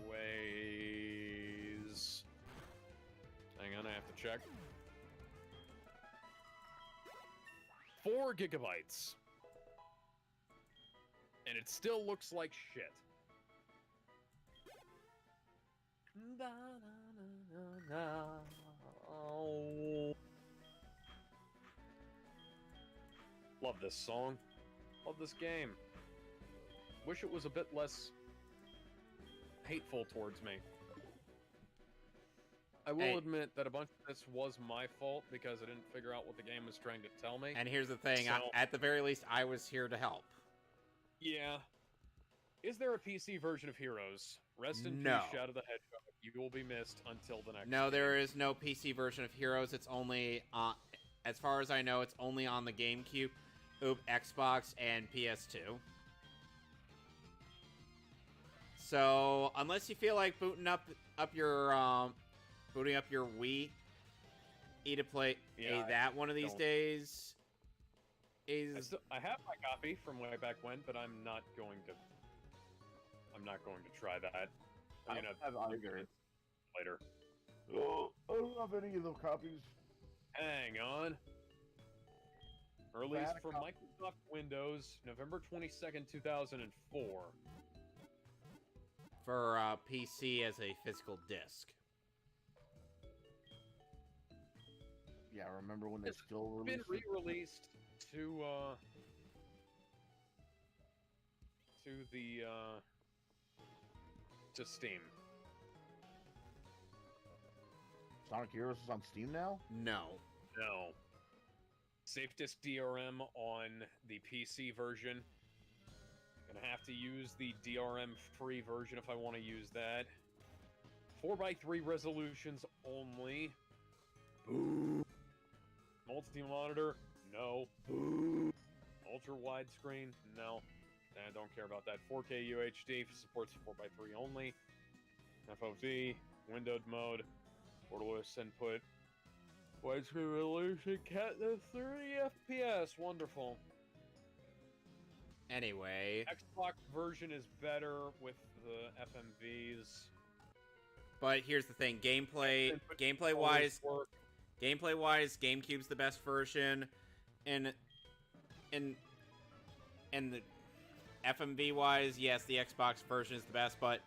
weighs... Hang on, I have to check. 4 gigabytes. And it still looks like shit. Love this song. Love this game. Wish it was a bit less hateful towards me. I will admit that a bunch of this was my fault because I didn't figure out what the game was trying to tell me. And here's the thing, So, at the very least, I was here to help. yeah. Is there a PC version of Heroes? Rest in No. peace, Shadow the Hedgehog. You will be missed until the next No, game. there is no PC version of Heroes. It's only, as far as I know, it's only on the GameCube, Xbox, and PS2. So, unless you feel like booting up your Wii, to play that one of these days is... I have my copy from way back when, but I'm not going to try that. I'm gonna have either. Later. Oh, I don't have any of those copies. Hang on. Released for Radical. Microsoft Windows, November 22nd, 2004. for PC as a physical disc. Yeah, I remember when they It's still Been released it. re-released to to Steam. Sonic Heroes is on Steam now? No. No. Safe Disk DRM on the PC version. Gonna have to use the DRM free version if I want to use that. 4:3 resolutions only. Boo. Multi-monitor? No. Boo. Ultra widescreen? No. I don't care about that. 4K UHD supports 4:3 only. FOV, windowed mode, borderless input, widescreen resolution, cat 30 FPS. Wonderful. Anyway, Xbox version is better with the FMVs. but here's the thing: gameplay Always wise, work. GameCube's the best version, and the FMV wise, yes, the Xbox version is the best. But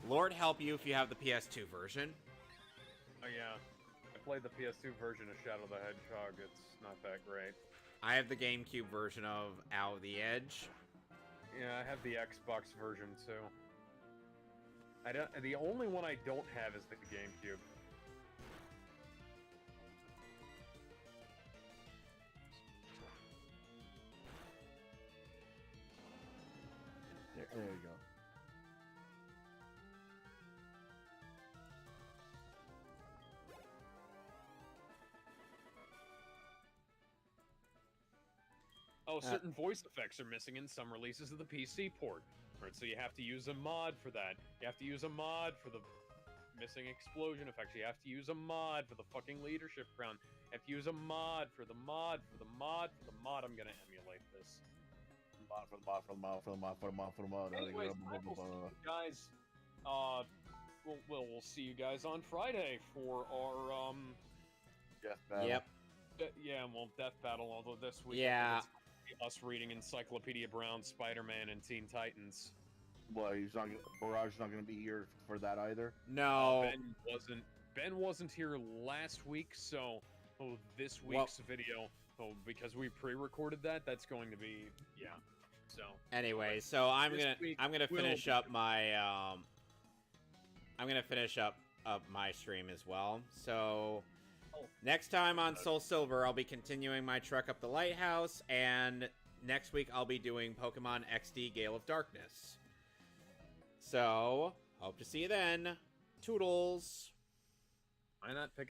Lord help you if you have the PS2 version. Oh yeah, I played the PS2 version of Shadow the Hedgehog. It's not that great. I have the GameCube version of Out of the Edge. Yeah, I have the Xbox version too. I don't. The only one I don't have is the GameCube. There you go. Oh, certain voice effects are missing in some releases of the PC port. Right, so you have to use a mod for that. You have to use a mod for the missing explosion effects. You have to use a mod for the fucking leadership crown. You have to use a mod for the mod for the mod for the mod. I'm gonna emulate this. Anyways, I will see you guys. We'll see you guys on Friday for our Death battle. Yep. yeah, well, death battle. Although this week, Yeah. I think it's us reading Encyclopedia Brown, Spider-Man, and Teen Titans. Well, Barrage's not gonna be here for that either. No. Ben wasn't here last week, so this week's video, because we pre-recorded that, that's going to be So Anyway, so I'm gonna finish will up my my stream as well. So next time on Soulsilver, I'll be continuing my trek up the lighthouse, and next week I'll be doing Pokemon XD Gale of Darkness. So hope to see you then. Toodles. why not pick